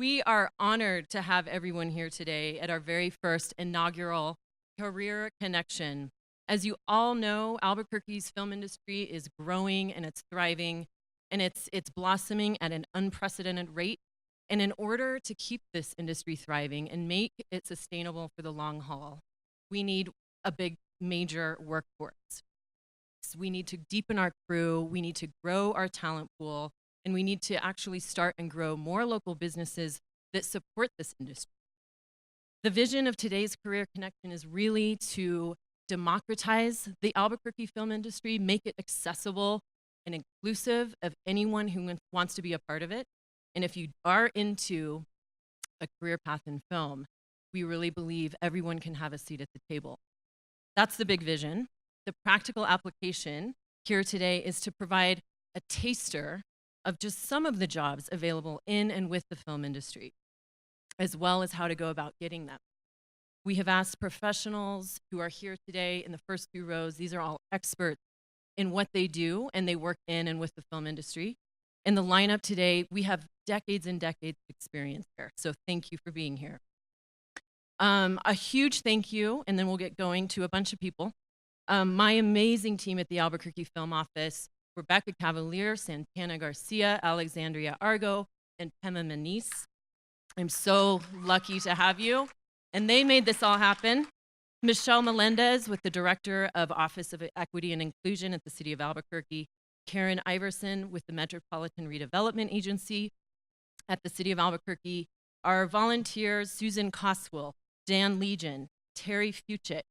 We are honored to have everyone here today at our very first inaugural Career Connection. As you all know, Albuquerque's film industry is growing and it's thriving and it's blossoming at an unprecedented rate. And in order to keep this industry thriving and make it sustainable for the long haul, we need a big, major workforce. So we need to deepen our crew, we need to grow our talent pool, and we need to actually start and grow more local businesses that support this industry. The vision of today's Career Connection is really to democratize the Albuquerque film industry, make it accessible and inclusive of anyone who wants to be a part of it. And if you are into a career path in film, we really believe everyone can have a seat at the table. That's the big vision. The practical application here today is to provide a taster of just some of the jobs available in and with the film industry, as well as how to go about getting them. We have asked professionals who are here today in the first few rows. These are all experts in what they do, and they work in and with the film industry. In the lineup today, we have decades and decades of experience here, so thank you for being here. A huge thank you, and then we'll get going, to a bunch of people. My amazing team at the Albuquerque Film Office: Rebecca Cavalier, Santana Garcia, Alexandria Argo, and Pema Maniz. I'm so lucky to have you. And they made this all happen. Michelle Melendez with the Director of Office of Equity and Inclusion at the City of Albuquerque. Karen Iverson with the Metropolitan Redevelopment Agency at the City of Albuquerque. Our volunteers: Susan Coswell, Dan Legion, Terry Fuchit,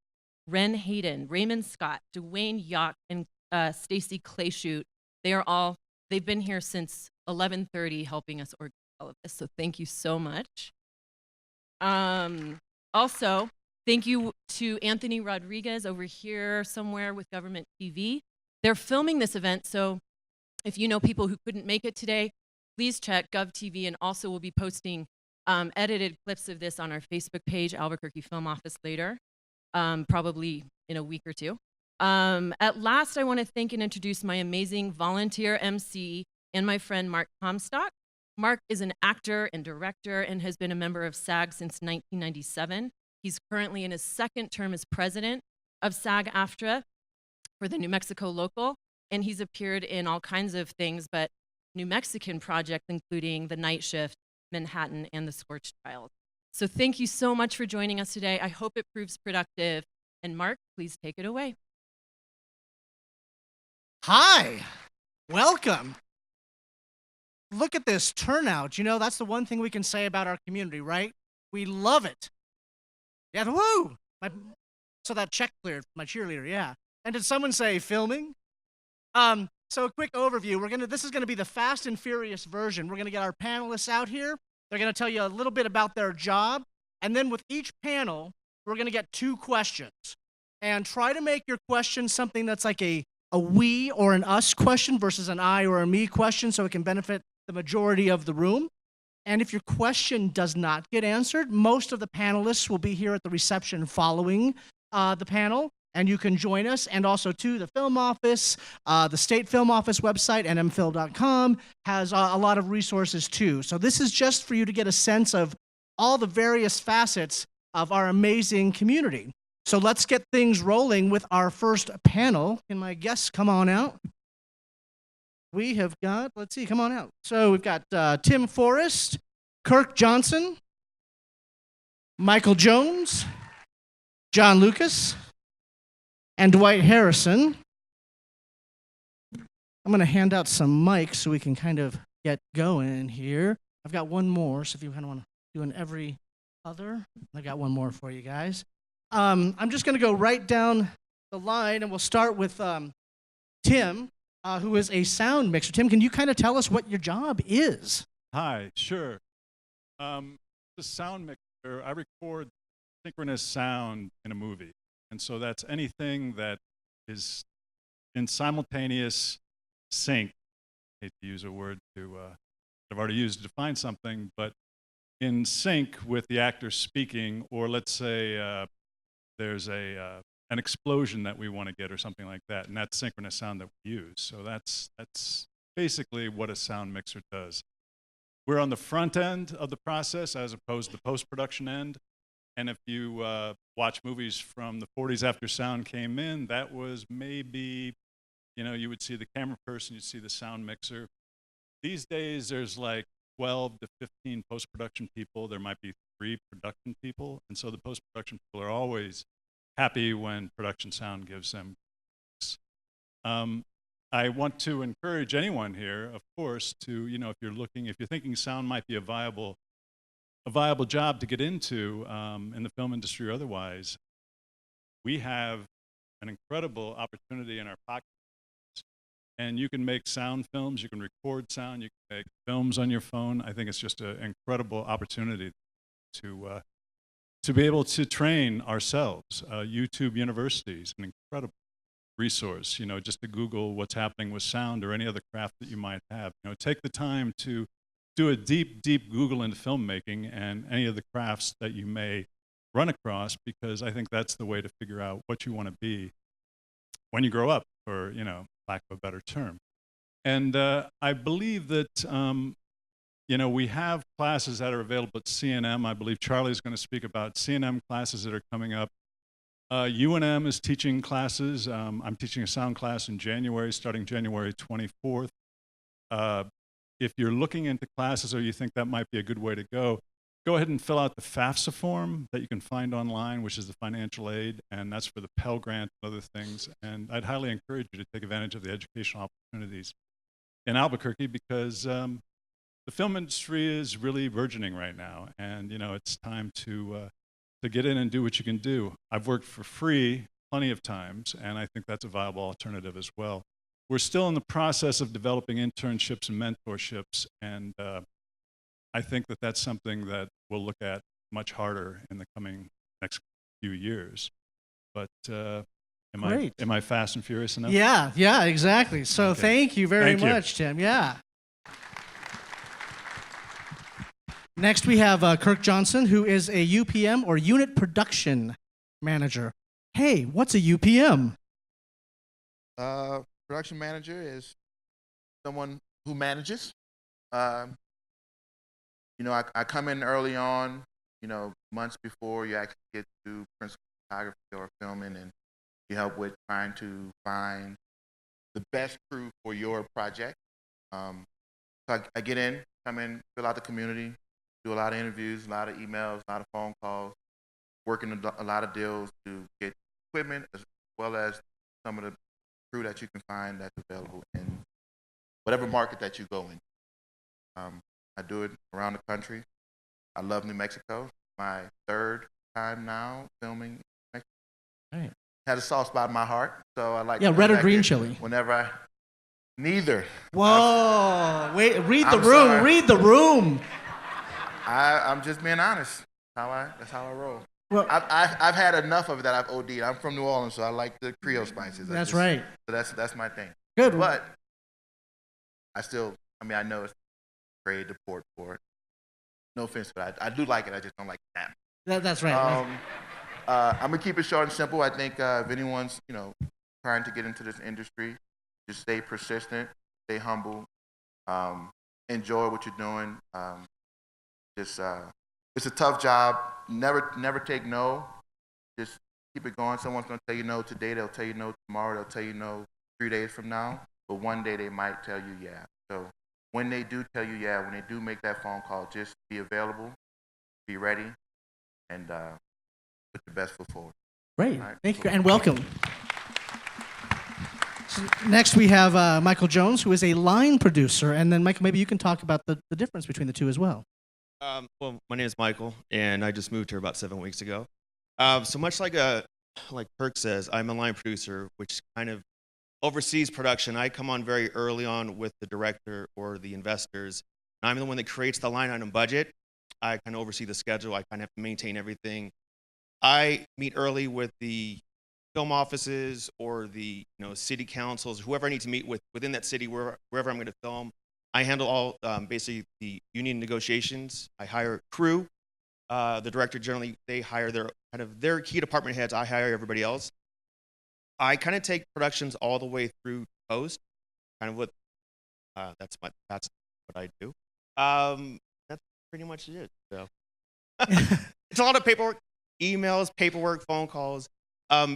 Ren Hayden, Raymond Scott, Dwayne Yock, and Stacy Clayshute. They've been here since 11:30 helping us organize all of this, so thank you so much. Also, thank you to Anthony Rodriguez over here somewhere with Government TV. They're filming this event, so if you know people who couldn't make it today, please check GOV-TV, and also we'll be posting edited clips of this on our Facebook page, Albuquerque Film Office, later, probably in a week or two. At last, I want to thank and introduce my amazing volunteer MC and my friend Mark Comstock. Mark is an actor and director and has been a member of SAG since 1997. He's currently in his second term as president of SAG-AFTRA for the New Mexico local, and he's appeared in all kinds of things, but New Mexican projects including The Night Shift, Manhattan, and The Scorched Child. So thank you so much for joining us today. I hope it proves productive. And Mark, please take it away. Hi, welcome. Look at this turnout. You know, that's the one thing we can say about our community, right? We love it. Yeah, woo! So that check cleared, my cheerleader, yeah. And did someone say filming? So a quick overview. This is gonna be the fast and furious version. We're gonna get our panelists out here. They're gonna tell you a little bit about their job. And then with each panel, we're gonna get 2 questions. And try to make your question something that's like a we or an us question versus an I or a me question, so it can benefit the majority of the room. And if your question does not get answered, most of the panelists will be here at the reception following the panel, and you can join us. And also, too, the Film Office, the State Film Office website, nmfil.com, has a lot of resources, too. So this is just for you to get a sense of all the various facets of our amazing community. So let's get things rolling with our first panel. Can my guests come on out? We have got, let's see, come on out. So we've got Tim Forrest, Kirk Johnson, Michael Jones, John Lucas, and Dwight Harrison. I'm going to hand out some mics so we can kind of get going here. I've got one more, so if you kind of want to do an every other, I've got one more for you guys. I'm just going to go right down the line, and we'll start with Tim, who is a sound mixer. Tim, can you kind of tell us what your job is? Hi, sure. The sound mixer, I record synchronous sound in a movie. And so that's anything that is in simultaneous sync. I hate to use a word I've already used to define something, but in sync with the actor speaking, or let's say there's an explosion that we want to get or something like that, and that's synchronous sound that we use. So that's basically what a sound mixer does. we're on the front end of the process as opposed to the post-production end. And if you watch movies from the 40s after sound came in, that was maybe, you would see the camera person, you'd see the sound mixer. These days, there's like 12 to 15 post-production people. There might be 3 production people. And so the post-production people are always happy when production sound gives them. I want to encourage anyone here, of course, to, if you're thinking sound might be a viable job to get into in the film industry or otherwise, we have an incredible opportunity in our pocket. And you can make sound films, you can record sound, you can make films on your phone. I think it's just an incredible opportunity to be able to train ourselves. YouTube University is an incredible resource, just to Google what's happening with sound or any other craft that you might have. Take the time to do a deep, deep Google into filmmaking and any of the crafts that you may run across, because I think that's the way to figure out what you want to be when you grow up, or, lack of a better term. And I believe that, we have classes that are available at CNM. I believe Charlie's going to speak about CNM classes that are coming up. UNM is teaching classes. I'm teaching a sound class in January, starting January 24th. If you're looking into classes or you think that might be a good way to go ahead and fill out the FAFSA form that you can find online, which is the financial aid, and that's for the Pell Grant and other things. And I'd highly encourage you to take advantage of the educational opportunities in Albuquerque, because the film industry is really burgeoning right now, and it's time to get in and do what you can do. I've worked for free plenty of times, and I think that's a viable alternative as well. We're still in the process of developing internships and mentorships, and I think that that's something that we'll look at much harder in the next few years. But am I fast and furious enough? Yeah, exactly. So Okay. Thank you very Thank you. much, Tim. Yeah. Next, we have Kirk Johnson, who is a UPM, or Unit Production Manager. Hey, what's a UPM? Production manager is someone who manages. I come in early on, months before you actually get to principal photography or filming, and you help with trying to find the best crew for your project. So I get in, come in, fill out the community, do a lot of interviews, a lot of emails, a lot of phone calls, working a lot of deals to get equipment as well as some of the crew that you can find that's available in whatever market that you go in. I do it around the country. I love New Mexico. My 3rd time now filming in Mexico. Right. Had a soft spot in my heart, so I like. Yeah, to come red or back green here chili? Whenever neither. Whoa! Wait, read the I'm room. sorry. Read the room. I'm just being honest. That's how I roll. Well, I've had enough of it that I've OD'd. I'm from New Orleans, so I like the Creole spices. That's right. So that's my thing. Good. But I know it's trade the port for it. No offense, but I do like it. I just don't like that. That's right. I'm gonna keep it short and simple. I think if anyone's trying to get into this industry, just stay persistent, stay humble, enjoy what you're doing. It's a tough job. Never take no. Just keep it going. Someone's gonna tell you no today. They'll tell you no tomorrow. They'll tell you no 3 days from now. But one day they might tell you yeah. So when they do tell you yeah, when they do make that phone call, just be available, be ready, and put your best foot forward. Great. Right. Thank you, and welcome. So next, we have Michael Jones, who is a line producer. And then, Michael, maybe you can talk about the difference between the two as well. Well, my name is Michael, and I just moved here about 7 weeks ago. So much like Kirk says, I'm a line producer, which kind of oversees production. I come on very early on with the director or the investors. I'm the one that creates the line item budget. I kind of oversee the schedule. I kind of have to maintain everything. I meet early with the film offices or the city councils, whoever I need to meet with within that city, wherever I'm going to film. I handle all basically the union negotiations. I hire crew. The director generally, they hire their key department heads. I hire everybody else. I kind of take productions all the way through post. Kind of that's what I do. That's pretty much it. So it's a lot of paperwork, emails, paperwork, phone calls.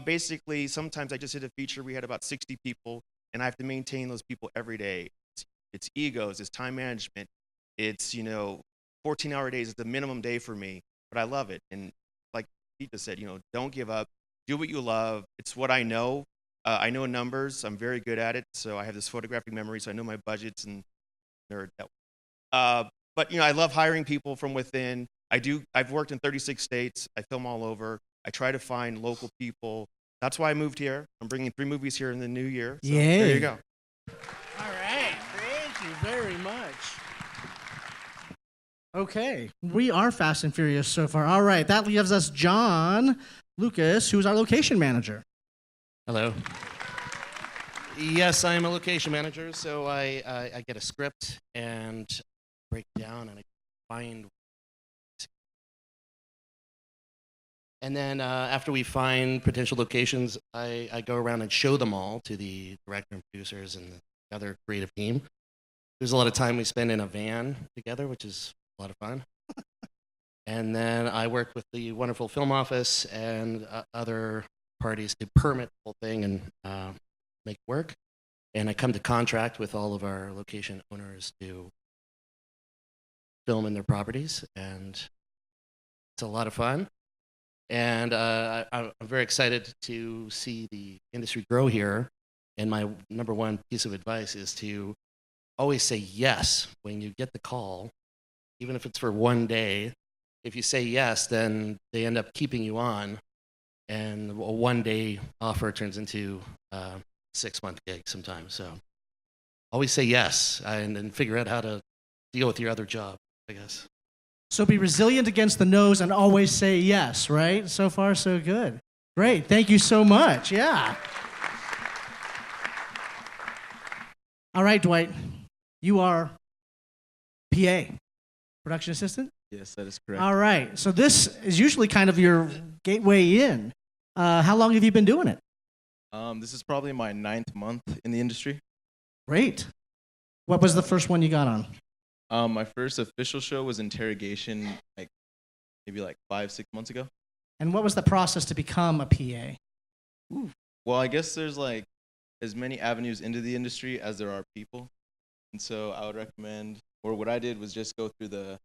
Basically, sometimes I just did a feature. We had about 60 people, and I have to maintain those people every day. It's egos, it's time management, it's 14-hour days. It's the minimum day for me, but I love it. And like Pete just said, don't give up. Do what you love. It's what I know. I know numbers. I'm very good at it. So I have this photographic memory, so I know my budgets and nerd. But I love hiring people from within. I've worked in 36 states. I film all over. I try to find local people. That's why I moved here. I'm bringing 3 movies here in the new year. So Yay. there you go. All right. Thank you very much. Okay. We are fast and furious so far. All right. That leaves us John Lucas, who's our location manager. Hello. Yes, I am a location manager, so I get a script and break it down and I find. And then after we find potential locations, I go around and show them all to the director and producers and the other creative team. There's a lot of time we spend in a van together, which is a lot of fun. And then I work with the wonderful film office and other parties to permit the whole thing and make it work. And I come to contract with all of our location owners to film in their properties, and it's a lot of fun. And I'm very excited to see the industry grow here. And my number one piece of advice is to always say yes when you get the call, even if it's for one day. If you say yes, then they end up keeping you on, and a one-day offer turns into a 6-month gig sometimes. So always say yes, and then figure out how to deal with your other job, I guess. So be resilient against the no's and always say yes, right? So far, so good. Great. Thank you so much. Yeah. All right, Dwight. You are PA, production assistant? Yes, that is correct. All right. So this is usually kind of your gateway in. How long have you been doing it? This is probably my 9th month in the industry. Great. What was the first one you got on? My first official show was Interrogation, maybe 5-6 months ago. And what was the process to become a PA? Well, I guess there's as many avenues into the industry as there are people. And so I would recommend, or what I did was just go through the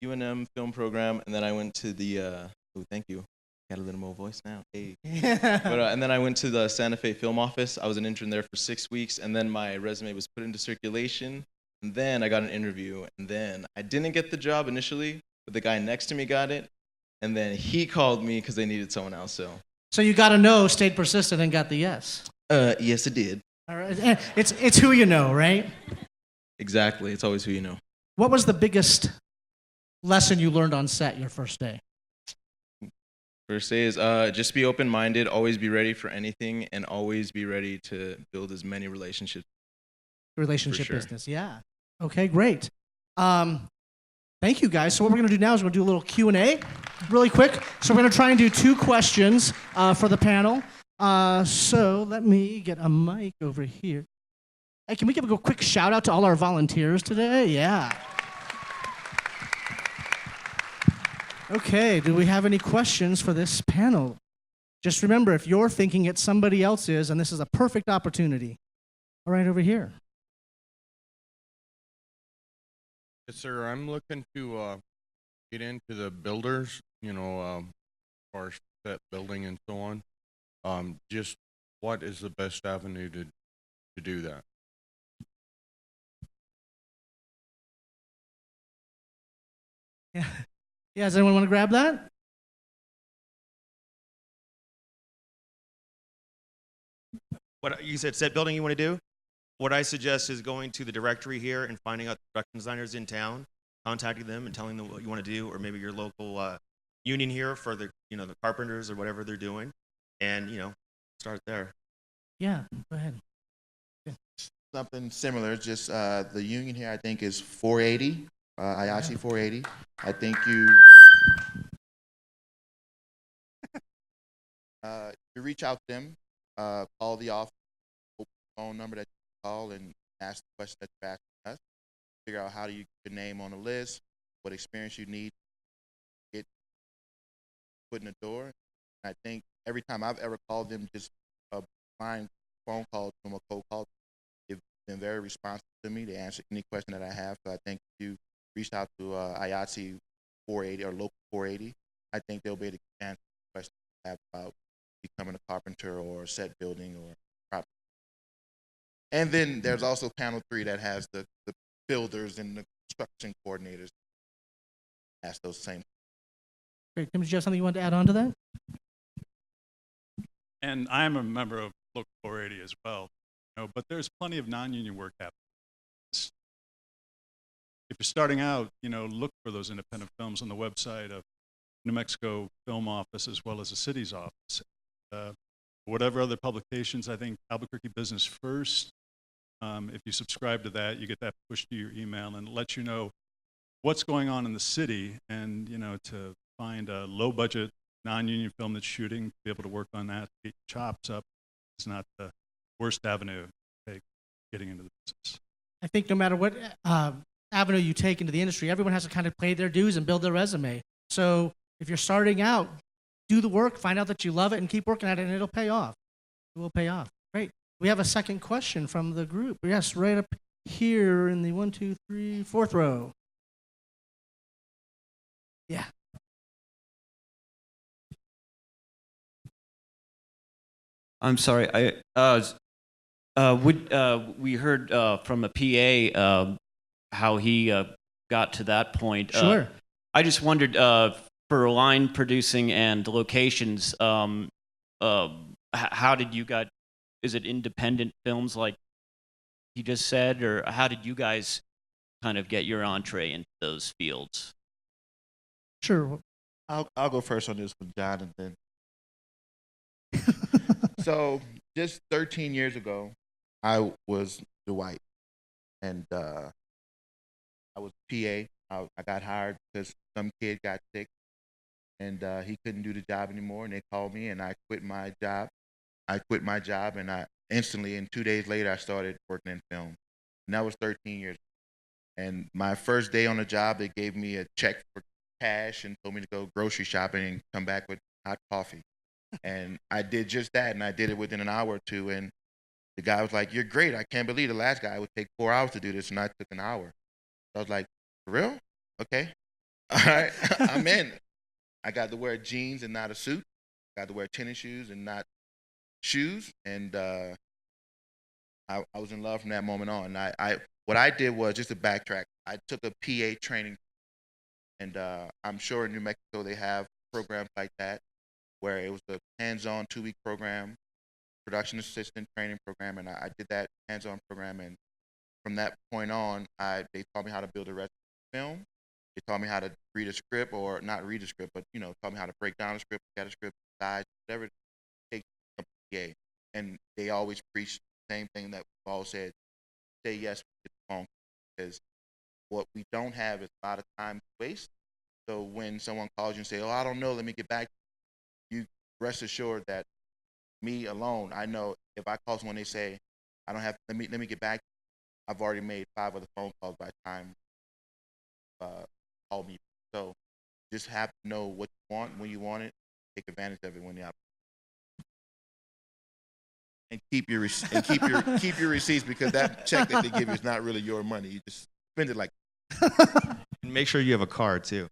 UNM film program, and then I went to the, thank you. Got a little more voice now. Hey. But, and then I went to the Santa Fe Film Office. I was an intern there for 6 weeks, and then my resume was put into circulation. And then I got an interview, and then I didn't get the job initially, but the guy next to me got it, and then he called me because they needed someone else. So you got a no, stayed persistent, and got the yes. Yes, it did. All right. It's who you know, right? Exactly. It's always who you know. What was the biggest lesson you learned on set your first day? First day is just be open-minded, always be ready for anything, and always be ready to build as many relationships. Relationship For sure. business, yeah. Okay, great. Thank you, guys. So what we're going to do now is we're going to do a little Q&A really quick. So we're going to try and do 2 questions for the panel. So let me get a mic over here. Hey, can we give a quick shout out to all our volunteers today? Yeah. Okay, do we have any questions for this panel? Just remember, if you're thinking it, somebody else is, and this is a perfect opportunity. All right, over here. Yes, sir. I'm looking to get into the builders, as far as set building and so on. Just what is the best avenue to do that? Yeah. Yeah, does anyone want to grab that? What you said, set building you want to do? What I suggest is going to the directory here and finding out the production designers in town, contacting them and telling them what you want to do, or maybe your local union here for the the carpenters or whatever they're doing, and start there. Yeah, go ahead. Something similar, just the union here I think is 480, IIC 480. I think you reach out to them, call the office, phone number that you call, and ask the question that you're asking us. figure out how do you get your name on the list, what experience you need to get put in the door. And I think every time I've ever called them, just a blind phone call to them, a cold call, they've been very responsive to me. They answer any question that I have. So I think if you reached out to IATSE 480 or Local 480, I think they'll be able to answer questions you have about becoming a carpenter or set building or property. And then there's also panel 3 that has the builders and the construction coordinators. Ask those same. Great. Tim, did you have something you wanted to add on to that? And I'm a member of Local 480 as well, but there's plenty of non-union work happening. If you're starting out, look for those independent films on the website of New Mexico Film Office as well as the city's office. Whatever other publications, I think Albuquerque Business First, if you subscribe to that, you get that pushed to your email and it lets you know what's going on in the city, and to find a low budget non-union film that's shooting, to be able to work on that, get your chops up. It's not the worst avenue to take getting into the business. I think no matter what avenue you take into the industry, everyone has to kind of pay their dues and build their resume. So if you're starting out, do the work, find out that you love it, and keep working at it, and it'll pay off. It will pay off. Great. We have a second question from the group. Yes, right up here in the 1, 2, 3, 4th row. Yeah. I'm sorry. We heard from a PA how he got to that point. Sure. I just wondered, for line producing and locations, how did you guys? Is it independent films like he just said, or how did you guys kind of get your entree into those fields? Sure. I'll go first on this with John, and then. So just 13 years ago, I was Dwight, and I was PA. I got hired because some kid got sick, and he couldn't do the job anymore, and they called me, and I quit my job. And I instantly, and 2 days later, I started working in film, and that was 13 years ago. And my first day on the job, they gave me a check for cash and told me to go grocery shopping and come back with hot coffee. And I did just that, and I did it within an hour or two. And the guy was like, "You're great. I can't believe the last guy would take 4 hours to do this, and I took an hour." So I was like, "For real? Okay. All right, I'm in." I got to wear jeans and not a suit. I got to wear tennis shoes and not shoes. And I was in love from that moment on. What I did was, just to backtrack, I took a PA training, and I'm sure in New Mexico they have programs like that, where it was a hands-on 2-week program, production assistant training program, and I did that hands-on program. And from that point on, they taught me how to build a recipe film. They taught me how to read a script, or not read a script, but taught me how to break down a script, get a script, size, whatever it takes to become a PA. And they always preach the same thing that we've all said: say yes to the phone call, because what we don't have is a lot of time to waste. So when someone calls you and say, "Oh, I don't know, let me get back," you rest assured that me alone, I know if I call someone, they say, "I don't have, let me get back," I've already made 5 other phone calls by the time call me. So just have to know what you want when you want it, take advantage of it when you have it. And keep your receipts, because that check that they give you is not really your money. You just spend it like. And make sure you have a card too.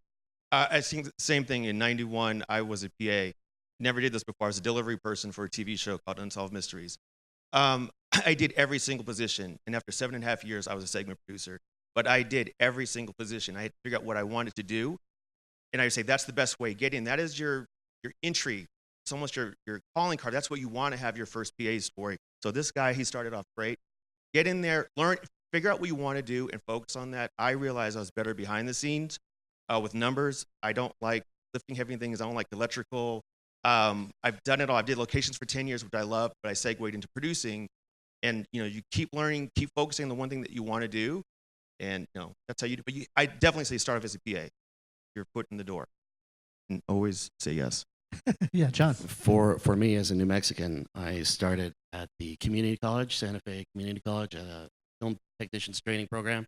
I think the same thing in '91. I was a PA. Never did this before. I was a delivery person for a TV show called Unsolved Mysteries. I did every single position, and after 7.5 years, I was a segment producer. But I did every single position. I had to figure out what I wanted to do, and I would say that's the best way. Get in. That is your entry. It's almost your calling card. That's what you want to have your first PA story. So this guy, he started off great. Get in there, learn, figure out what you want to do, and focus on that. I realized I was better behind the scenes with numbers. I don't like lifting heavy things. I don't like electrical. I've done it all. I did locations for 10 years, which I love, but I segued into producing. And you keep learning, keep focusing on the one thing that you want to do, and that's how you do. But I definitely say start off as a PA. You're put in the door, and always say yes. Yeah, John. For me as a New Mexican, I started at the community college, Santa Fe Community College, a film technician's training program.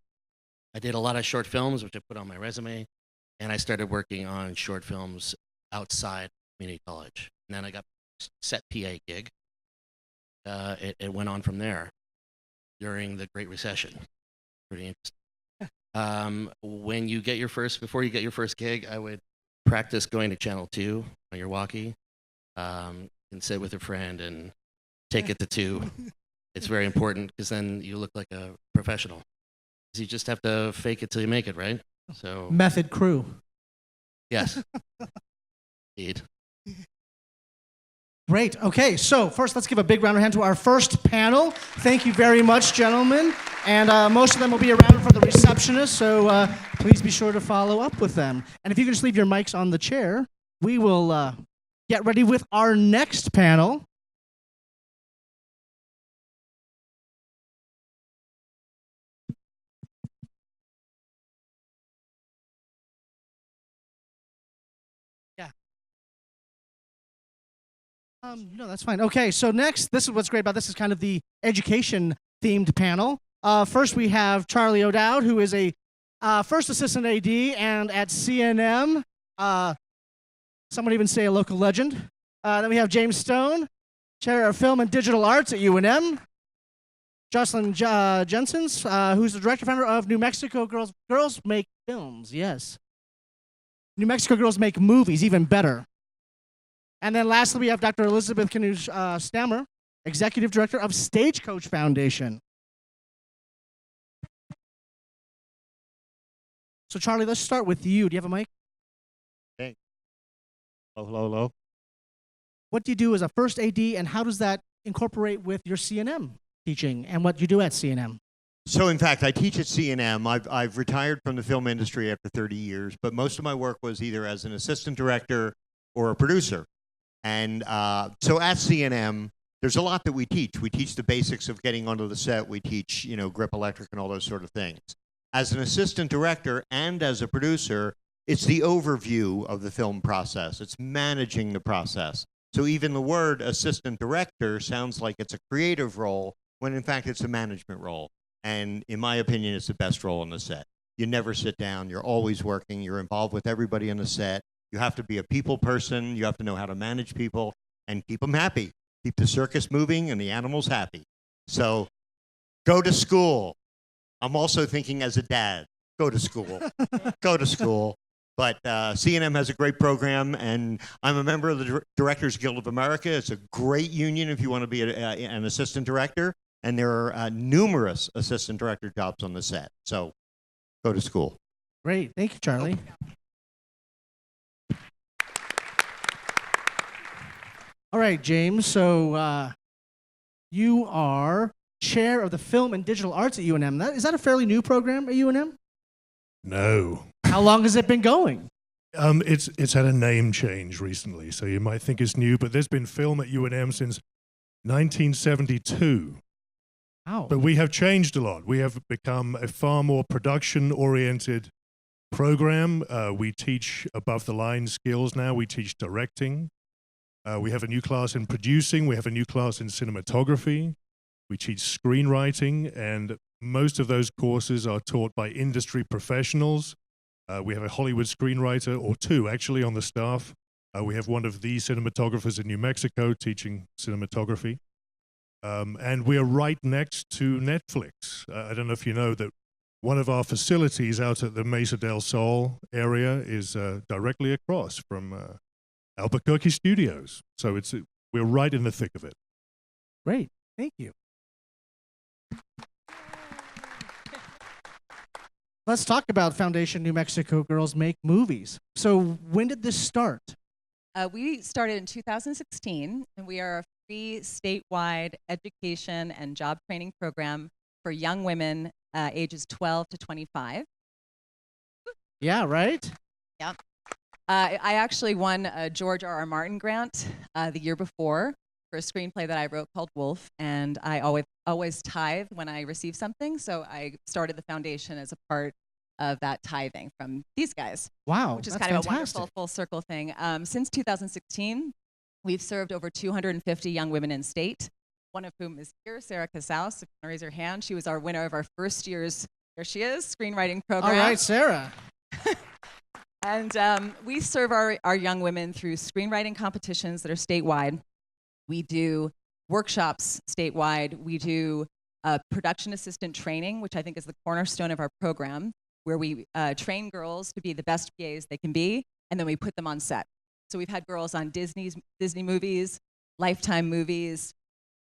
I did a lot of short films, which I put on my resume, and I started working on short films outside community college. And then I got set PA gig. It went on from there during the Great Recession. Pretty interesting. When you get your first, before you get your first gig, I would practice going to Channel 2 on your walkie, and sit with a friend and take it to 2. It's very important because then you look like a professional. 'Cause you just have to fake it till you make it, right? So Method crew. yes, indeed. Great. Okay, so first let's give a big round of hand to our first panel. Thank you very much, gentlemen. And most of them will be around for the receptionist, so please be sure to follow up with them. And if you can just leave your mics on the chair, we will get ready with our next panel. No, that's fine. Okay, so next, this is what's great about this is kind of the education-themed panel. First, we have Charlie O'Dowd, who is a first assistant AD and at CNM. Some would even say a local legend. Then we have James Stone, chair of film and digital arts at UNM. Jocelyn Jensens, who's the director founder of New Mexico Girls Make Films. Yes. New Mexico Girls Make Movies, even better. And then lastly, we have Dr. Elizabeth Knuth-Stammer, Executive Director of Stagecoach Foundation. So Charlie, let's start with you. Do you have a mic? Hey. Hello. What do you do as a first AD, and how does that incorporate with your CNM teaching and what you do at CNM? So in fact, I teach at CNM. I've retired from the film industry after 30 years, but most of my work was either as an assistant director or a producer. And so at CNM, there's a lot that we teach. We teach the basics of getting onto the set. We teach, grip electric and all those sort of things. As an assistant director and as a producer, it's the overview of the film process. It's managing the process. So even the word assistant director sounds like it's a creative role, when in fact it's a management role. And in my opinion, it's the best role on the set. You never sit down. You're always working. You're involved with everybody on the set. You have to be a people person. You have to know how to manage people and keep them happy. Keep the circus moving and the animals happy. So go to school. I'm also thinking as a dad, go to school. Go to school. But CNM has a great program, and I'm a member of the Directors Guild of America. It's a great union if you want to be an assistant director, and there are numerous assistant director jobs on the set. So go to school. Great. Thank you, Charlie. All right, James. So you are chair of the Film and Digital Arts at UNM. Is that a fairly new program at UNM? No. How long has it been going? It's had a name change recently, so you might think it's new, but there's been film at UNM since 1972. Wow. But we have changed a lot. We have become a far more production-oriented program. We teach above-the-line skills now. We teach directing. We have a new class in producing. We have a new class in cinematography. We teach screenwriting, and most of those courses are taught by industry professionals. We have a Hollywood screenwriter, or two actually, on the staff. We have one of the cinematographers in New Mexico teaching cinematography. And we are right next to Netflix. I don't know if you know that one of our facilities out at the Mesa del Sol area is directly across from Albuquerque Studios. So we're right in the thick of it. Great. Thank you. Let's talk about Foundation New Mexico Girls Make Movies. So when did this start? We started in 2016, and we are a free statewide education and job training program for young women ages 12 to 25. Yeah, right? Yep. I actually won a George R.R. Martin grant the year before for a screenplay that I wrote called Wolf, and I always tithe when I receive something, so I started the foundation as a part of that tithing from these guys. Wow, which is that's kind of fantastic. a wonderful full circle thing. Since 2016, we've served over 250 young women in state, one of whom is here, Sarah Casaus. If you want to raise her hand, she was our winner of our first year's There she is, screenwriting All program. right, Sarah. And we serve our young women through screenwriting competitions that are statewide. We do workshops statewide. We do production assistant training, which I think is the cornerstone of our program, where we train girls to be the best PAs they can be, and then we put them on set. So we've had girls on Disney movies, Lifetime movies,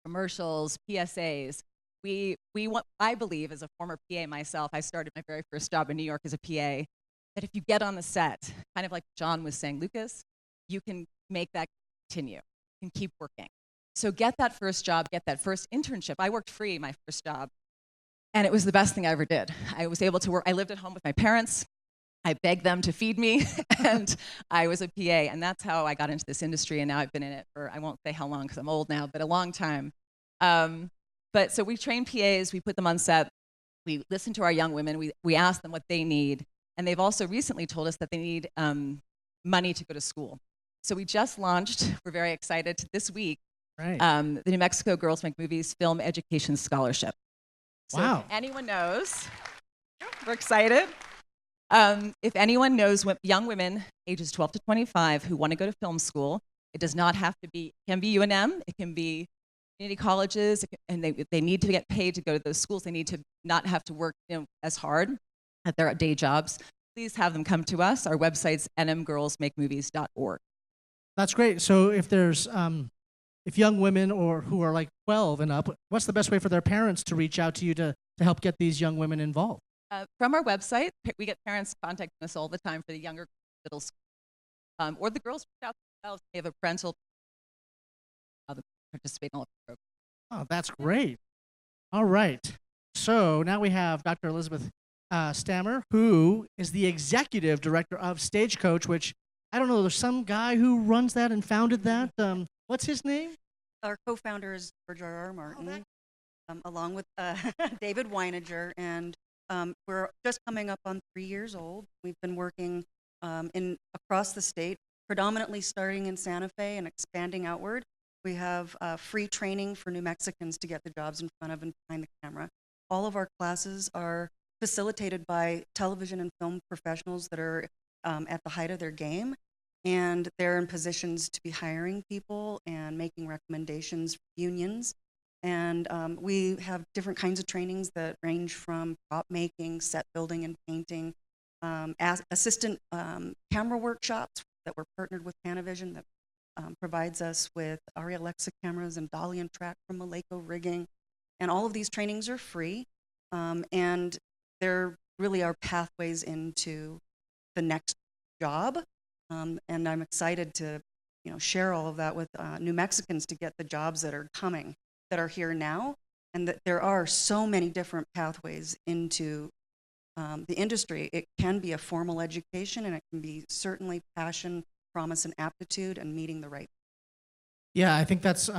commercials, PSAs. We want, I believe, as a former PA myself, I started my very first job in New York as a PA, that if you get on the set, kind of like John was saying, Lucas, you can make that continue. You can keep working. So get that first job, get that first internship. I worked free my first job, and it was the best thing I ever did. I was able to work. I lived at home with my parents. I begged them to feed me, and I was a PA, and that's how I got into this industry, and now I've been in it for, I won't say how long because I'm old now, but a long time. But so we train PAs, we put them on set, we listen to our young women, we ask them what they need, and they've also recently told us that they need money to go to school. So we just launched, we're very excited, this week, the New Mexico Girls Make Movies Film Education Scholarship. So Wow. if anyone knows, we're excited. If anyone knows young women ages 12 to 25 who want to go to film school, it does not have to be, it can be UNM, it can be community colleges, and they need to get paid to go to those schools. They need to not have to work as hard at their day jobs. Please have them come to us. Our website's nmgirlsmakemovies.org. That's great. So if there's if young women or who are like 12 and up, what's the best way for their parents to reach out to you to help get these young women involved? From our website, we get parents contacting us all the time for the younger middle school, or the girls reach out themselves. They have a parental participate in all of the programs. Oh, that's great. All right. So now we have Dr. Elizabeth Stammer, who is the executive director of Stagecoach, which I don't know, there's some guy who runs that and founded that. What's his name? Our co-founder is George R. Martin, along with David Weininger, and we're just coming up on 3 years old. We've been working across the state, predominantly starting in Santa Fe and expanding outward. We have free training for New Mexicans to get the jobs in front of and behind the camera. All of our classes are facilitated by television and film professionals that are at the height of their game, and they're in positions to be hiring people and making recommendations for unions. And we have different kinds of trainings that range from prop making, set building and painting, assistant camera workshops that we're partnered with Panavision that provides us with Arri Alexa cameras and Dolly and Track from Maleico Rigging. And all of these trainings are free, and they're really our pathways into the next job. And I'm excited to share all of that with New Mexicans to get the jobs that are coming, that are here now, and that there are so many different pathways into the industry. It can be a formal education, and it can be certainly passion, promise, and aptitude, and meeting the right. Yeah, I think that's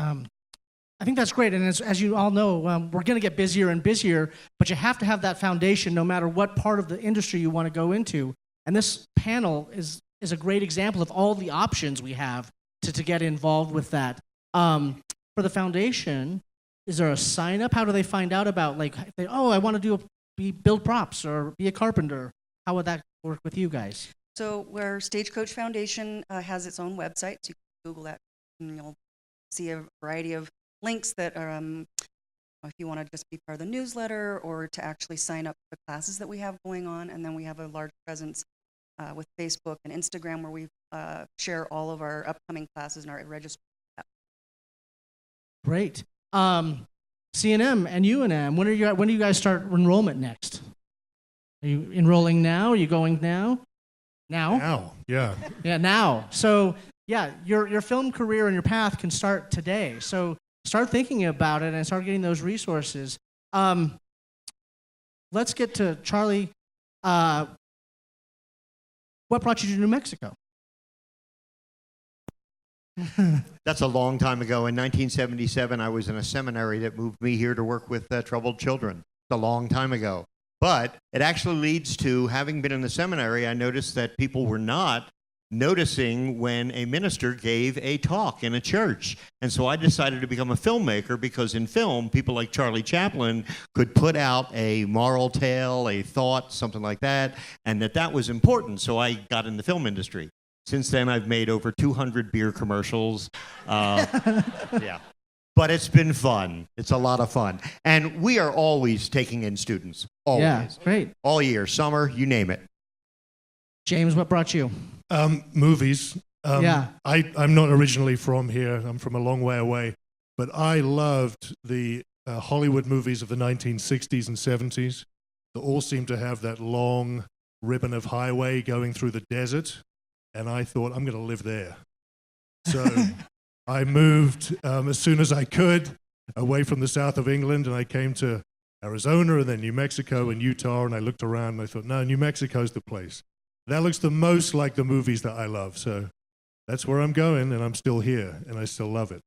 great. And as you all know, we're going to get busier and busier, but you have to have that foundation no matter what part of the industry you want to go into. And this panel is a great example of all the options we have to get involved with that. For the foundation, is there a sign up? How do they find out about, like, I want to build props or be a carpenter? How would that work with you guys? So where Stagecoach Foundation has its own website, so you can Google that and you'll see a variety of links that are, if you want to just be part of the newsletter or to actually sign up for the classes that we have going on. And then we have a large presence with Facebook and Instagram where we share all of our upcoming classes and our registration. Great. CNM and UNM, when do you guys start enrollment next? Are you enrolling now? Are you going now? Now, yeah. Yeah, now. So, yeah, your film career and your path can start today. So start thinking about it and start getting those resources. Let's get to Charlie. What brought you to New Mexico? That's a long time ago. In 1977, I was in a seminary that moved me here to work with troubled children. It's a long time ago. But it actually leads to, having been in the seminary, I noticed that people were not noticing when a minister gave a talk in a church. And so I decided to become a filmmaker because in film, people like Charlie Chaplin could put out a moral tale, a thought, something like that, and that was important. So I got in the film industry. Since then, I've made over 200 beer commercials. Yeah. But it's been fun. It's a lot of fun. And we are always taking in students. Always. Yeah, great. All year, summer, you name it. James, what brought you? Movies. Yeah. I'm not originally from here. I'm from a long way away. But I loved the Hollywood movies of the 1960s and 70s. They all seemed to have that long ribbon of highway going through the desert. And I thought, I'm going to live there. So I moved as soon as I could away from the south of England, and I came to Arizona and then New Mexico and Utah, and I looked around and I thought, no, New Mexico's the place. That looks the most like the movies that I love. So that's where I'm going, and I'm still here, and I still love it.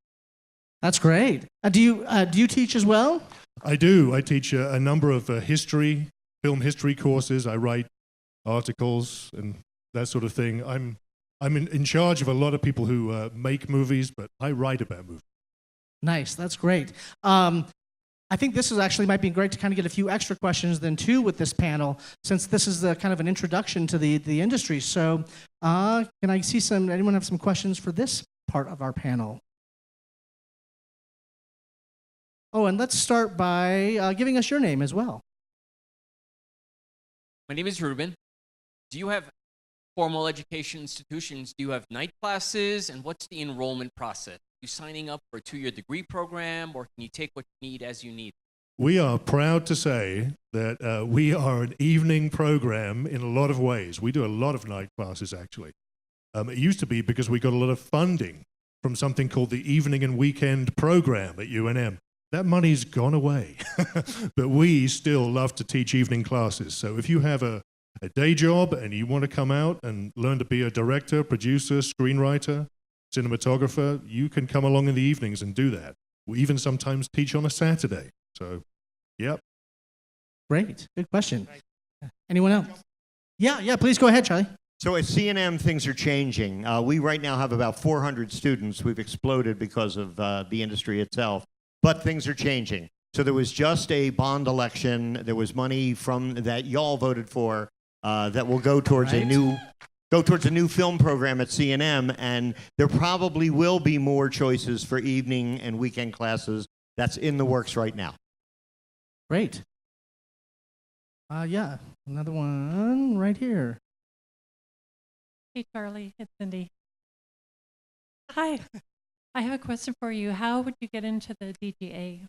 That's great. Do you teach as well? I do. I teach a number of film history courses. I write articles and that sort of thing. I'm in charge of a lot of people who make movies, but I write about movies. Nice. That's great. I think this is actually might be great to kind of get a few extra questions then too with this panel, since this is the kind of an introduction to the industry. So can I see anyone have some questions for this part of our panel? Oh, and let's start by giving us your name as well. My name is Ruben. Do you have formal education institutions? Do you have night classes? And what's the enrollment process? You signing up for a 2-year degree program, or can you take what you need as you need? We are proud to say that we are an evening program in a lot of ways. We do a lot of night classes, actually. It used to be because we got a lot of funding from something called the Evening and Weekend Program at UNM. That money's gone away. But we still love to teach evening classes. So if you have a day job and you want to come out and learn to be a director, producer, screenwriter, cinematographer, you can come along in the evenings and do that. We even sometimes teach on a Saturday. So, yep. Great. Good question. Anyone else? Yeah, please go ahead, Charlie. So at CNM, things are changing. We right now have about 400 students. We've exploded because of the industry itself, but things are changing. So there was just a bond election. There was money from that y'all voted for that will go towards a new film program at CNM, and there probably will be more choices for evening and weekend classes. That's in the works right now. Great. Yeah, another one right here. Hey, Charlie, it's Cindy. Hi, I have a question for you. How would you get into the DGA?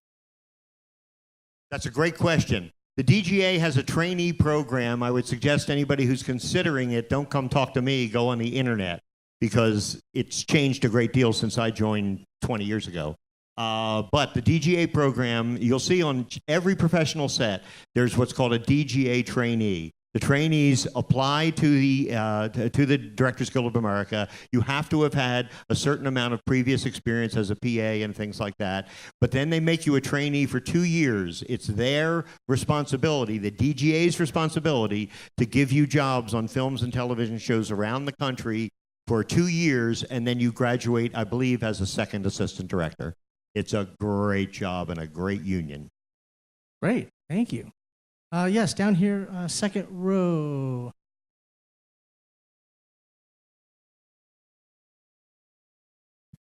That's a great question. The DGA has a trainee program. I would suggest anybody who's considering it, don't come talk to me, go on the internet, because it's changed a great deal since I joined 20 years ago. But the DGA program, you'll see on every professional set, there's what's called a DGA trainee. The trainees apply to the Directors Guild of America. You have to have had a certain amount of previous experience as a PA and things like that. But then they make you a trainee for 2 years. It's their responsibility, the DGA's responsibility, to give you jobs on films and television shows around the country for 2 years, and then you graduate, I believe, as a second assistant director. It's a great job and a great union. Great, thank you. Yes, down here, second row.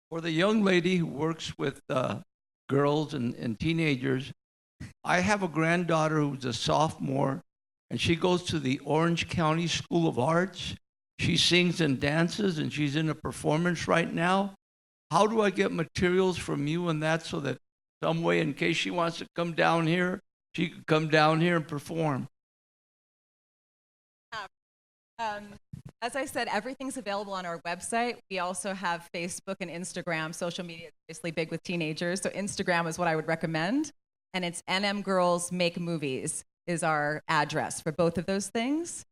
For the young lady who works with girls and teenagers, I have a granddaughter who's a sophomore, and she goes to the Orange County School of Arts. She sings and dances, and she's in a performance right now. How do I get materials from you and that, so that some way, in case she wants to come down here, she could come down here and perform? As I said, everything's available on our website. We also have Facebook and Instagram. Social media is obviously big with teenagers, so Instagram is what I would recommend. And it's NM Girls Make Movies is our address for both of those things.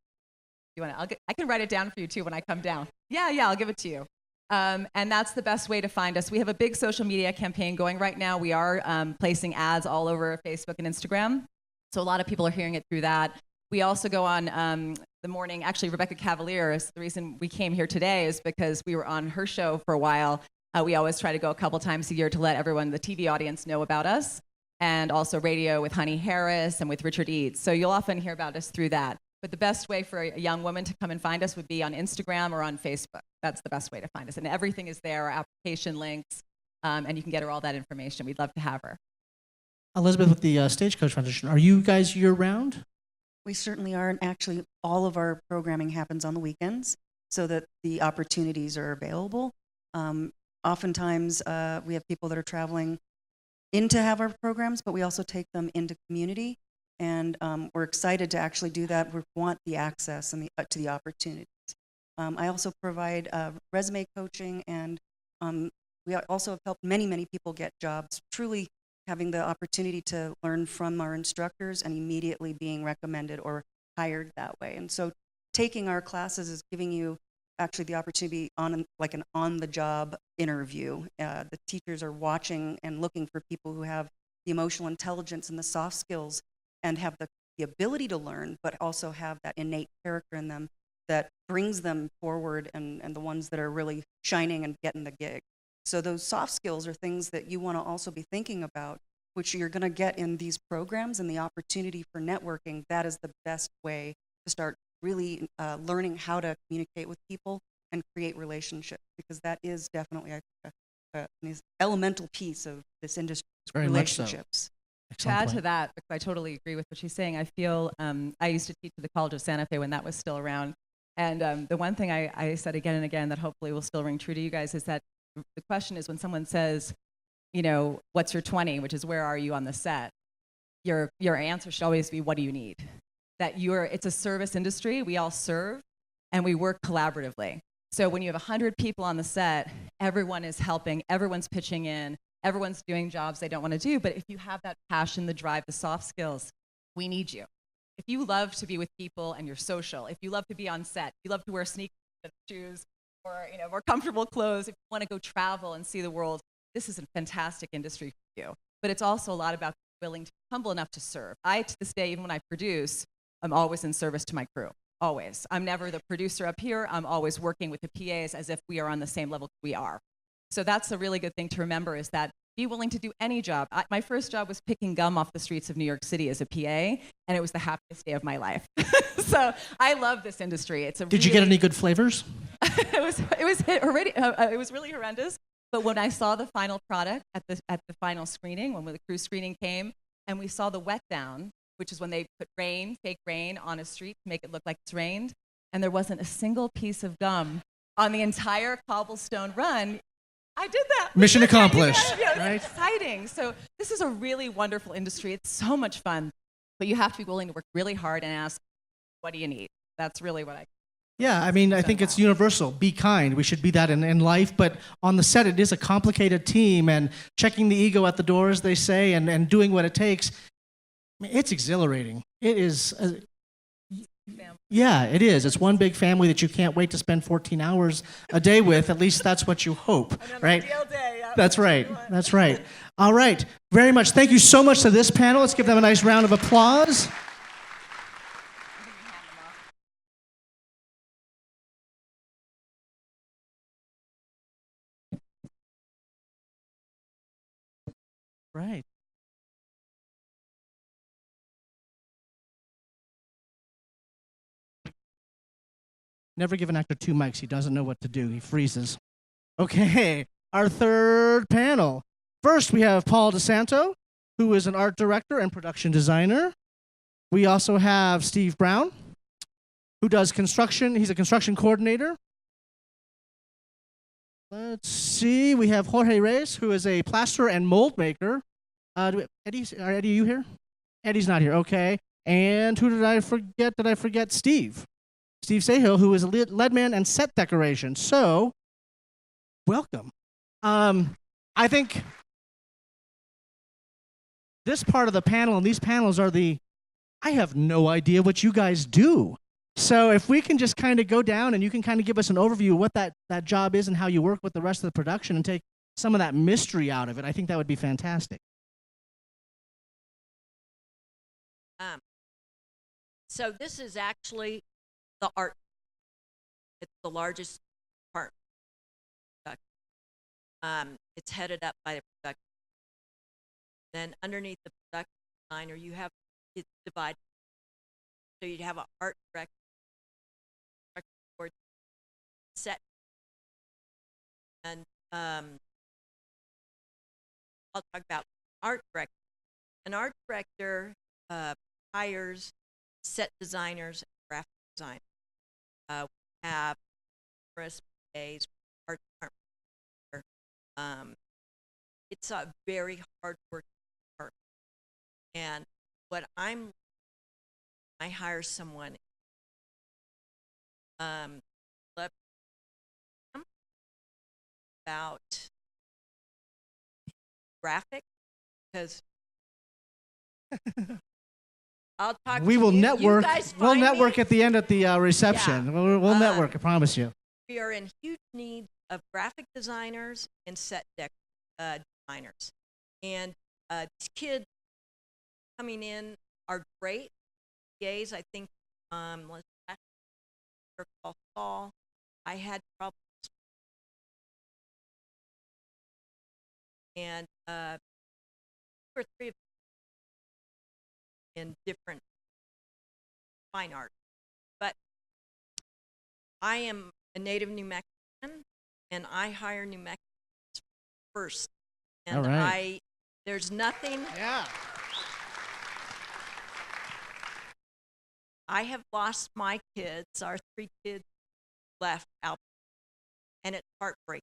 You want to? I can write it down for you too when I come down. Yeah, I'll give it to you. And that's the best way to find us. We have a big social media campaign going right now. We are placing ads all over Facebook and Instagram. So a lot of people are hearing it through that. We also go on the morning. Actually, Rebecca Cavalier is the reason we came here today is because we were on her show for a while. We always try to go a couple times a year to let everyone, the TV audience, know about us, and also radio with Honey Harris and with Richard Eads. So you'll often hear about us through that. But the best way for a young woman to come and find us would be on Instagram or on Facebook. That's the best way to find us. And everything is there, our application links, and you can get her all that information. We'd love to have her. Elizabeth, with the Stagecoach Foundation, are you guys year-round? We certainly are, and actually all of our programming happens on the weekends so that the opportunities are available. Oftentimes, we have people that are traveling in to have our programs, but we also take them into community, and we're excited to actually do that. We want the access and to the opportunities. I also provide resume coaching, and we also have helped many, many people get jobs, truly having the opportunity to learn from our instructors and immediately being recommended or hired that way. And so taking our classes is giving you actually the opportunity on like an on-the-job interview. The teachers are watching and looking for people who have the emotional intelligence and the soft skills and have the ability to learn, but also have that innate character in them that brings them forward, and the ones that are really shining and getting the gig. So those soft skills are things that you want to also be thinking about, which you're going to get in these programs, and the opportunity for networking. That is the best way to start really learning how to communicate with people and create relationships, because that is definitely an elemental piece of this industry, Very much so. relationships. To add to that, because I totally agree with what she's saying, I feel I used to teach at the College of Santa Fe when that was still around. And the one thing I said again and again that hopefully will still ring true to you guys is that the question is when someone says, you know, what's your 20, which is where are you on the set, your answer should always be, what do you need? That it's a service industry, we all serve, and we work collaboratively. So when you have 100 people on the set, everyone is helping, everyone's pitching in, everyone's doing jobs they don't want to do, but if you have that passion, the drive, the soft skills, we need you. If you love to be with people and you're social, if you love to be on set, you love to wear sneakers and shoes, or more comfortable clothes, if you want to go travel and see the world, this is a fantastic industry for you. But it's also a lot about willing to be humble enough to serve. To this day, even when I produce, I'm always in service to my crew, always. I'm never the producer up here. I'm always working with the PAs as if we are on the same level we are. So that's a really good thing to remember, is that be willing to do any job. My first job was picking gum off the streets of New York City as a PA, and it was the happiest day of my life. So I love this industry. Did you get any good flavors? It was really horrendous. But when I saw the final product at the final screening, when the crew screening came, and we saw the wet down, which is when they put fake rain on a street to make it look like it's rained, and there wasn't a single piece of gum on the entire cobblestone run, I did that. Mission accomplished. Yeah, right? It's exciting. So this is a really wonderful industry. It's so much fun, but you have to be willing to work really hard and ask, what do you need? That's really what I. Yeah, I mean, I think it's universal. Be kind. We should be that in life, but on the set, it is a complicated team, and checking the ego at the door, as they say, and doing what it takes. I mean, it's exhilarating. It is. Yeah, it is. It's one big family that you can't wait to spend 14 hours a day with. At least that's what you hope, right? Day, yeah. That's right. That's right. All right. Very much. Thank you so much to this panel. Let's give them a nice round of applause. Right. Never give an actor 2 mics. He doesn't know what to do. He freezes. Okay, our third panel. First, we have Paul DeSanto, who is an art director and production designer. We also have Steve Brown, who does construction. He's a construction coordinator. Let's see. We have Jorge Reyes, who is a plaster and mold maker. Eddie, are you here? Eddie's not here. Okay. And who did I forget? Did I forget Steve? Steve Sahill, who is a lead man and set decoration. So, welcome. I think this part of the panel and these panels are I have no idea what you guys do. So if we can just kind of go down and you can kind of give us an overview of what that job is and how you work with the rest of the production and take some of that mystery out of it, I think that would be fantastic. So this is actually the art. It's the largest part. It's headed up by the production. Then underneath the production designer, you have it's divided. So you'd have an art director, set, and I'll talk about art director. An art director hires set designers and graphic designers. We have numerous PAs, art department. It's a very hard working department. And what I hire someone about graphic, because I'll talk We to will you. network. You guys We'll find network me. at the end at the reception. Yeah. We'll network, I promise you. We are in huge need of graphic designers and set designers. And these kids coming in are great. PAs, I think, let's call Saul. I had problems. And 2 or 3 of them in different fine art. But I am a native New Mexican, and I hire New Mexicans first. And All right. there's nothing. Yeah. I have lost my kids, our 3 kids left out, and it's heartbreaking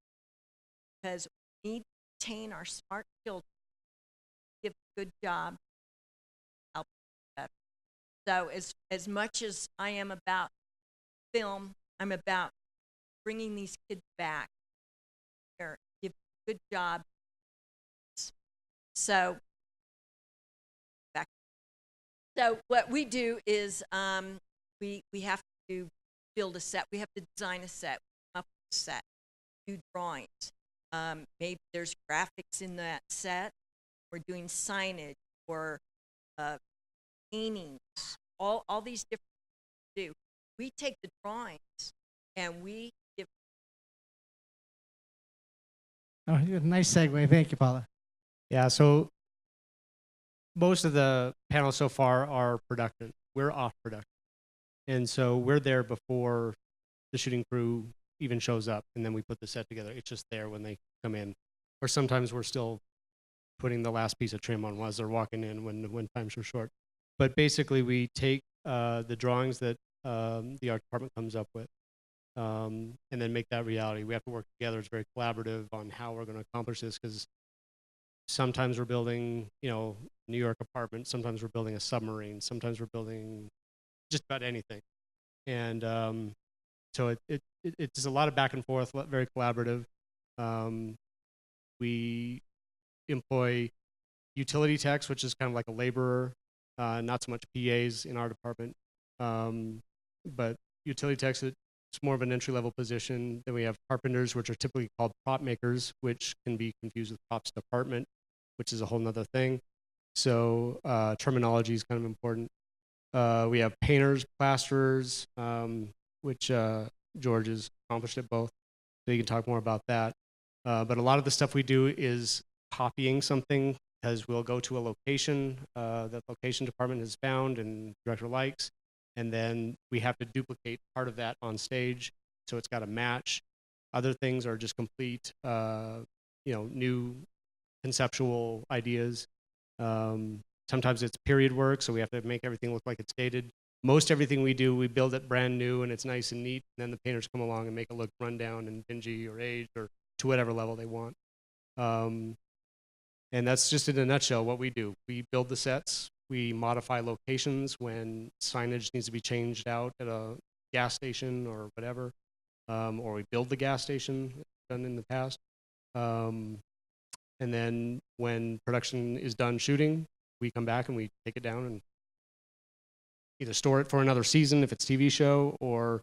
because we need to retain our smart children, give a good job, help better. So as much as I am about film, I'm about bringing these kids back here, give a good job. So back. So what we do is we have to build a set. We have to design a set, come up with a set, do drawings. Maybe there's graphics in that set. We're doing signage or paintings. All these different things we do. We take the drawings and we give. Oh, nice segue. Thank you, Paula. Yeah, so most of the panels so far are production. We're off production. And so we're there before the shooting crew even shows up, and then we put the set together. It's just there when they come in. Or sometimes we're still putting the last piece of trim on as they're walking in when times are short. But basically, we take the drawings that the art department comes up with and then make that reality. We have to work together. It's very collaborative on how we're going to accomplish this, because sometimes we're building, New York apartment. Sometimes we're building a submarine. Sometimes we're building just about anything. And so it's a lot of back and forth, very collaborative. We employ utility techs, which is kind of like a laborer, not so much PAs in our department. But utility techs, it's more of an entry-level position. Then we have carpenters, which are typically called prop makers, which can be confused with props department, which is a whole nother thing. So terminology is kind of important. We have painters, plasterers, which George has accomplished at both. So you can talk more about that. But a lot of the stuff we do is copying something, because we'll go to a location that location department has found and director likes, and then we have to duplicate part of that on stage, so it's got to match. Other things are just complete, new conceptual ideas. Sometimes it's period work, so we have to make everything look like it's dated. Most everything we do, we build it brand new and it's nice and neat, and then the painters come along and make it look run down and dingy or aged or to whatever level they want. And that's just in a nutshell what we do. We build the sets, we modify locations when signage needs to be changed out at a gas station or whatever, or we build the gas station, done in the past. And then when production is done shooting, we come back and we take it down and either store it for another season if it's TV show, or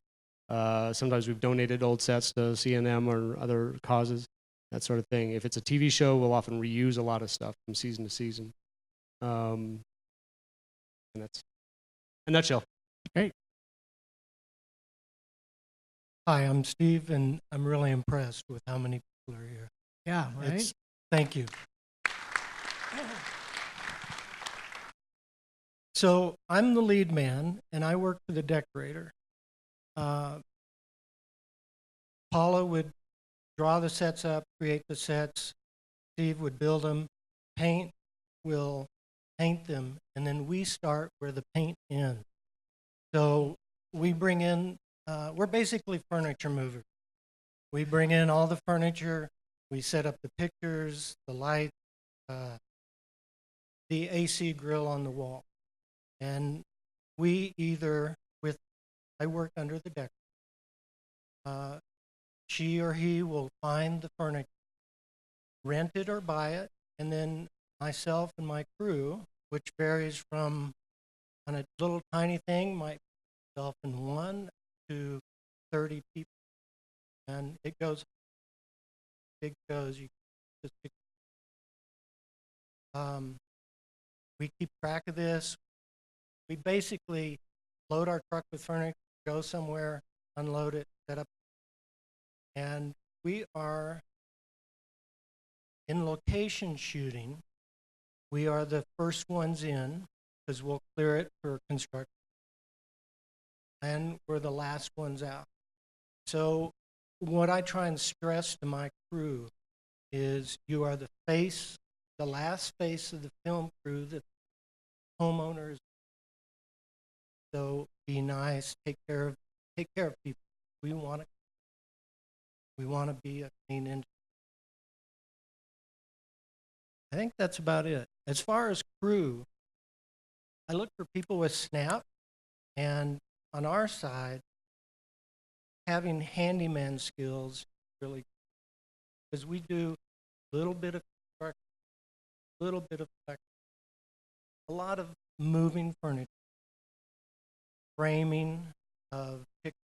sometimes we've donated old sets to CNM or other causes, that sort of thing. If it's a TV show, we'll often reuse a lot of stuff from season to season. And that's a nutshell. Great. Hi, I'm Steve, and I'm really impressed with how many people are here. Yeah, right? Thank you. So I'm the lead man, and I work for the decorator. Paula would draw the sets up, create the sets. Steve would build them. Paint will paint them, and then we start where the paint ends. So we bring in, we're basically furniture movers. We bring in all the furniture, we set up the pictures, the lights, the AC grill on the wall. And we either, I work under the deck, she or he will find the furniture, rent it or buy it, and then myself and my crew, which varies from on a little tiny thing, might be myself and 1 to 30 people. And it goes, big shows, you just pick. We keep track of this. We basically load our truck with furniture, go somewhere, unload it, set up. And we are in location shooting. We are the first ones in because we'll clear it for construction. And we're the last ones out. So what I try and stress to my crew is you are the face, the last face of the film crew, the homeowners. So be nice, take care of people. We want to be a clean industry. I think that's about it. As far as crew, I look for people with snap, and on our side, having handyman skills really, because we do a little bit of construction, a little bit of a lot of moving furniture, framing of pictures,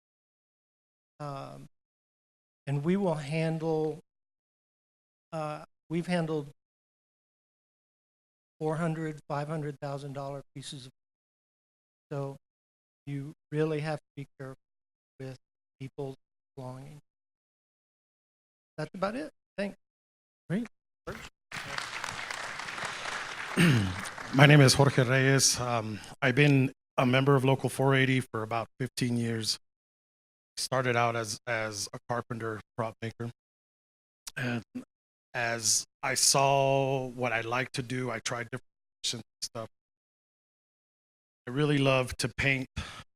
and we will handle. We've handled $400,000, $500,000 pieces of. So you really have to be careful with people's belongings. That's about it. Thanks. Great. My name is Jorge Reyes. I've been a member of Local 480 for about 15 years. Started out as a carpenter, prop maker. And as I saw what I like to do, I tried different stuff. I really love to paint,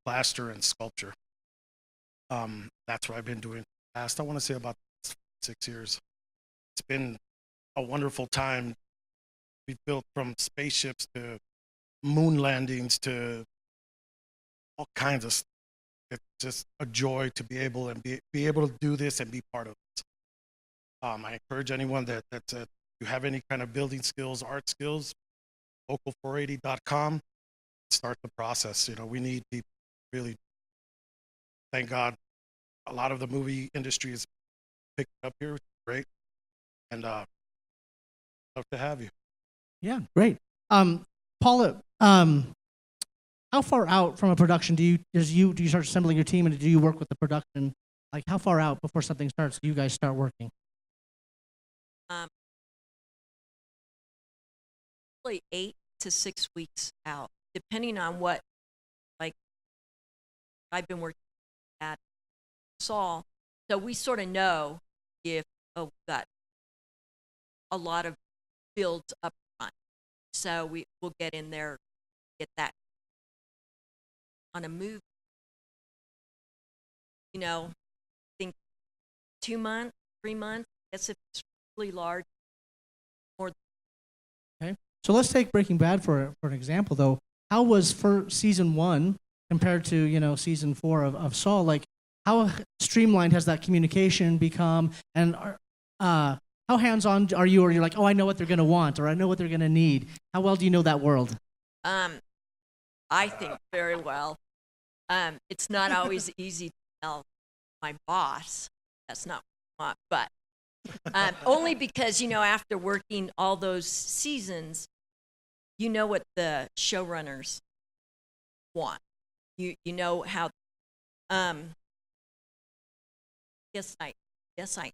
plaster, and sculpture. That's what I've been doing past, I want to say about 6 years. It's been a wonderful time. We've built from spaceships to moon landings to all kinds of stuff. It's just a joy to be able to do this and be part of it. I encourage anyone that you have any kind of building skills, art skills, local480.com, start the process. You know, we need people really. Thank God, a lot of the movie industry is picked up here. Great, and love to have you. Yeah, great. Paula, how far out from a production do you start assembling your team, and do you work with the production? Like, how far out before something starts do you guys start working? Probably 8 to 6 weeks out, depending on what. Like, I've been working at Saul, so we sort of know if we've got a lot of builds up front, so we'll get in there, get that on a movie. You know, I think 2 months, 3 months. I guess if it's really large, more. Okay, so let's take Breaking Bad for an example, though. How was for season 1 compared to season 4 of Saul? Like, how streamlined has that communication become, and how hands-on are you? Or you're like, oh, I know what they're going to want, or I know what they're going to need. How well do you know that world? I think very well. It's not always easy to tell my boss that's not what I want, but only because, after working all those seasons, you know what the showrunners want. You know how, Yes, I know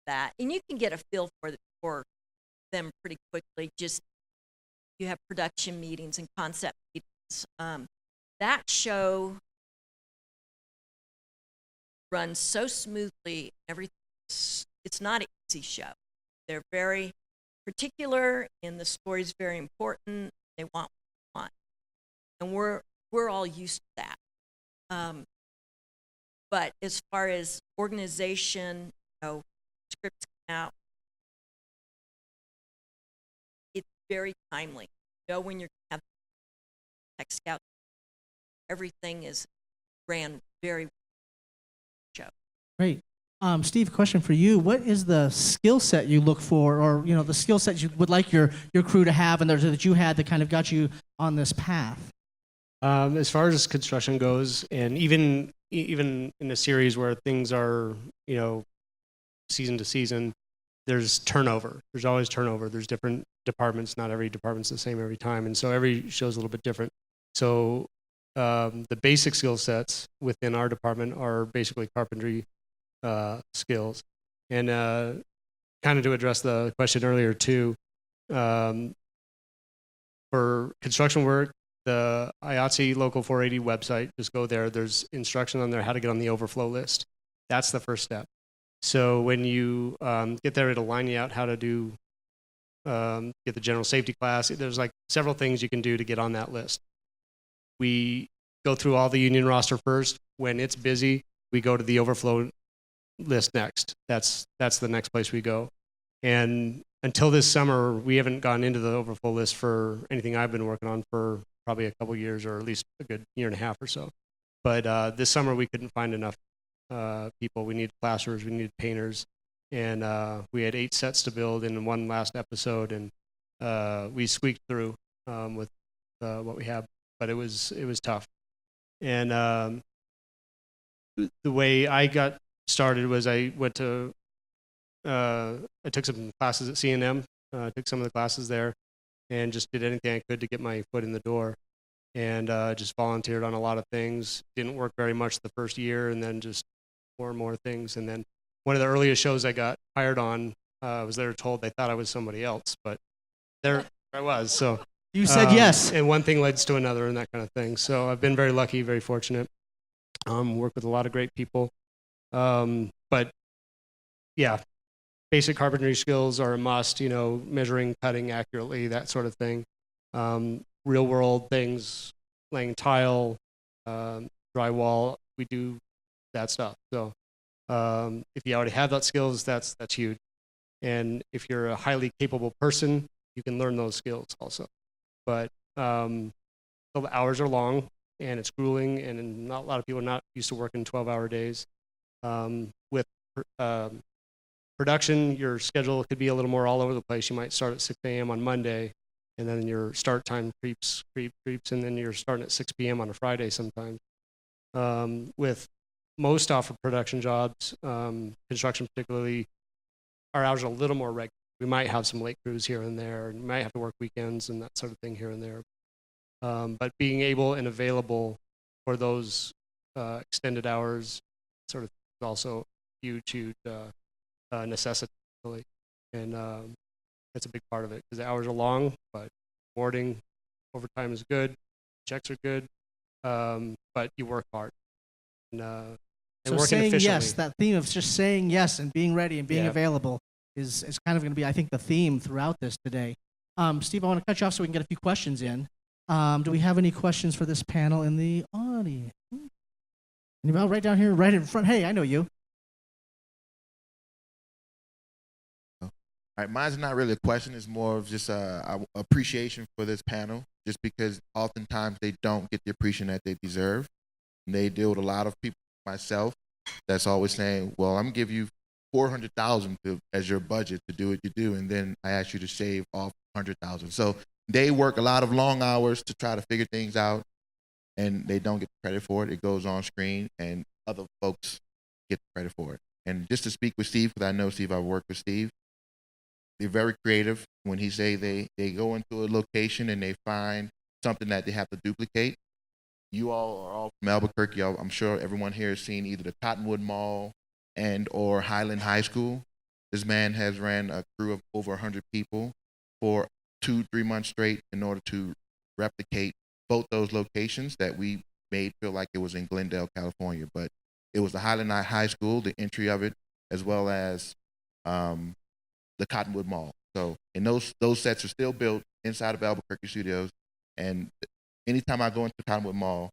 that. And you can get a feel for them pretty quickly. Just you have production meetings and concept meetings. That show runs so smoothly. It's not an easy show. They're very particular, and the story's very important. They want what they want, and we're all used to that. But as far as organization, scripts come out, it's very timely. When you're going to have tech scout, everything is ran very well. Show. Great. Steve, question for you. What is the skill set you look for, or the skill set you would like your crew to have, and that you had that kind of got you on this path? As far as construction goes, and even in a series where things are, season to season, there's turnover. There's always turnover. There's different departments. Not every department's the same every time, and so every show's a little bit different. So the basic skill sets within our department are basically carpentry skills. And kind of to address the question earlier too, for construction work, the IATSE Local 480 website, just go there. There's instruction on there how to get on the overflow list. That's the first step. So when you get there, it'll line you out how to do, get the general safety class. There's like several things you can do to get on that list. We go through all the union roster first. When it's busy, we go to the overflow list next. That's the next place we go. And until this summer, we haven't gone into the overflow list for anything I've been working on for probably a couple years, or at least a good year and a half or so. But this summer we couldn't find enough people. We needed plasterers, we needed painters, and we had 8 sets to build in one last episode, and we squeaked through with what we have. But it was tough. And the way I got started was I went to I took some classes at C&M, took some of the classes there, and just did anything I could to get my foot in the door, and just volunteered on a lot of things. Didn't work very much the first year, and then just more and more things. And then one of the earliest shows I got hired on, was they were told they thought I was somebody else, but there I was. So you said yes, and one thing leads to another, and that kind of thing. So I've been very lucky, very fortunate. Worked with a lot of great people, but yeah. Basic carpentry skills are a must, measuring, cutting accurately, that sort of thing. Real world things, laying tile, drywall, we do that stuff. So if you already have that skills, that's huge. And if you're a highly capable person, you can learn those skills also. But the hours are long, and it's grueling, and not a lot of people are not used to working 12-hour days. With production, your schedule could be a little more all over the place. You might start at 6 a.m. on Monday, and then your start time creeps, and then you're starting at 6 p.m. on a Friday sometimes. With most offer production jobs, construction particularly, our hours are a little more regular. We might have some late crews here and there, and you might have to work weekends and that sort of thing here and there. But being able and available for those extended hours sort of is also huge necessity, really. And that's a big part of it, because the hours are long, but boarding, overtime is good, checks are good, but you work hard. And so working saying efficiently. yes, that theme of just saying yes and being ready and being available is kind of going to be, I think, the theme throughout this today. Steve, I want to cut you off so we can get a few questions in. Do we have any questions for this panel in the audience? Anybody right down here, right in front? Hey, I know you. All right, mine's not really a question. It's more of just appreciation for this panel, just because oftentimes they don't get the appreciation that they deserve. And they deal with a lot of people, myself, that's always saying, well, I'm going to give you $400,000 as your budget to do what you do, and then I ask you to shave off $100,000. So they work a lot of long hours to try to figure things out, and they don't get credit for it. It goes on screen, and other folks get credit for it. And just to speak with Steve, because I know Steve, I've worked with Steve, they're very creative. When he say they go into a location and they find something that they have to duplicate. You all are all from Albuquerque. I'm sure everyone here has seen either the Cottonwood Mall and or Highland High School. This man has ran a crew of over 100 people for 2-3 months straight in order to replicate both those locations that we made feel like it was in Glendale, California. But it was the Highland High School, the entry of it, as well as the Cottonwood Mall. So, and those sets are still built inside of Albuquerque Studios. And anytime I go into Cottonwood Mall,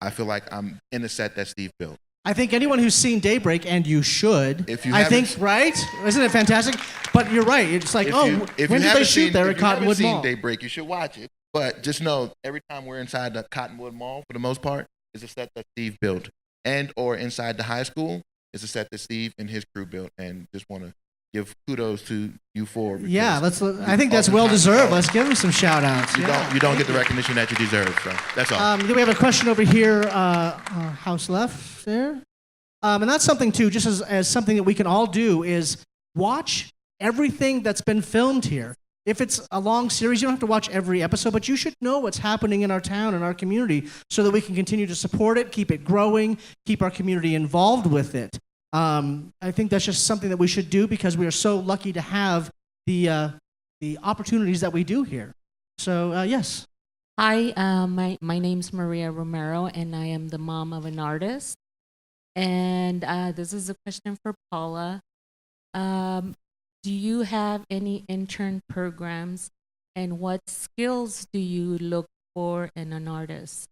I feel like I'm in a set that Steve built. I think anyone who's seen Daybreak, and you should, If you I think, haven't- right? Isn't it fantastic? But you're right. It's like, when did they shoot there at Cottonwood If you haven't Mall? seen Daybreak, you should watch it. But just know, every time we're inside the Cottonwood Mall, for the most part, is a set that Steve built. And or inside the high school, is a set that Steve and his crew built. And just want to give kudos to you four. Yeah, I think that's well deserved. Let's give them some shout outs. You don't get the recognition that you deserve. So that's all. Then we have a question over here, house left there. And that's something too, just as something that we can all do, is watch everything that's been filmed here. If it's a long series, you don't have to watch every episode, but you should know what's happening in our town and our community so that we can continue to support it, keep it growing, keep our community involved with it. I think that's just something that we should do because we are so lucky to have the opportunities that we do here. So, yes. Hi, my name's Maria Romero, and I am the mom of an artist. And this is a question for Paula. Do you have any intern programs, and what skills do you look for in an artist?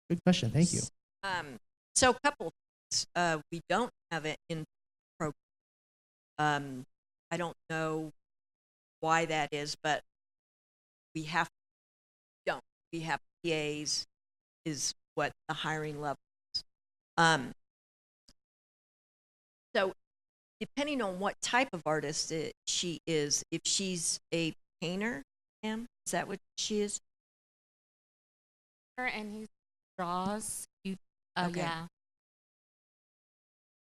Good question. Thank you. So a couple of things. We don't have it in program. I don't know why that is, but we don't. We have PAs is what the hiring level is. So depending on what type of artist she is, if she's a painter, ma'am, is that what she is? And he draws. Okay. Yeah.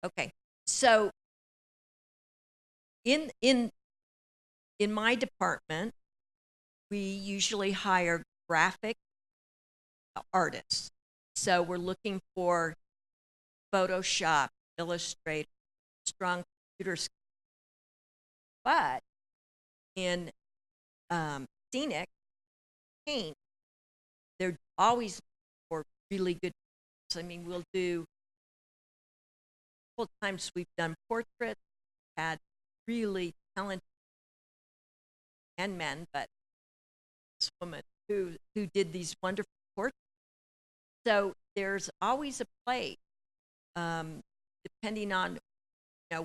Okay, so in my department, we usually hire graphic artists. So we're looking for Photoshop, Illustrator, strong computer skills. But in scenic paint, they're always for really good. I mean, we'll do. Couple times we've done portraits, had really talented and men, but this woman who did these wonderful portraits. So there's always a place, depending on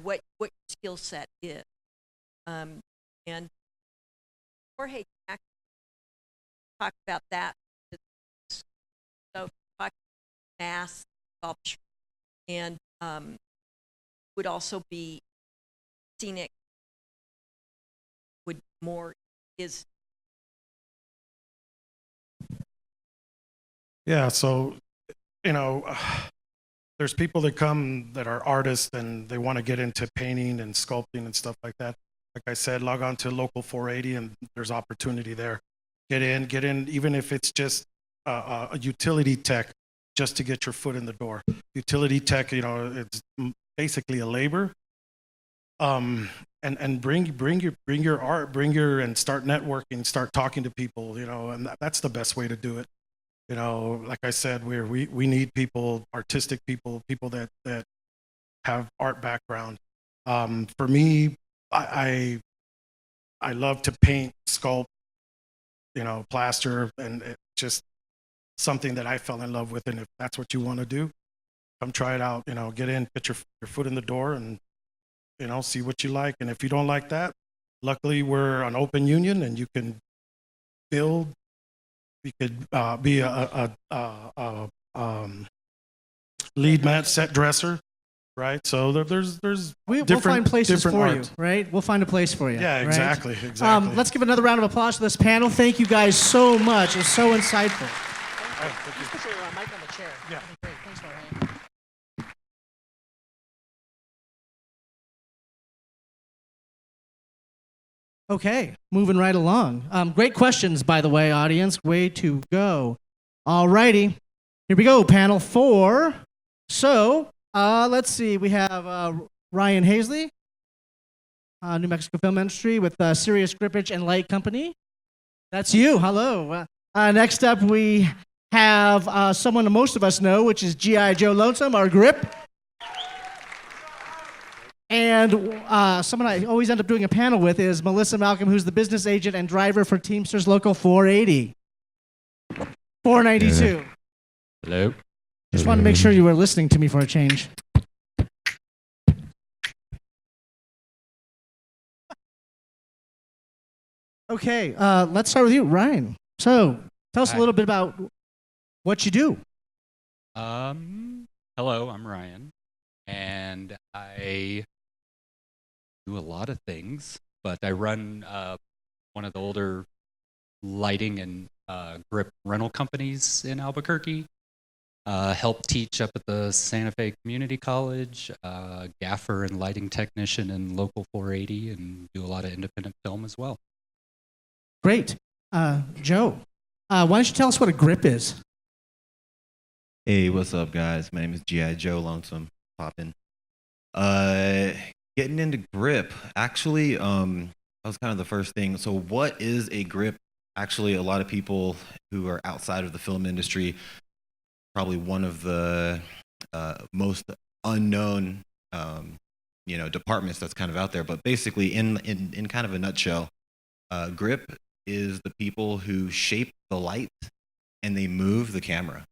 what your skill set is. And Jorge actually talk about that. So talk mass sculpture and would also be scenic. Would more is. Yeah, so, there's people that come that are artists and they want to get into painting and sculpting and stuff like that. Like I said, log on to Local 480 and there's opportunity there. Get in, even if it's just a utility tech, just to get your foot in the door. Utility tech, it's basically a labor. And bring your art, and start networking, start talking to people, and that's the best way to do it. Like I said, we need people, artistic people that have art background. For me, I love to paint, sculpt, plaster, and it's just something that I fell in love with. And if that's what you want to do, come try it out. Get in, put your foot in the door, and see what you like. And if you don't like that, luckily we're an open union, and you can build. You could be a lead man, set dresser, right? So there's We'll different, find places different for art. you, right? We'll find a place for you. Yeah, right? exactly. Let's give another round of applause to this panel. Thank you guys so much. It was so insightful. Just put your mic on the chair. Yeah. Great. Thanks, Jorge. Okay, moving right along. Great questions, by the way, audience. Way to go. All righty. Here we go, panel 4. So, Let's see. We have Ryan Hazley, New Mexico Film Industry with Sirius Grippage and Light Company. That's you. Hello. Next up, we have someone that most of us know, which is G.I. Joe Lonesome, our grip. And someone I always end up doing a panel with is Melissa Malcolm, who's the business agent and driver for Teamsters Local 480. 492. Hello. Just wanted to make sure you were listening to me for a change. Okay, let's start with you, Ryan. So, tell us a little bit about what you do. Hello, I'm Ryan, and I do a lot of things, but I run one of the older lighting and grip rental companies in Albuquerque. Help teach up at the Santa Fe Community College, gaffer and lighting technician in Local 480, and do a lot of independent film as well. Great. Joe, why don't you tell us what a grip is? Hey, what's up, guys? My name is G.I. Joe Lonesome. Poppin'. Getting into grip, actually, that was kind of the first thing. So what is a grip? Actually, a lot of people who are outside of the film industry, probably one of the most unknown, departments that's kind of out there. But basically, in kind of a nutshell, grip is the people who shape the light and they move the camera.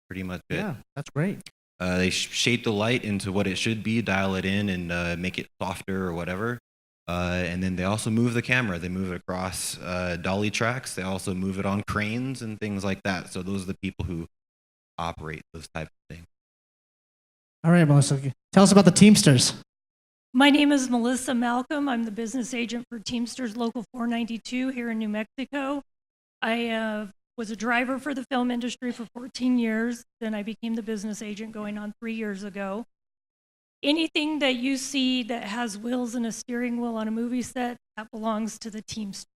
Pretty much it. Yeah, that's great. They shape the light into what it should be, dial it in, and make it softer or whatever. And then they also move the camera. They move it across dolly tracks. They also move it on cranes and things like that. So those are the people who operate those types of things. All right, Melissa, tell us about the Teamsters. My name is Melissa Malcolm. I'm the business agent for Teamsters Local 492 here in New Mexico. I was a driver for the film industry for 14 years. Then I became the business agent going on 3 years ago. Anything that you see that has wheels and a steering wheel on a movie set, that belongs to the Teamsters.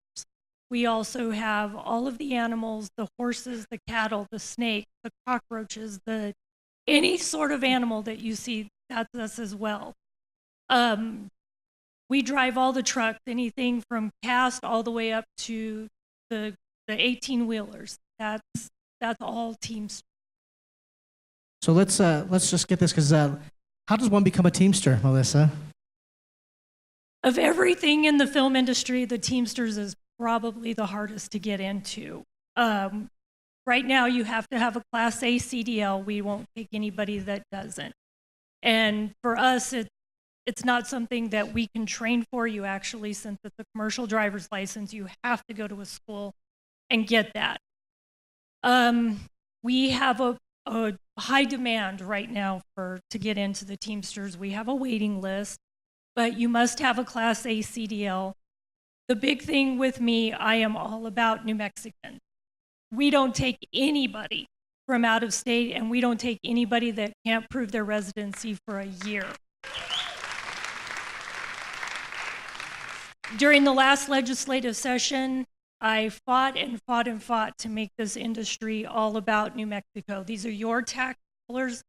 We also have all of the animals, the horses, the cattle, the snake, the cockroaches, any sort of animal that you see, that's us as well. We drive all the trucks, anything from cast all the way up to the 18-wheelers. That's all Teamsters. So let's just get this, because how does one become a Teamster, Melissa? Of everything in the film industry, the Teamsters is probably the hardest to get into. Right now, you have to have a Class A CDL. We won't take anybody that doesn't. And for us, it's not something that we can train for. You actually, since it's a commercial driver's license, you have to go to a school and get that. We have a high demand right now to get into the Teamsters. We have a waiting list, but you must have a Class A CDL. The big thing with me, I am all about New Mexican. We don't take anybody from out of state, and we don't take anybody that can't prove their residency for a year. During the last legislative session, I fought and fought and fought to make this industry all about New Mexico. These are your tax dollars.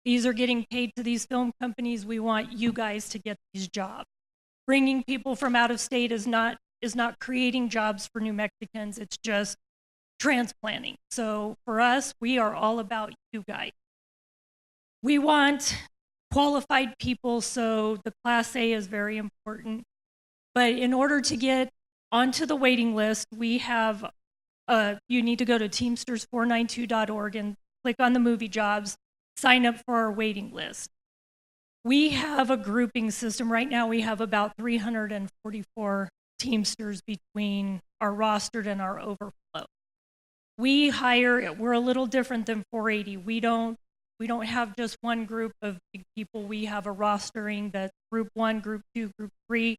These are getting paid to these film companies. We want you guys to get these jobs. Bringing people from out of state is not creating jobs for New Mexicans. It's just transplanting. So for us, we are all about you guys. We want qualified people, so the Class A is very important. But in order to get onto the waiting list, we have, you need to go to teamsters492.org and click on the movie jobs, sign up for our waiting list. We have a grouping system. Right now we have about 344 Teamsters between our rostered and our overflow. We're a little different than 480. We don't have just one group of people. We have a rostering that's group 1, group 2, group 3,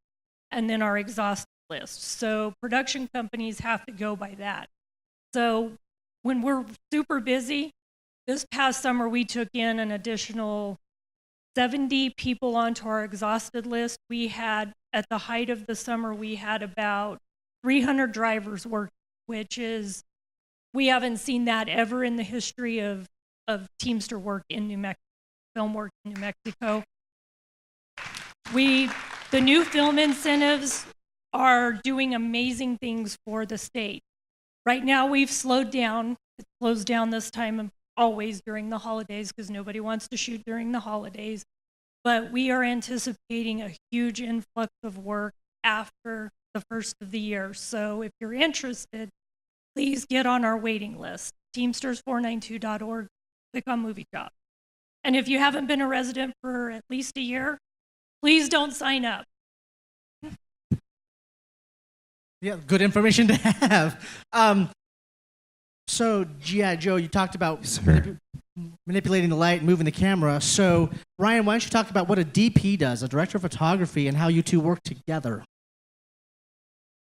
and then our exhausted list. So production companies have to go by that. So when we're super busy, this past summer we took in an additional 70 people onto our exhausted list. We had, at the height of the summer, we had about 300 drivers work, which is, we haven't seen that ever in the history of Teamster work in New Mexico. film work in New Mexico. The new film incentives are doing amazing things for the state. Right now, we've slowed down. It slows down this time always during the holidays because nobody wants to shoot during the holidays. But we are anticipating a huge influx of work after the first of the year. So if you're interested, please get on our waiting list, teamsters492.org, click on Movie Job. And if you haven't been a resident for at least a year, please don't sign up. Yeah, good information to have. So, yeah, Joe, you talked about manipulating the light, moving the camera. So, Ryan, why don't you talk about what a DP does, a director of photography, and how you two work together?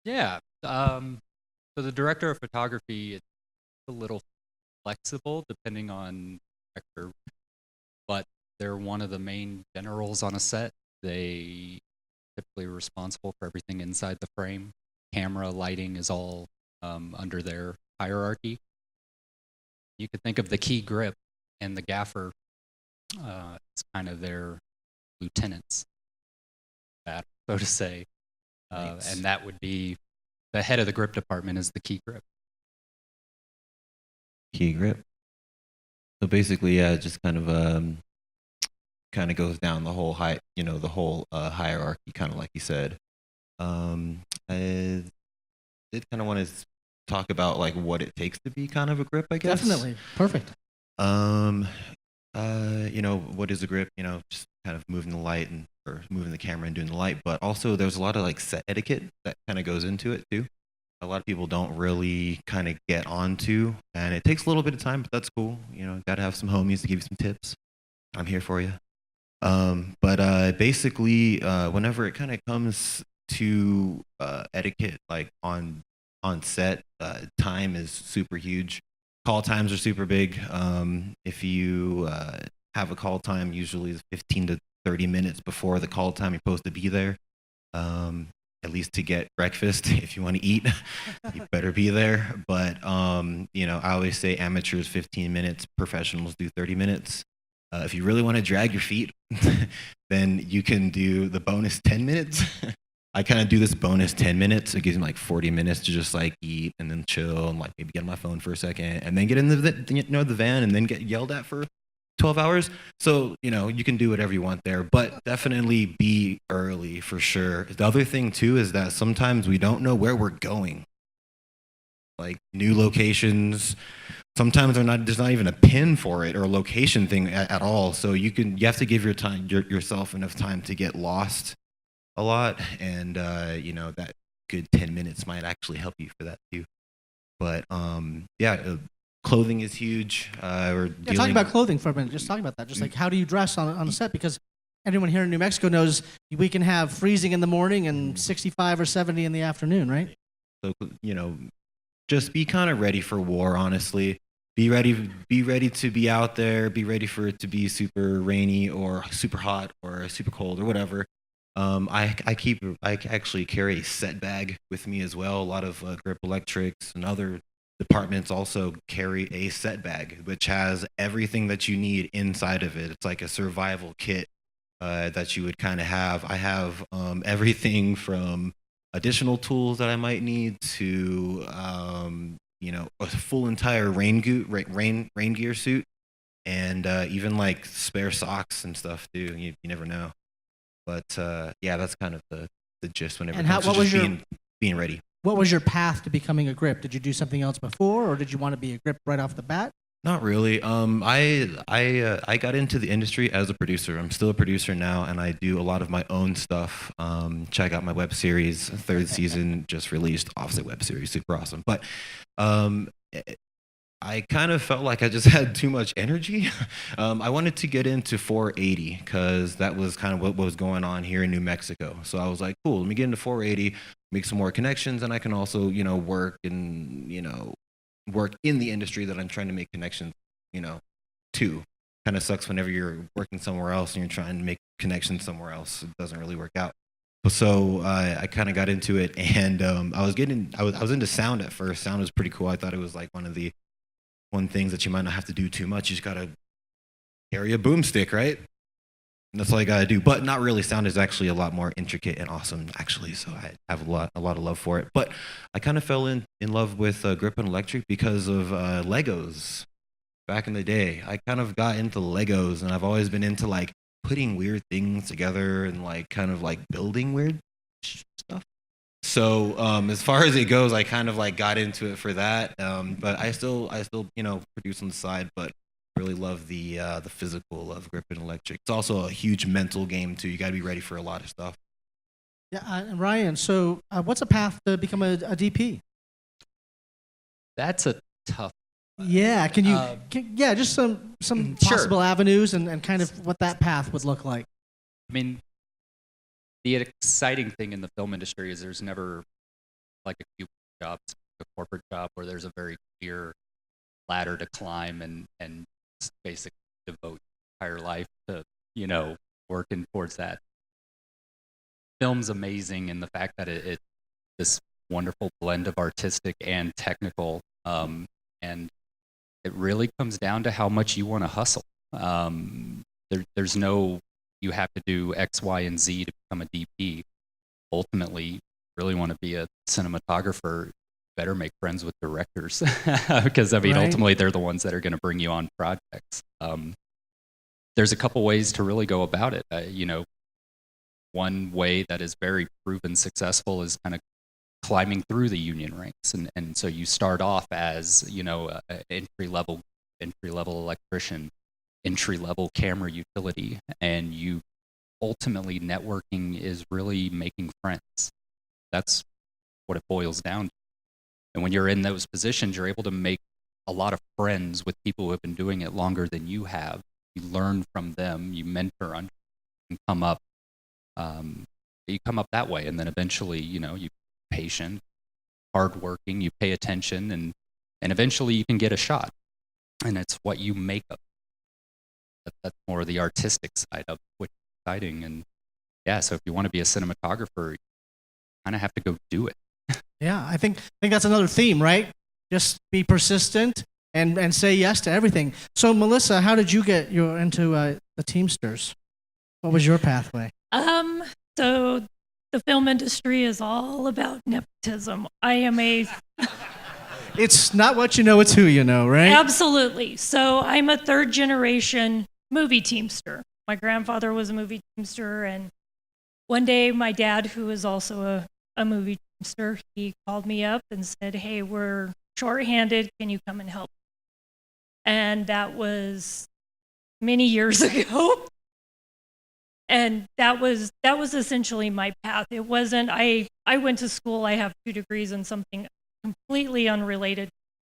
Yeah. So the director of photography, it's a little flexible depending on director, but they're one of the main generals on a set. They typically are responsible for everything inside the frame. Camera, lighting is all under their hierarchy. You could think of the key grip and the gaffer as kind of their lieutenants, so to say. And that would be the head of the grip department is the key grip. Key grip. So basically, yeah, it just kind of goes down the whole hierarchy, kind of like you said. I did kind of want to talk about like what it takes to be kind of a grip, I guess. Definitely. Perfect. What is a grip? Just kind of moving the light or moving the camera and doing the light, but also there's a lot of like set etiquette that kind of goes into it too. A lot of people don't really kind of get onto, and it takes a little bit of time, but that's cool. Got to have some homies to give you some tips. I'm here for you. But basically, whenever it kind of comes to etiquette, like on set, time is super huge. Call times are super big. If you have a call time, usually 15 to 30 minutes before the call time, you're supposed to be there. At least to get breakfast. If you want to eat, you better be there. But I always say amateurs 15 minutes, professionals do 30 minutes. If you really want to drag your feet, then you can do the bonus 10 minutes. I kind of do this bonus 10 minutes. It gives me like 40 minutes to just like eat and then chill and like maybe get on my phone for a second and then get in the van and then get yelled at for 12 hours. So, you can do whatever you want there, but definitely be early for sure. The other thing too is that sometimes we don't know where we're going. Like new locations, sometimes there's not even a pin for it or a location thing at all. So you have to give yourself enough time to get lost a lot. And, that good 10 minutes might actually help you for that too. But clothing is huge. Talking about clothing for a minute. Just talking about that. Just like how do you dress on a set? Because anyone here in New Mexico knows we can have freezing in the morning and 65 or 70 in the afternoon, right? So, just be kind of ready for war, honestly. Be ready to be out there. Be ready for it to be super rainy or super hot or super cold or whatever. I actually carry a set bag with me as well. A lot of Grip Electrics and other departments also carry a set bag, which has everything that you need inside of it. It's like a survival kit that you would kind of have. I have everything from additional tools that I might need to a full entire rain gear suit, and even like spare socks and stuff too. You never know. But that's kind of the gist whenever it comes to just being ready. What was your path to becoming a grip? Did you do something else before, or did you want to be a grip right off the bat? Not really. I got into the industry as a producer. I'm still a producer now, and I do a lot of my own stuff. Check out my web series. Third season just released. Offset web series, super awesome. But I kind of felt like I just had too much energy. I wanted to get into 480 because that was kind of what was going on here in New Mexico. So I was like, cool, let me get into 480, make some more connections, and I can also, work in the industry that I'm trying to make connections, to. Kind of sucks whenever you're working somewhere else and you're trying to make connections somewhere else. It doesn't really work out. So I kind of got into it, and I was into sound at first. Sound was pretty cool. I thought it was like one things that you might not have to do too much. You just gotta, carry a boomstick, right? And that's all you gotta do. But not really. Sound is actually a lot more intricate and awesome, actually. So I have a lot of love for it. But I kind of fell in love with grip and electric because of Legos. Back in the day, I kind of got into Legos, and I've always been into like putting weird things together and like kind of like building weird stuff. So as far as it goes, I kind of like got into it for that. But I still produce on the side, but really love the physical of grip and electric. It's also a huge mental game too. You got to be ready for a lot of stuff. Yeah, Ryan. So, what's a path to become a DP? That's a tough. Yeah, can you? Just some Sure. possible avenues and kind of what that path would look like. I mean, the exciting thing in the film industry is there's never like a few jobs, a corporate job where there's a very clear ladder to climb and basically devote your entire life to, working towards that. Film's amazing in the fact that it's this wonderful blend of artistic and technical, and it really comes down to how much you want to hustle. There's no, you have to do X, Y, and Z to become a DP. Ultimately, you really want to be a cinematographer, better make friends with directors because Right. ultimately they're the ones that are going to bring you on projects. There's a couple ways to really go about it. One way that is very proven successful is kind of climbing through the union ranks, and so you start off as an entry level electrician, entry level camera utility, and you ultimately networking is really making friends. That's what it boils down to. And when you're in those positions, you're able to make a lot of friends with people who have been doing it longer than you have. You learn from them, you mentor under, and come up. You come up that way, and then eventually, you patient, hardworking, you pay attention, and eventually you can get a shot. And it's what you make of it. That's more the artistic side of which is exciting. And yeah, so if you want to be a cinematographer, you kind of have to go do it. Yeah, I think that's another theme, right? Just be persistent and say yes to everything. So, Melissa, how did you get into the Teamsters? What was your pathway? So the film industry is all about nepotism. I am a It's not what you know, it's who you know, right? Absolutely. So I'm a third generation movie teamster. My grandfather was a movie teamster, and one day my dad, who is also a movie teamster, he called me up and said, "Hey, we're shorthanded. Can you come and help?" And that was many years ago. And that was essentially my path. It wasn't, I went to school, I have 2 degrees in something completely unrelated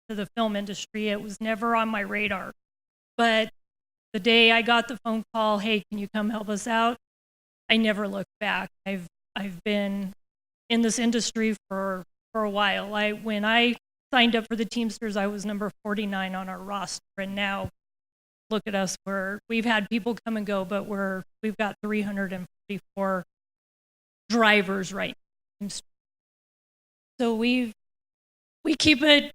to the film industry. It was never on my radar. But the day I got the phone call, "Hey, can you come help us out?" I never looked back. I've been in this industry for a while. When I signed up for the Teamsters, I was number 49 on our roster, and now look at us. We've had people come and go, but we've got 344 drivers right now. So we keep it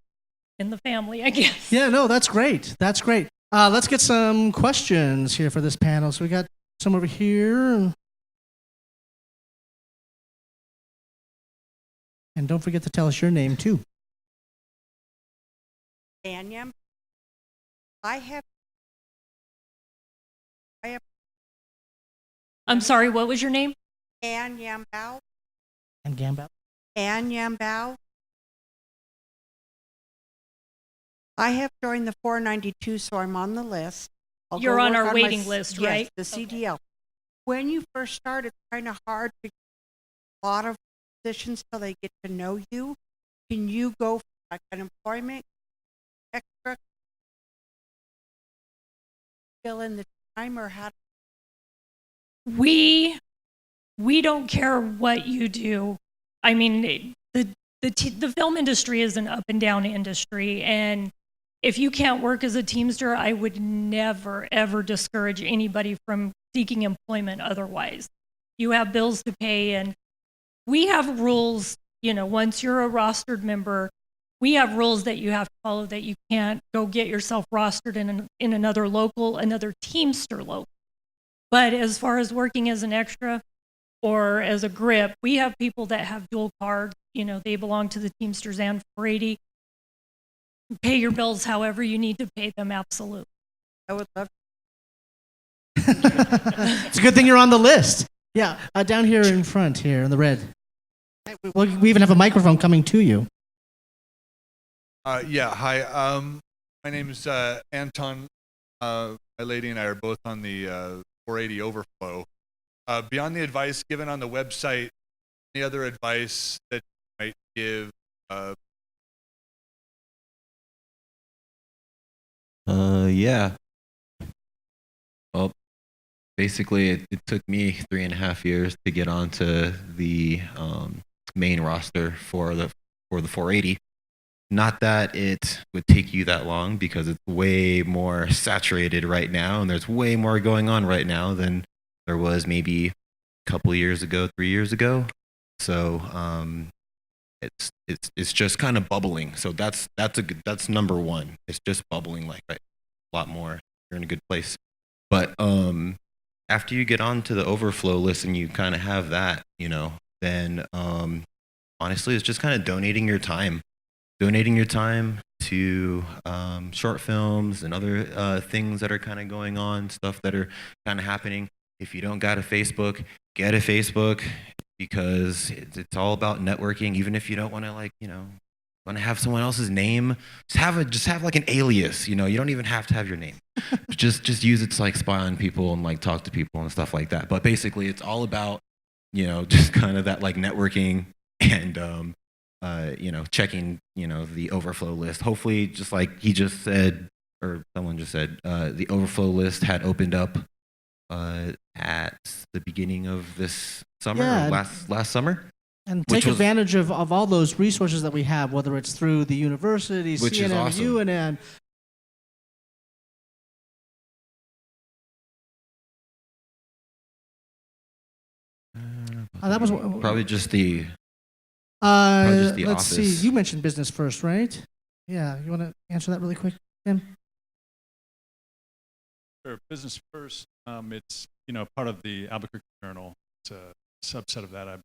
in the family, I guess. Yeah, no, that's great. That's great. Let's get some questions here for this panel. So we got some over here. And don't forget to tell us your name, too. Daniel, I'm sorry, what was your name? Ann Yambao. And Gambao. Ann Yambao. I have joined the 492, so I'm on the list. I'll You're go on work our my waiting s- list, yes, right? the CDL. When you first start, it's kind of hard to get a lot of positions till they get to know you. Can you go for like an employment extra, fill in the time, or how? We don't care what you do. I mean, the film industry is an up and down industry, and if you can't work as a Teamster, I would never ever discourage anybody from seeking employment otherwise. You have bills to pay, and we have rules. Once you're a rostered member, we have rules that you have to follow, that you can't go get yourself rostered in another Teamster local. But as far as working as an extra or as a grip, we have people that have dual cards. You know, they belong to the Teamsters and 480. Pay your bills however you need to pay them, absolutely. I would love. It's a good thing you're on the list. Yeah, down here in front, here in the red. We even have a microphone coming to you. Yeah, hi. My name is Anton. My lady and I are both on the 480 overflow. Beyond the advice given on the website, any other advice that you might give? Yeah. Well, basically, it took me 3.5 years to get onto the main roster for the 480. Not that it would take you that long, because it's way more saturated right now, and there's way more going on right now than there was maybe a couple years ago, 3 years ago. So it's just kind of bubbling. So that's number one. It's just bubbling like right, a lot more. You're in a good place. But after you get onto the overflow list and you kind of have that, you know, then honestly, it's just kind of donating your time to short films and other things that are kind of going on, stuff that are kind of happening. If you don't got a Facebook, get a Facebook, because it's all about networking. Even if you don't want to, like, you know, want to have someone else's name, just have like an alias. You know, you don't even have to have your name. just use it to like spy on people and like talk to people and stuff like that. But basically, it's all about, you know, just kind of that like networking and you know, checking, you know, the overflow list. Hopefully, just like he just said, or someone just said, the overflow list had opened up at the beginning of this summer, or last summer. And take advantage of all those resources that we have, whether it's through the university, Which is CNM, awesome. UNN. That was Probably just the let's office. see. You mentioned business first, right? Yeah. You want to answer that really quick, Tim? Sure. Business First. It's, you know, part of the Albuquerque Journal. It's a subset of that.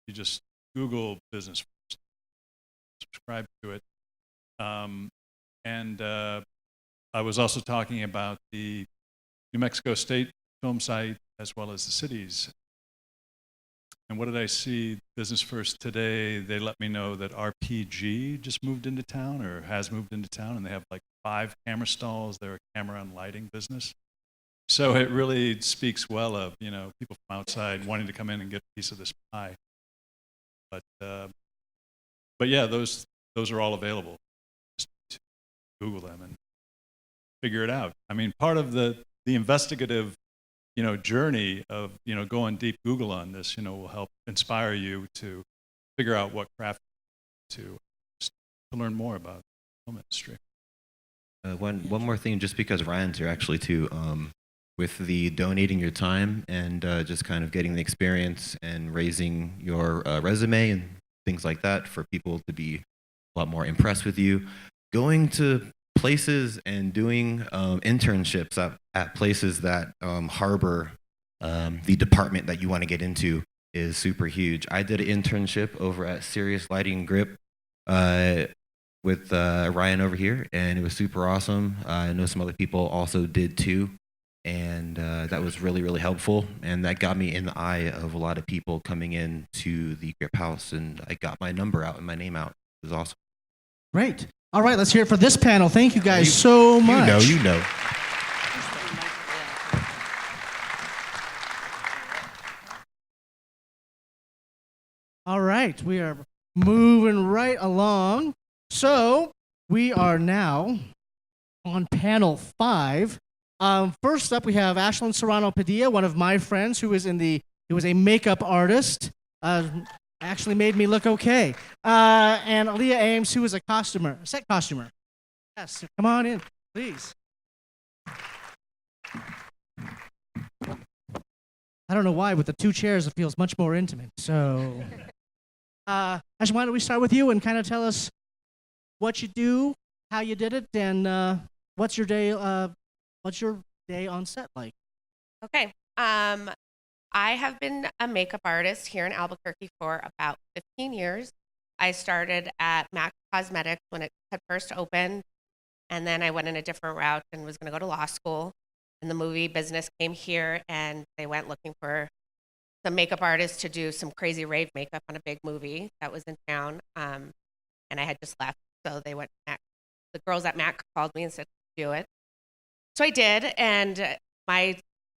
You just Google Business First, subscribe to it, and I was also talking about the New Mexico State film site as well as the cities. And what did I see? Business First today, they let me know that RPG just moved into town, or has moved into town, and they have like 5 camera stalls. They're a camera and lighting business. So it really speaks well of, you know, people from outside wanting to come in and get a piece of this pie. But yeah, those are all available. Just Google them and figure it out. I mean, part of the investigative, you know, journey of, you know, going deep Google on this, you know, will help inspire you to figure out what craft to learn more about the film industry. One more thing, just because Ryan's here actually too, with the donating your time and just kind of getting the experience and raising your resume and things like that for people to be a lot more impressed with you. Going to places and doing internships at places that harbor the department that you want to get into is super huge. I did an internship over at Serious Lighting Grip with Ryan over here, and it was super awesome. I know some other people also did too, and that was really, really helpful, and that got me in the eye of a lot of people coming in to the Grip House, and I got my number out and my name out. It was awesome. Great. All right, let's hear it for this panel. Thank you guys so much. You know. All right, we are moving right along. So we are now on panel 5. First up, we have Ashlyn Serrano Padilla, one of my friends who was a makeup artist. Actually made me look okay. And Aaliyah Ames, who is a set costumer. Yes, come on in, please. I don't know why, with the 2 chairs, it feels much more intimate. So, Ashlyn, why don't we start with you and kind of tell us what you do, how you did it, and what's your day on set like? Okay. I have been a makeup artist here in Albuquerque for about 15 years. I started at MAC Cosmetics when it had first opened, and then I went in a different route and was going to go to law school. And the movie business came here, and they went looking for some makeup artists to do some crazy rave makeup on a big movie that was in town. And I had just left, so they went to MAC. The girls at MAC called me and said, do it. So I did, and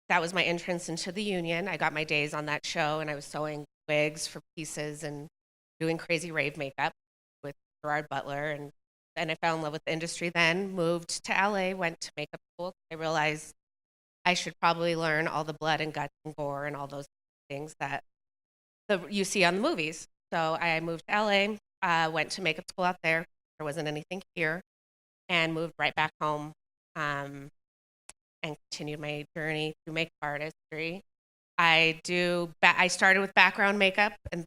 that was my entrance into the union. I got my days on that show, and I was sewing wigs for pieces and doing crazy rave makeup with Gerard Butler. And I fell in love with the industry then, moved to LA, went to makeup school. I realized I should probably learn all the blood and guts and gore and all those things that you see on the movies. So I moved to LA, went to makeup school out there. There wasn't anything here, and moved right back home. And continued my journey through makeup artistry. I started with background makeup, and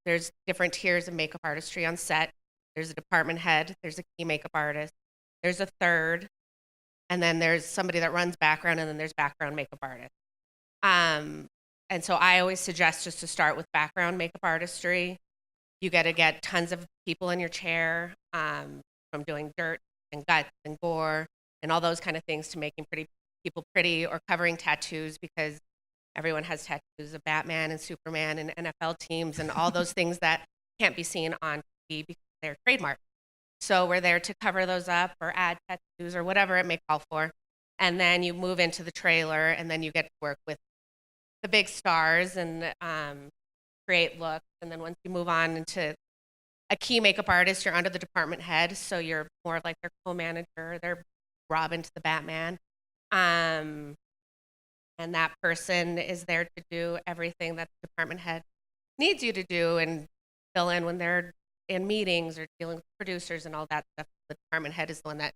there's different tiers of makeup artistry on set. There's a department head, there's a key makeup artist, there's a third, and then there's somebody that runs background, and then there's background makeup artist. And so I always suggest just to start with background makeup artistry. You got to get tons of people in your chair, from doing dirt and guts and gore and all those kind of things to making people pretty, or covering tattoos, because everyone has tattoos of Batman and Superman and NFL teams and all those things that can't be seen on TV because they're trademarked. So we're there to cover those up or add tattoos or whatever it may call for. And then you move into the trailer, and then you get to work with the big stars and create looks. And then once you move on into a key makeup artist, you're under the department head, so you're more like their co-manager, their Robin to the Batman. And that person is there to do everything that the department head needs you to do and fill in when they're in meetings or dealing with producers and all that stuff. The department head is the one that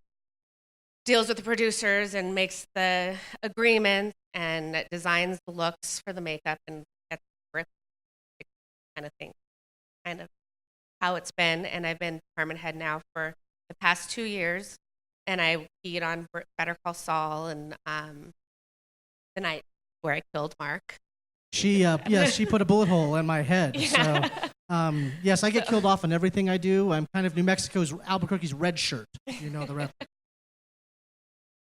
deals with the producers and makes the agreements and designs the looks for the makeup and gets the grip kind of thing. Kind of how it's been. And I've been department head now for the past 2 years. And I keyed on Better Call Saul and the night where I killed Mark. She put a bullet hole in my head. Yeah. So yes, I get killed off in everything I do. I'm kind of New Mexico's Albuquerque's red shirt. You know the rest.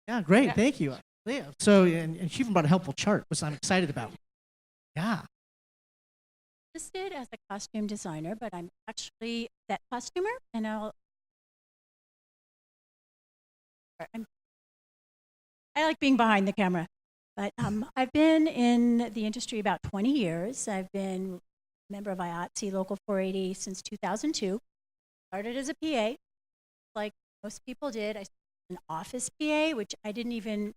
Yeah, great. Yeah. Thank you. Yeah. So and she even brought a helpful chart, which I'm excited about. Yeah. Listed as a costume designer, but I'm actually that costumer, and I like being behind the camera, but I've been in the industry about 20 years. I've been a member of IATSE Local 480 since 2002. Started as a PA, like most people did. I started an office PA, which I didn't even,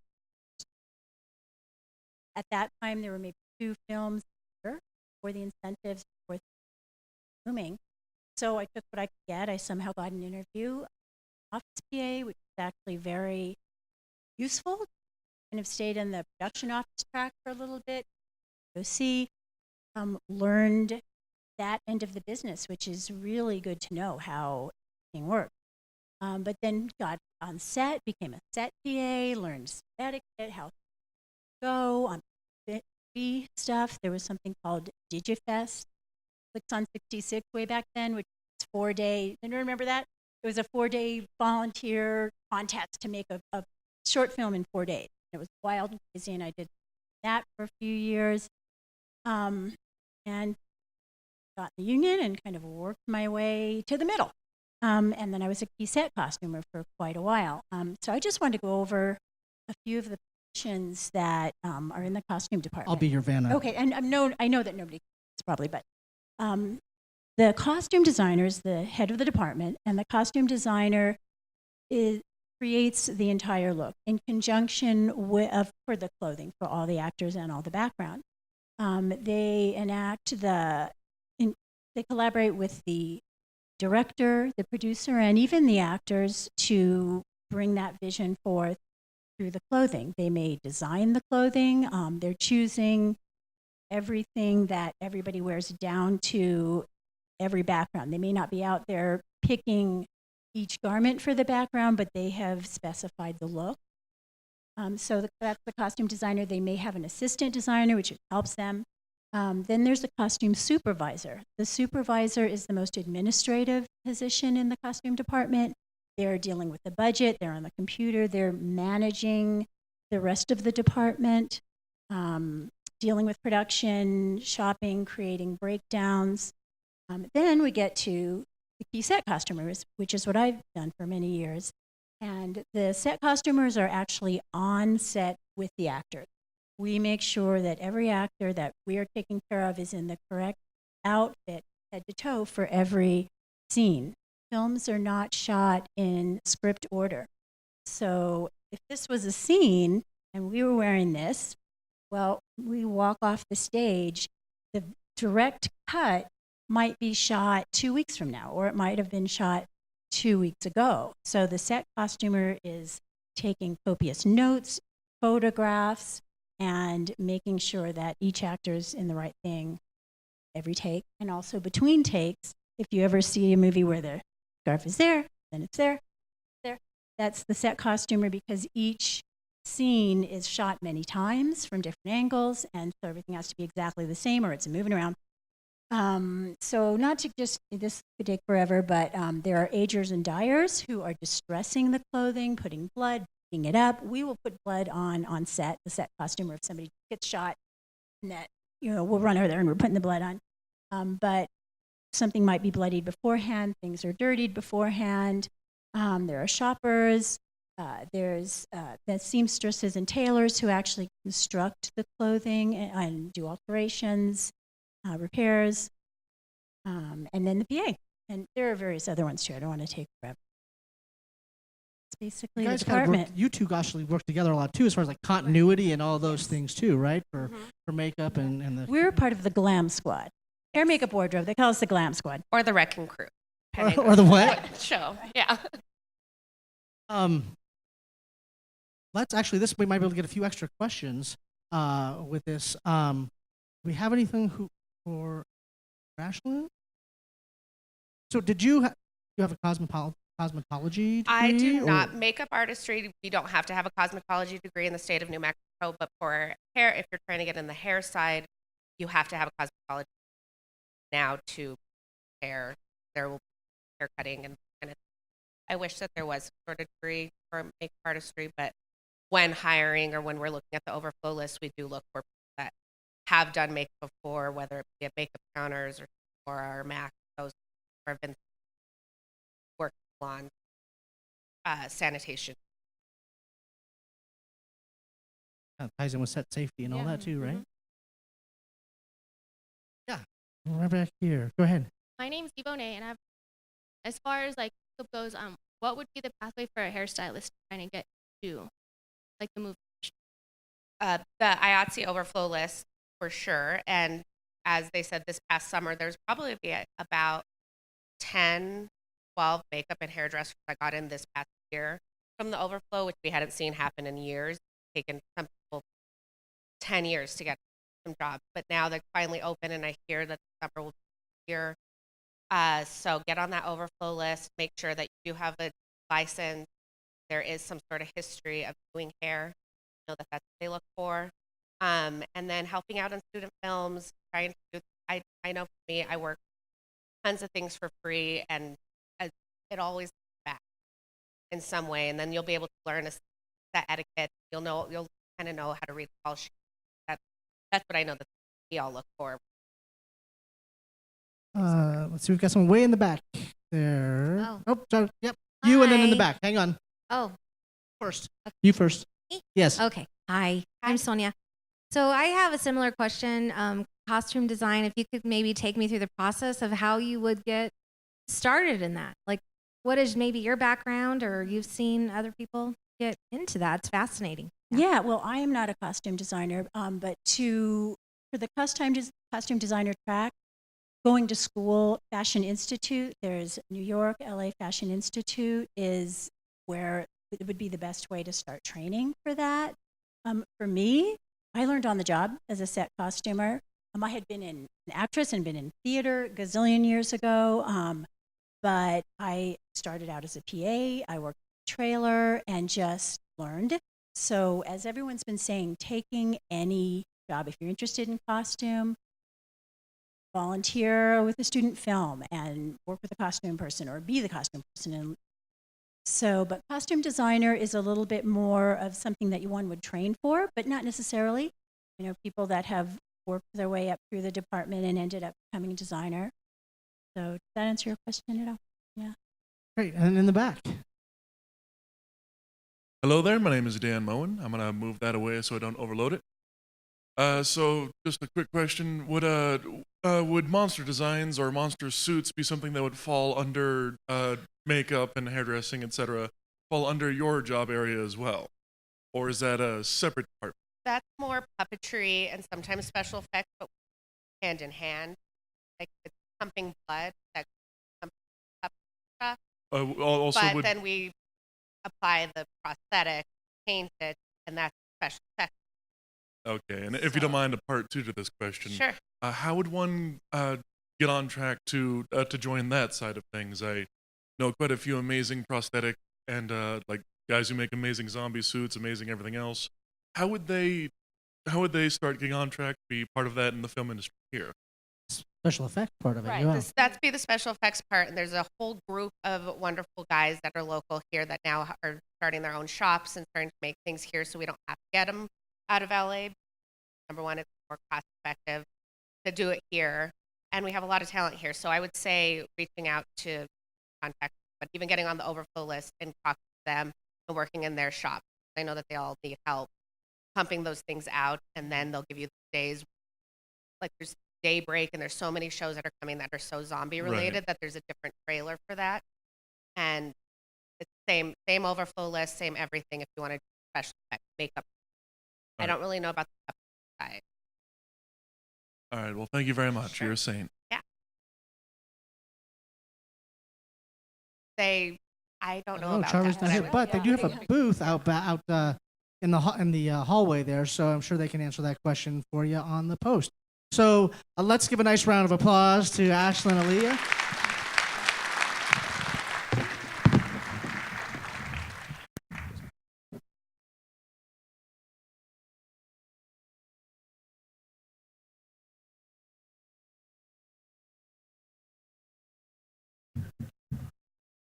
at that time there were maybe 2 films for the incentives for filming. So I took what I could get. I somehow got an interview, office PA, which is actually very useful. Kind of stayed in the production office track for a little bit. Learned that end of the business, which is really good to know how everything works. But then got on set, became a set PA, learned etiquette, how to go on stuff. There was something called DigiFest, Clicks on 66 way back then, which was 4-day. Anyone remember that? It was a 4-day volunteer contest to make a short film in 4 days. It was wild and crazy, and I did that for a few years. And got in the union and kind of worked my way to the middle. And then I was a key set costumer for quite a while. So I just wanted to go over a few of the positions that are in the costume department. I'll be your Vanna. Okay, and I know that nobody cares probably, but the costume designer is the head of the department, and the costume designer creates the entire look in conjunction with for the clothing for all the actors and all the background. They they collaborate with the director, the producer, and even the actors to bring that vision forth through the clothing. They may design the clothing. They're choosing everything that everybody wears down to every background. They may not be out there picking each garment for the background, but they have specified the look. So that's the costume designer. They may have an assistant designer, which helps them. Then there's the costume supervisor. The supervisor is the most administrative position in the costume department. They're dealing with the budget, they're on the computer, they're managing the rest of the department, dealing with production, shopping, creating breakdowns. Then we get to the key set costumers, which is what I've done for many years. And the set costumers are actually on set with the actors. We make sure that every actor that we are taking care of is in the correct outfit, head to toe, for every scene. Films are not shot in script order. So if this was a scene and we were wearing this, well, we walk off the stage, the direct cut might be shot 2 weeks from now, or it might have been shot 2 weeks ago. So the set costumer is taking copious notes, photographs, and making sure that each actor's in the right thing every take. And also between takes, if you ever see a movie where the scarf is there, then it's there, that's the set costumer, because each scene is shot many times from different angles, and so everything has to be exactly the same or it's moving around. So not to just, this could take forever, but there are agers and dyers who are distressing the clothing, putting blood, picking it up. We will put blood on set, the set costumer, if somebody gets shot, and that, we'll run over there and we're putting the blood on. But something might be bloodied beforehand, things are dirtied beforehand. There are shoppers, there's the seamstresses and tailors who actually construct the clothing and do alterations, repairs, and then the PA. And there are various other ones too. I don't want to take forever. It's basically You the guys kind of department. you two actually work together a lot too, as far as like continuity and all those things too, right? For makeup and the We're part of the glam squad. Hair, makeup, wardrobe. They call us the glam squad. Or the wrecking crew. or the what? Show, yeah. Let's actually, we might be able to get a few extra questions with this. Do we have anything for Ashlyn? So did you have a cosmetology degree? I do or- not. Makeup artistry, you don't have to have a cosmetology degree in the state of New Mexico, but for hair, if you're trying to get in the hair side, you have to have a cosmetology now to hair. There will be hair cutting and I wish that there was some sort of degree for makeup artistry, but when hiring or when we're looking at the overflow list, we do look for people that have done makeup before, whether it be at makeup counters or our MAC, those or have been working on sanitation. That ties in with set safety and all that too, right? Mhm. Yeah. Right back here. Go ahead. My name's Ivone, and as far as like makeup goes, what would be the pathway for a hairstylist trying to get to like the movie? The IATSE overflow list for sure. And as they said this past summer, there's probably be about 10, 12 makeup and hairdressers that got in this past year from the overflow, which we hadn't seen happen in years. Taken some people 10 years to get some jobs, but now they're finally open, and I hear that the summer will be here. So get on that overflow list. Make sure that you do have a license. There is some sort of history of doing hair. Know that that's what they look for. And then helping out in student films. Trying to do. I know for me, I work tons of things for free, and it always comes back in some way. And then you'll be able to learn that etiquette. You'll kind of know how to read the call sheet. That's what I know that we all look for. Let's see. We've got someone way in the back there. Sorry. Yep. You and then in the Hi. back. Hang on. Oh. First. You first. Me? Yes. Okay. Hi. I'm Sonia. So I have a similar question. Costume design, if you could maybe take me through the process of how you would get started in that. Like, what is maybe your background, or you've seen other people get into that? It's fascinating. Yeah, well, I am not a costume designer, but for the costume designer track, going to school, Fashion Institute, there's New York, LA Fashion Institute is where it would be the best way to start training for that. For me, I learned on the job as a set costumer. I had been an actress and been in theater a gazillion years ago, but I started out as a PA. I worked in a trailer and just learned. So as everyone's been saying, taking any job, if you're interested in costume, volunteer with a student film and work with a costume person or be the costume person. And so, but costume designer is a little bit more of something that one would train for, but not necessarily. You know, people that have worked their way up through the department and ended up becoming a designer. So does that answer your question at all? Yeah. Great. And in the back. Hello there, my name is Dan Moen. I'm gonna move that away so I don't overload it. So just a quick question, would monster designs or monster suits be something that would fall under makeup and hairdressing, etc., fall under your job area as well? Or is that a separate department? That's more puppetry and sometimes special effects, but hand in hand. Like it's pumping blood, that pumping stuff. Also but would... then we apply the prosthetic, paint it, and that's special effects. Okay, and if you don't mind a part two to this question, Sure. How would one get on track to join that side of things? I know quite a few amazing prosthetic and like guys who make amazing zombie suits, amazing everything else. How would they start getting on track to be part of that in the film industry here? Special effect part of it. Right. Yeah. That's be the special effects part, and there's a whole group of wonderful guys that are local here that now are starting their own shops and starting to make things here, so we don't have to get them out of LA. Number one, it's more cost effective to do it here, and we have a lot of talent here. So I would say reaching out to contact, but even getting on the overflow list and talking to them and working in their shop. I know that they all need help pumping those things out, and then they'll give you days. Like there's Daybreak, and there's so many shows that are coming that are so zombie related that there's a different trailer for that. And it's same overflow list, same everything if you want to do special effects, makeup. I don't really know about the puppet side. All right, well, thank you very much. You're a saint. Yeah. I don't know about Charlie's that. not here, but they do have a booth out in the hallway there, so I'm sure they can answer that question for you on the post. So let's give a nice round of applause to Ashlyn and Aaliyah.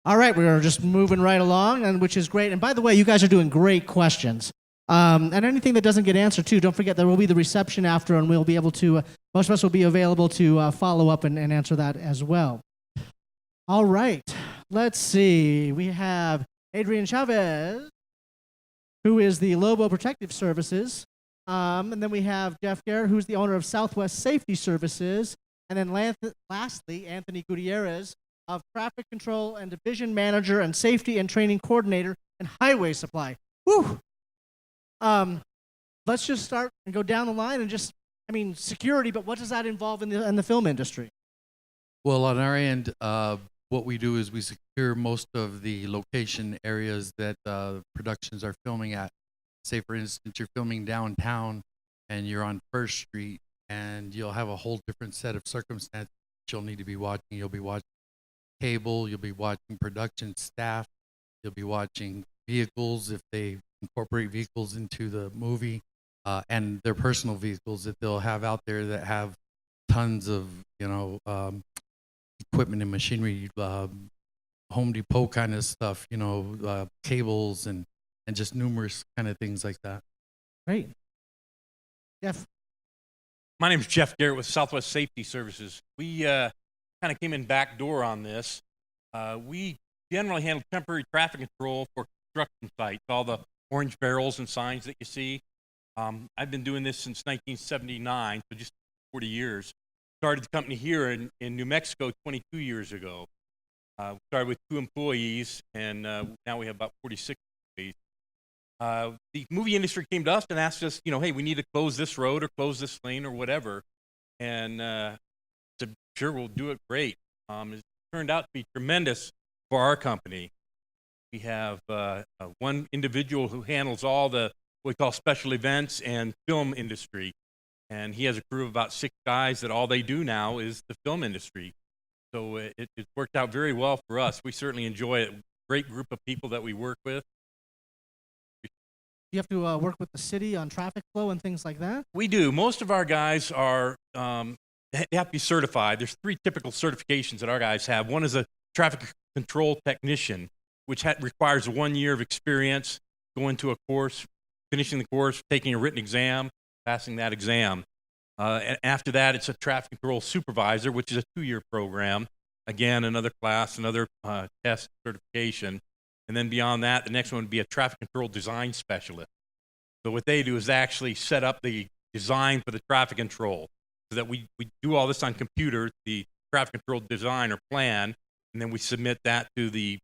All right, we're just moving right along, and which is great. And by the way, you guys are doing great questions. And anything that doesn't get answered, too, don't forget there will be the reception after, and we'll be able to, most of us will be available to follow up and answer that as well. All right, let's see. We have Adrian Chavez, who is the Lobo Protective Services. And then we have Jeff Garrett, who's the owner of Southwest Safety Services. And then lastly, Anthony Gutierrez of Traffic Control and Division Manager and Safety and Training Coordinator and Highway Supply. Whew! Let's just start and go down the line and just, security, but what does that involve in the film industry? Well, on our end, what we do is we secure most of the location areas that productions are filming at. Say, for instance, you're filming downtown and you're on First Street, and you'll have a whole different set of circumstances you'll need to be watching. You'll be watching cable, you'll be watching production staff, you'll be watching vehicles if they incorporate vehicles into the movie, and their personal vehicles that they'll have out there that have tons of equipment and machinery, Home Depot kind of stuff, cables and just numerous kind of things like that. Great. Jeff. My name is Jeff Garrett with Southwest Safety Services. We kind of came in back door on this. We generally handle temporary traffic control for construction sites, all the orange barrels and signs that you see. I've been doing this since 1979, so just 40 years. Started the company here in New Mexico 22 years ago. We started with 2 employees, and now we have about 46 employees. The movie industry came to us and asked us, hey, we need to close this road or close this lane or whatever. And said, sure, we'll do it great. It turned out to be tremendous for our company. We have one individual who handles all the what we call special events and film industry. And he has a crew of about 6 guys that all they do now is the film industry. So it's worked out very well for us. We certainly enjoy it. Great group of people that we work with. You have to work with the city on traffic flow and things like that? We do. Most of our guys are, they have to be certified. There's 3 typical certifications that our guys have. One is a traffic control technician, which requires 1 year of experience, going to a course, finishing the course, taking a written exam, passing that exam. And after that, it's a traffic control supervisor, which is a 2-year program. Again, another class, another test certification. And then beyond that, the next one would be a traffic control design specialist. So what they do is they actually set up the design for the traffic control, so that we do all this on computer, the traffic control design or plan, and then we submit that to the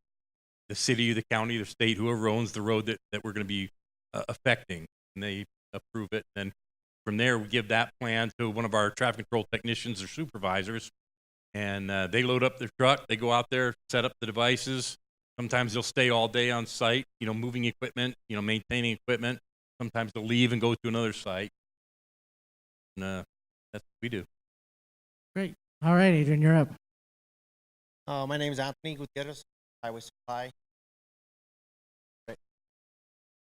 city, the county, the state, whoever owns the road that we're going to be affecting, and they approve it. And from there, we give that plan to one of our traffic control technicians or supervisors, and they load up their truck. They go out there, set up the devices. Sometimes they'll stay all day on site, moving equipment, maintaining equipment. Sometimes they'll leave and go to another site. And that's what we do. Great. All right, Adrian, you're up. My name is Anthony Gutierrez, Highway Supply.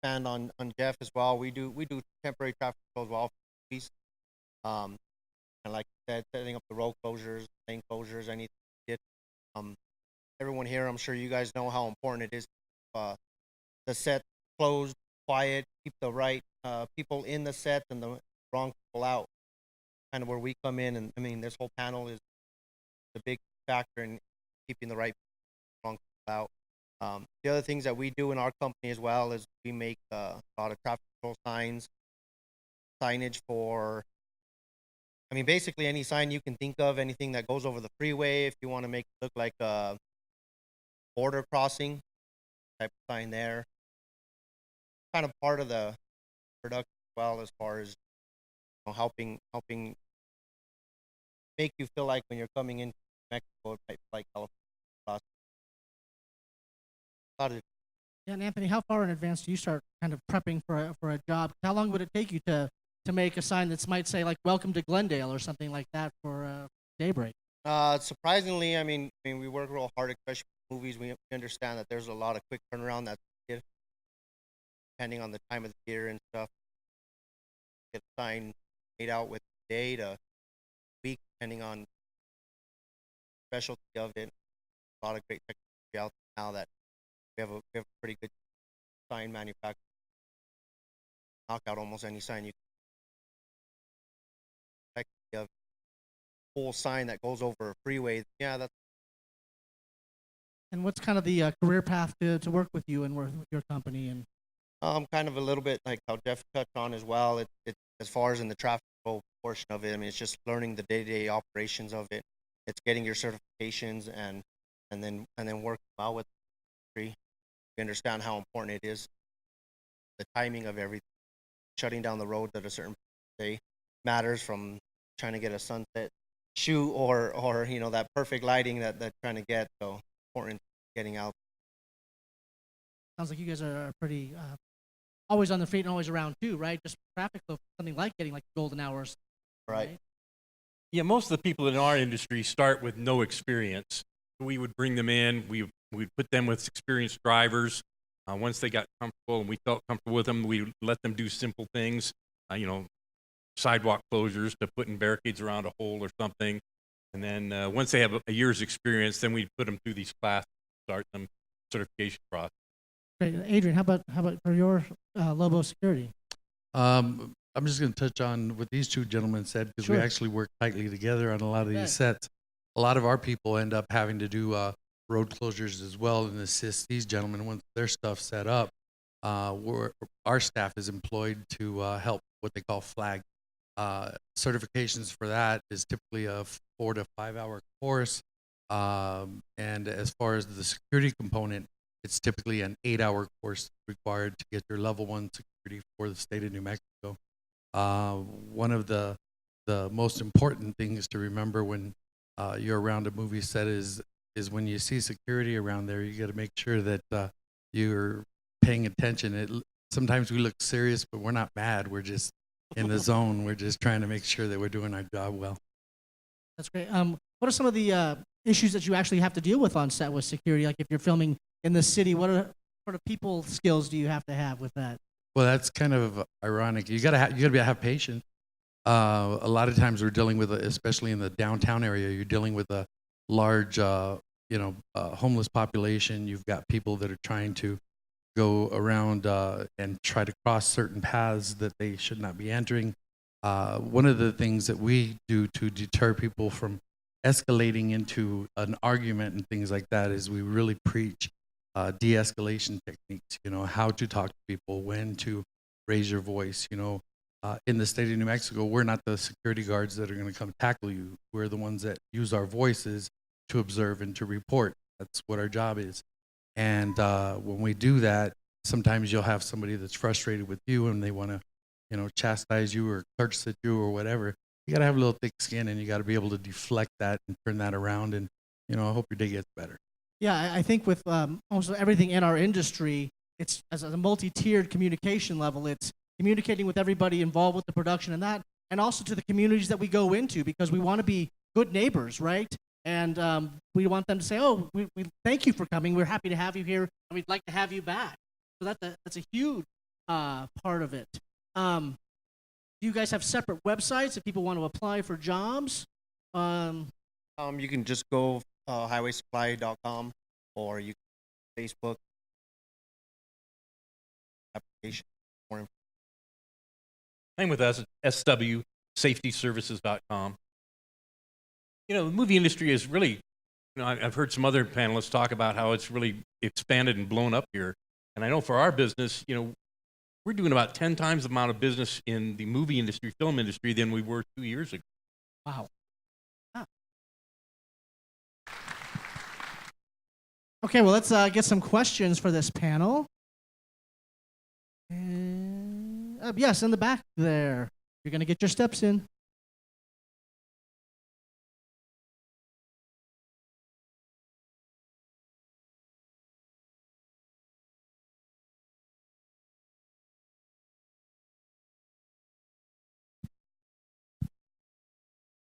And on Jeff as well, we do temporary traffic control as well for police. And like I said, setting up the road closures, lane closures, anything. Everyone here, I'm sure you guys know how important it is to the set closed, quiet, keep the right people in the set and the wrong people out. Kind of where we come in, and I mean, this whole panel is a big factor in keeping the right people, wrong people out. The other things that we do in our company as well is we make a lot of traffic control signage for, I mean, basically any sign you can think of, anything that goes over the freeway. If you want to make it look like a border crossing type of sign there, kind of part of the production as well, as far as helping make you feel like when you're coming into Mexico, it might feel like California. Yeah, and Anthony, how far in advance do you start kind of prepping for a job? How long would it take you to make a sign that might say like "Welcome to Glendale" or something like that for daybreak? Surprisingly, I mean, we work real hard, especially with movies. We understand that there's a lot of quick turnaround that's needed, depending on the time of the year and stuff. Get a sign made out with a day to a week, depending on specialty of it. A lot of great technology out there now that we have a pretty good sign manufacturer. Knock out almost any sign you can. Whole sign that goes over a freeway. Yeah, that's. And what's kind of the career path to work with you and work with your company? And kind of a little bit like how Jeff touched on as well. It as far as in the traffic control portion of it, I mean, it's just learning the day-to-day operations of it. It's getting your certifications and then working well with the industry. We understand how important it is. The timing of everything, shutting down the roads at a certain day matters, from trying to get a sunset shoot or that perfect lighting that they're trying to get. So important getting out. Sounds like you guys are pretty always on the feet and always around too, right? Just traffic flow, something like getting like golden hours. Right. Yeah, most of the people in our industry start with no experience. We would bring them in. We'd put them with experienced drivers. Once they got comfortable and we felt comfortable with them, we let them do simple things, sidewalk closures, to putting barricades around a hole or something. And then once they have a year's experience, then we put them through these classes, start them certification process. Great. Adrian, how about for your Lobo Security? I'm just going to touch on what these two gentlemen said, because we actually work tightly together on a lot of these sets. A lot of our people end up having to do road closures as well and assist these gentlemen once their stuff's set up. Our staff is employed to help what they call flag. Certifications for that is typically a 4 to 5 hour course. And as far as the security component, it's typically an 8-hour course required to get your level 1 security for the state of New Mexico. One of the most important things to remember when you're around a movie set is when you see security around there, you got to make sure that you're paying attention. Sometimes we look serious, but we're not mad. We're just in the zone. We're just trying to make sure that we're doing our job well. That's great. What are some of the issues that you actually have to deal with on set with security? Like if you're filming in the city, what sort of people skills do you have to have with that? Well, that's kind of ironic. You gotta have patience. A lot of times we're dealing with, especially in the downtown area, you're dealing with a large, homeless population. You've got people that are trying to go around and try to cross certain paths that they should not be entering. One of the things that we do to deter people from escalating into an argument and things like that is we really preach de-escalation techniques, how to talk to people, when to raise your voice. In the state of New Mexico, we're not the security guards that are going to come tackle you. We're the ones that use our voices to observe and to report. That's what our job is. And when we do that, sometimes you'll have somebody that's frustrated with you and they want to, chastise you or curse at you or whatever. You got to have a little thick skin and you got to be able to deflect that and turn that around. And, I hope your day gets better. Yeah, I think with almost everything in our industry, it's as a multi-tiered communication level. It's communicating with everybody involved with the production and that, and also to the communities that we go into, because we want to be good neighbors, right? And we want them to say, oh, we thank you for coming. We're happy to have you here, and we'd like to have you back. So that's a huge part of it. Do you guys have separate websites if people want to apply for jobs? You can just go highwaysupply.com, or you can Facebook application. Same with us at swsafetyservices.com. The movie industry is really, I've heard some other panelists talk about how it's really expanded and blown up here. And I know for our business, we're doing about 10 times the amount of business in the movie industry, film industry, than we were 2 years ago. Wow. Huh. Okay, well, let's get some questions for this panel. Yes, in the back there. You're going to get your steps in.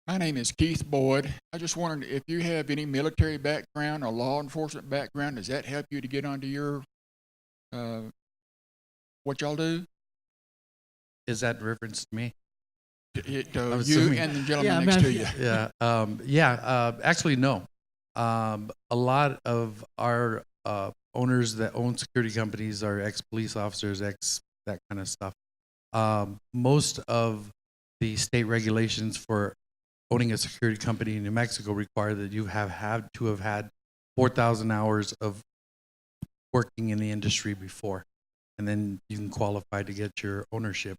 My name is Keith Boyd. I just wondered if you have any military background or law enforcement background. Does that help you to get onto your what y'all do? Is that reference to me? You and the gentleman next to you. Actually, no. A lot of our owners that own security companies are ex-police officers, that kind of stuff. Most of the state regulations for owning a security company in New Mexico require that you have had 4,000 hours of working in the industry before, and then you can qualify to get your ownership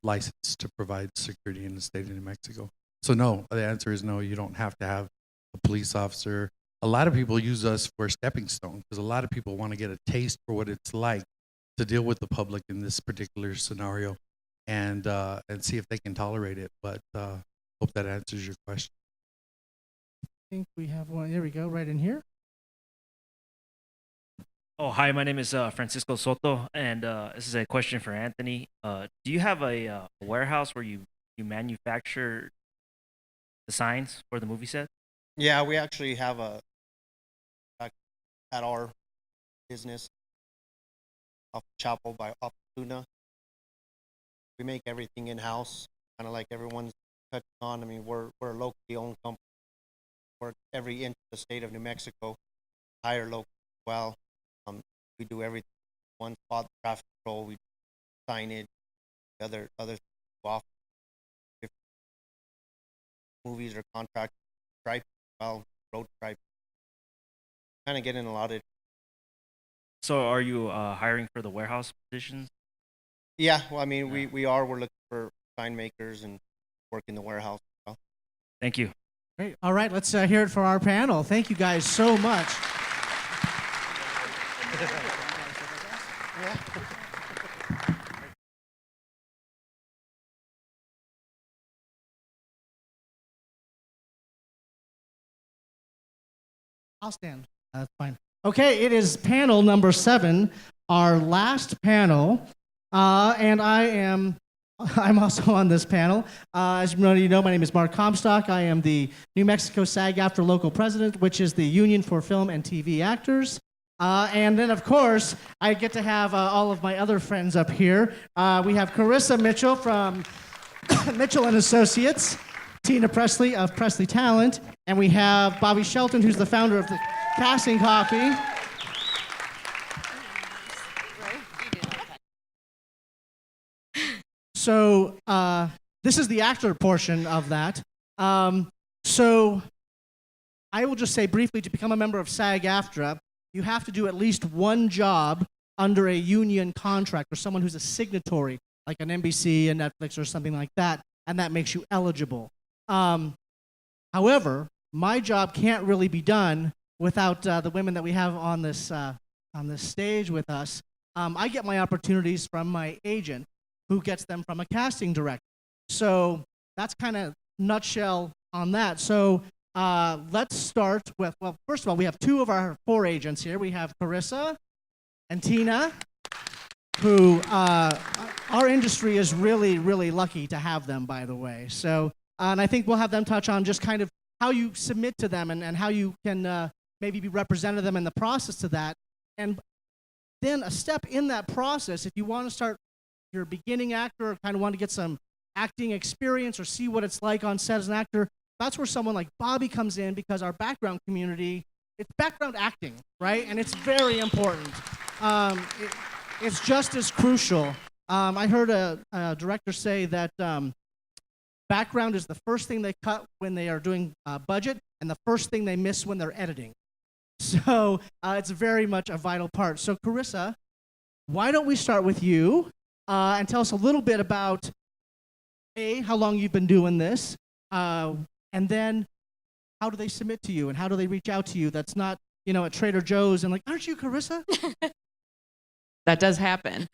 license to provide security in the state of New Mexico. So no, the answer is no, you don't have to have a police officer. A lot of people use us for a stepping stone because a lot of people want to get a taste for what it's like to deal with the public in this particular scenario and see if they can tolerate it. But hope that answers your question. I think we have one. There we go, right in here. Oh, hi, my name is Francisco Soto, and this is a question for Anthony. Do you have a warehouse where you manufacture the signs for the movie set? Yeah, we actually have at our business off Chapel by Optuna. We make everything in-house, kind of like everyone's touching on. I mean, we're a locally owned company. We're every inch of the state of New Mexico, hire local as well. We do everything. One spot, traffic control, we do signage, other off. If movies are contracted, stripe, well, road stripe. Kind of getting a lot of. So are you hiring for the warehouse positions? Yeah, well, I mean, we are. We're looking for sign makers and work in the warehouse as well. Thank you. Great. All right, let's hear it for our panel. Thank you guys so much. I'll stand. That's fine. Okay, it is panel number 7, our last panel, and I am I'm also on this panel. As you know, my name is Mark Comstock. I am the New Mexico SAG-AFTRA local president, which is the Union for Film and TV Actors. And then, of course, I get to have all of my other friends up here. We have Carissa Mitchell from Mitchell and Associates, Tina Presley of Presley Talent, and we have Bobby Shelton, who's the founder of the Casting Copy. So this is the actor portion of that. So I will just say briefly, to become a member of SAG-AFTRA, you have to do at least one job under a union contract or someone who's a signatory, like an NBC, a Netflix, or something like that, and that makes you eligible. However, my job can't really be done without the women that we have on this stage with us. I get my opportunities from my agent, who gets them from a casting director. So that's kind of nutshell on that. So let's start with, well, first of all, we have two of our 4 agents here. We have Carissa and Tina, who our industry is really, really lucky to have them, by the way. So, and I think we'll have them touch on just kind of how you submit to them and how you can maybe be represented them in the process to that. And then a step in that process, if you want to start, you're a beginning actor or kind of want to get some acting experience or see what it's like on set as an actor, that's where someone like Bobby comes in, because our background community, it's background acting, right? And it's very important. It's just as crucial. I heard a director say that background is the first thing they cut when they are doing budget and the first thing they miss when they're editing. So it's very much a vital part. So Carissa, why don't we start with you? And tell us a little bit about, A, how long you've been doing this, and then how do they submit to you, and how do they reach out to you that's not, you know, at Trader Joe's and like, aren't you Carissa? That does happen.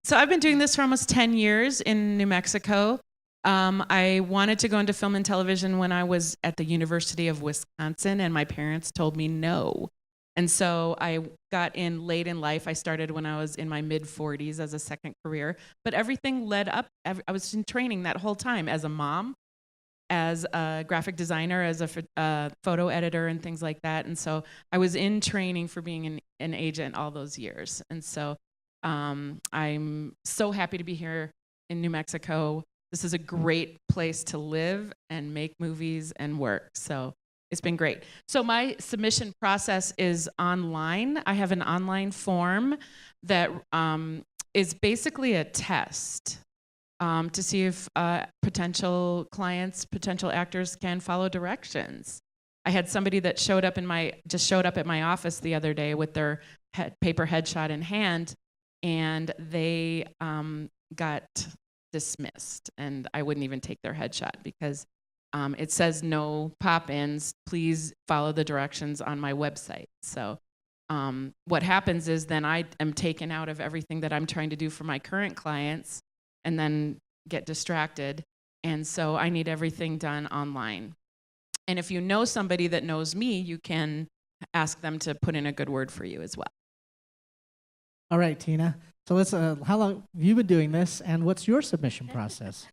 So I've been doing this for almost 10 years in New Mexico. I wanted to go into film and television when I was at the University of Wisconsin, and my parents told me no. And so I got in late in life. I started when I was in my mid-40s as a second career. But everything led up. I was in training that whole time as a mom, as a graphic designer, as a photo editor, and things like that. And so I was in training for being an agent all those years. And so I'm so happy to be here in New Mexico. This is a great place to live and make movies and work. So it's been great. So my submission process is online. I have an online form that is basically a test to see if potential clients, potential actors can follow directions. I had somebody that showed up at my office the other day with their paper headshot in hand, and they got dismissed, and I wouldn't even take their headshot because it says no pop-ins, please follow the directions on my website. So what happens is then I am taken out of everything that I'm trying to do for my current clients and then get distracted. And so I need everything done online. And if you know somebody that knows me, you can ask them to put in a good word for you as well. All right, Tina. So let's, how long have you been doing this, and what's your submission process?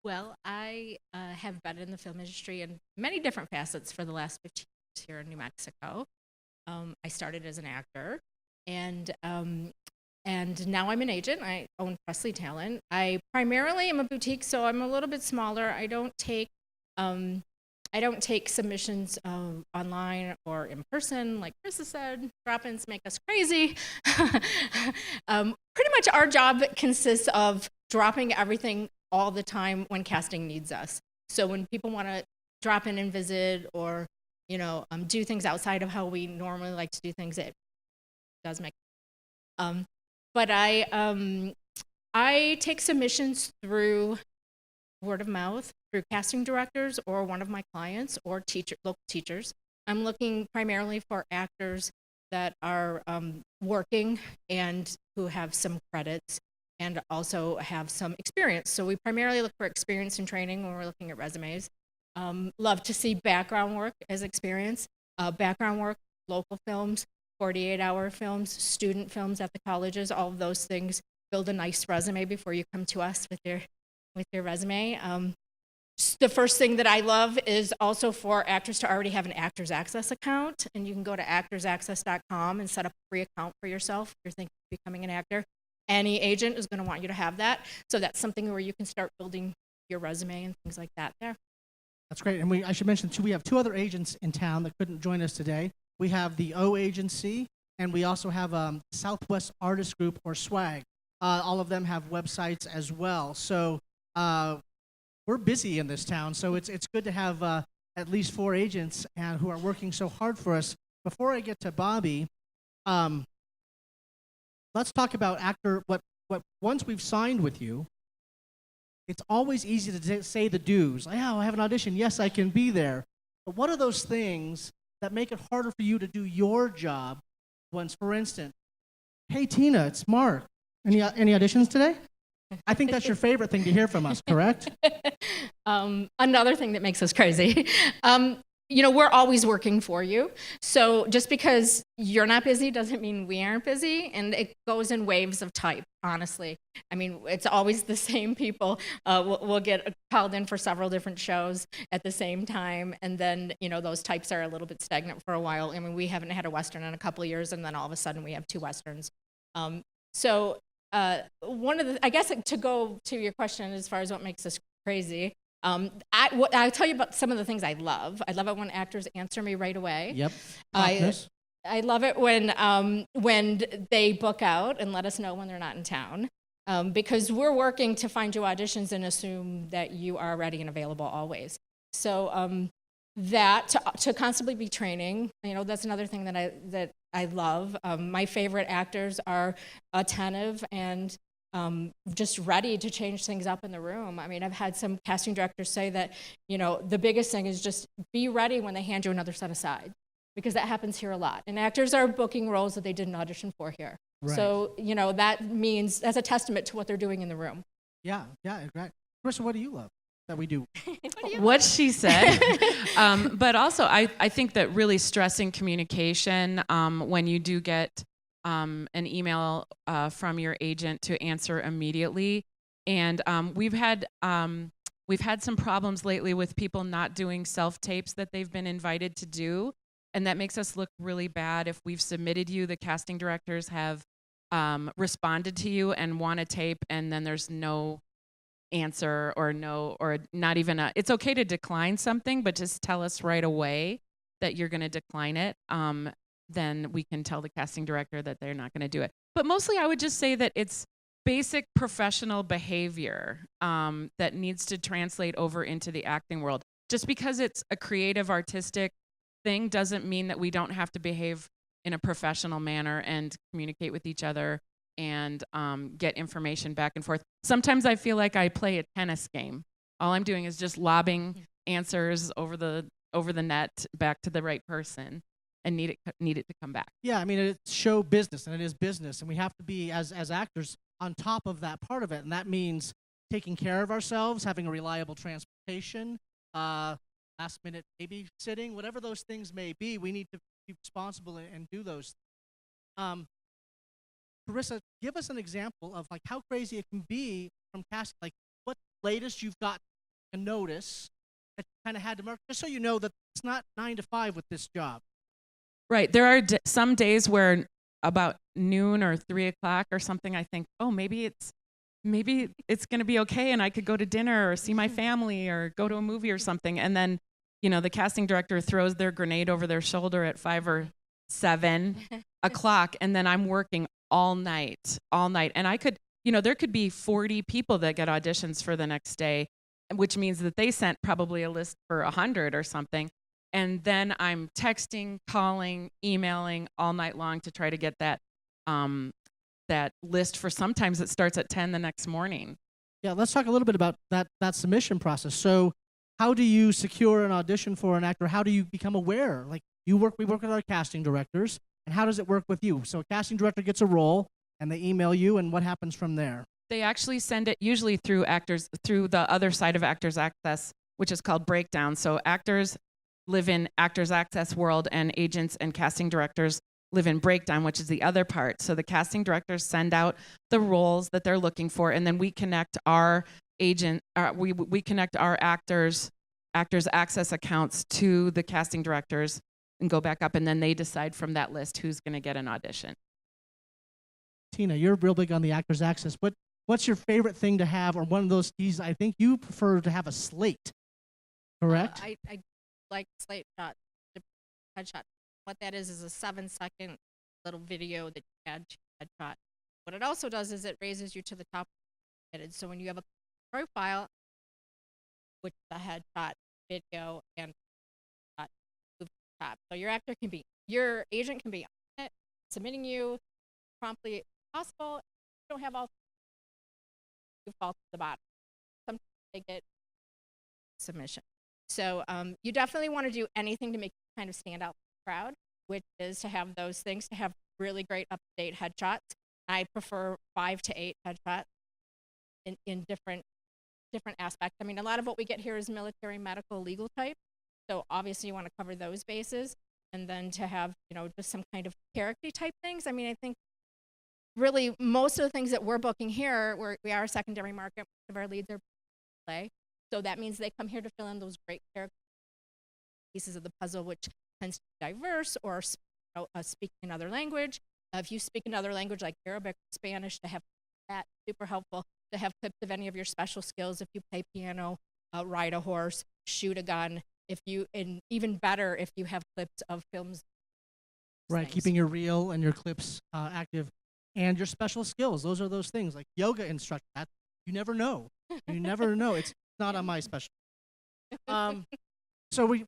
Well, I have been in the film industry in many different facets for the last 15 years here in New Mexico. I started as an actor, and now I'm an agent. I own Presley Talent. I primarily am a boutique, so I'm a little bit smaller. I don't take submissions online or in person. Like Krista said, drop-ins make us crazy. Pretty much our job consists of dropping everything all the time when casting needs us. So when people want to drop in and visit, or do things outside of how we normally like to do things, it does make. But I take submissions through word of mouth, through casting directors or one of my clients or local teachers. I'm looking primarily for actors that are working and who have some credits and also have some experience. So we primarily look for experience and training when we're looking at resumes. Love to see background work as experience. Background work, local films, 48-hour films, student films at the colleges, all of those things build a nice resume before you come to us with your resume. The first thing that I love is also for actors to already have an Actors Access account, and you can go to actorsaccess.com and set up a free account for yourself if you're thinking of becoming an actor. Any agent is going to want you to have that, so that's something where you can start building your resume and things like that there. That's great. And I should mention, too, we have two other agents in town that couldn't join us today. We have the O Agency, and we also have Southwest Artist Group, or SWAG. All of them have websites as well. So we're busy in this town, so it's good to have at least 4 agents who are working so hard for us. Before I get to Bobby, let's talk about what once we've signed with you, it's always easy to say the do's. Like, oh, I have an audition. Yes, I can be there. But what are those things that make it harder for you to do your job? Once, for instance, hey, Tina, it's Mark. Any auditions today? I think that's your favorite thing to hear from us, correct? Another thing that makes us crazy. We're always working for you. So just because you're not busy doesn't mean we aren't busy. And it goes in waves of type, honestly. I mean, it's always the same people. We'll get called in for several different shows at the same time. And then, those types are a little bit stagnant for a while. I mean, we haven't had a Western in a couple of years, and then all of a sudden we have 2 Westerns. I guess to go to your question as far as what makes us crazy, I'll tell you about some of the things I love. I love it when actors answer me right away. Yep. I love it when they book out and let us know when they're not in town, because we're working to find you auditions and assume that you are ready and available always. So to constantly be training, that's another thing that I love. My favorite actors are attentive and just ready to change things up in the room. I mean, I've had some casting directors say that, the biggest thing is just be ready when they hand you another set of sides, because that happens here a lot. And actors are booking roles that they didn't audition for here. Right. So, that means that's a testament to what they're doing in the room. Yeah, right. Marissa, what do you love that we do? What she said. But also, I think that really stressing communication when you do get an email from your agent to answer immediately. And we've had some problems lately with people not doing self-tapes that they've been invited to do. And that makes us look really bad. If we've submitted you, the casting directors have responded to you and want a tape, and then there's no answer or not even it's okay to decline something, but just tell us right away that you're going to decline it. Then we can tell the casting director that they're not going to do it. But mostly I would just say that it's basic professional behavior that needs to translate over into the acting world. Just because it's a creative, artistic thing doesn't mean that we don't have to behave in a professional manner and communicate with each other and get information back and forth. Sometimes I feel like I play a tennis game. All I'm doing is just lobbing answers over the net back to the right person, and need it to come back. Yeah, I mean, it's show business, and it is business, and we have to be, as actors, on top of that part of it, and that means taking care of ourselves, having a reliable transportation, last-minute babysitting, whatever those things may be. We need to be responsible and do those things. Marissa, give us an example of how crazy it can be from casting. What latest you've got a notice that you kind of had to mark, just so you know that it's not 9 to 5 with this job. Right. There are some days where about noon or 3 o'clock or something, I think, oh, maybe it's going to be okay, and I could go to dinner or see my family or go to a movie or something. And then, the casting director throws their grenade over their shoulder at 5 or 7 o'clock, and then I'm working all night. And I could, there could be 40 people that get auditions for the next day, which means that they sent probably a list for 100 or something. And then I'm texting, calling, emailing all night long to try to get that list for sometimes it starts at 10 the next morning. Yeah, let's talk a little bit about that submission process. So how do you secure an audition for an actor? How do you become aware? We work with our casting directors, and how does it work with you? So a casting director gets a role, and they email you, and what happens from there? They actually send it usually through the other side of Actors Access, which is called Breakdown. So actors live in Actors Access world, and agents and casting directors live-in breakdown, which is the other part. So the casting directors send out the roles that they're looking for, and then we connect our we connect our actors access accounts to the casting directors and go back up, and then they decide from that list who's going to get an audition. Tina, you're real big on the actors access. What's your favorite thing to have, or one of those keys? I think you prefer to have a slate, correct? I like slate shot, headshot. What that is a 7-second little video that you add to headshot. What it also does is it raises you to the top. So when you have a profile, which is a headshot video and move to the top. So your agent can be on it, submitting you promptly as possible. You don't have all you fall to the bottom. Sometimes they get submission. So you definitely want to do anything to make you kind of stand out in the crowd, which is to have those things, to have really great up-to-date headshots. I prefer 5 to 8 headshots in different aspects. I mean, a lot of what we get here is military, medical, legal type. So obviously you want to cover those bases, and then to have, just some kind of character type things. I mean, I think really most of the things that we're booking here, we are a secondary market. Most of our leads are play. So that means they come here to fill in those great character pieces of the puzzle, which tends to be diverse or speak another language. If you speak another language like Arabic or Spanish, to have that, super helpful. To have clips of any of your special skills. If you play piano, ride a horse, shoot a gun. And even better, if you have clips of films. Right, things. keeping your reel and your clips active, and your special skills. Those are those things like yoga instructor. That you never know. You never know. It's not on my special. So we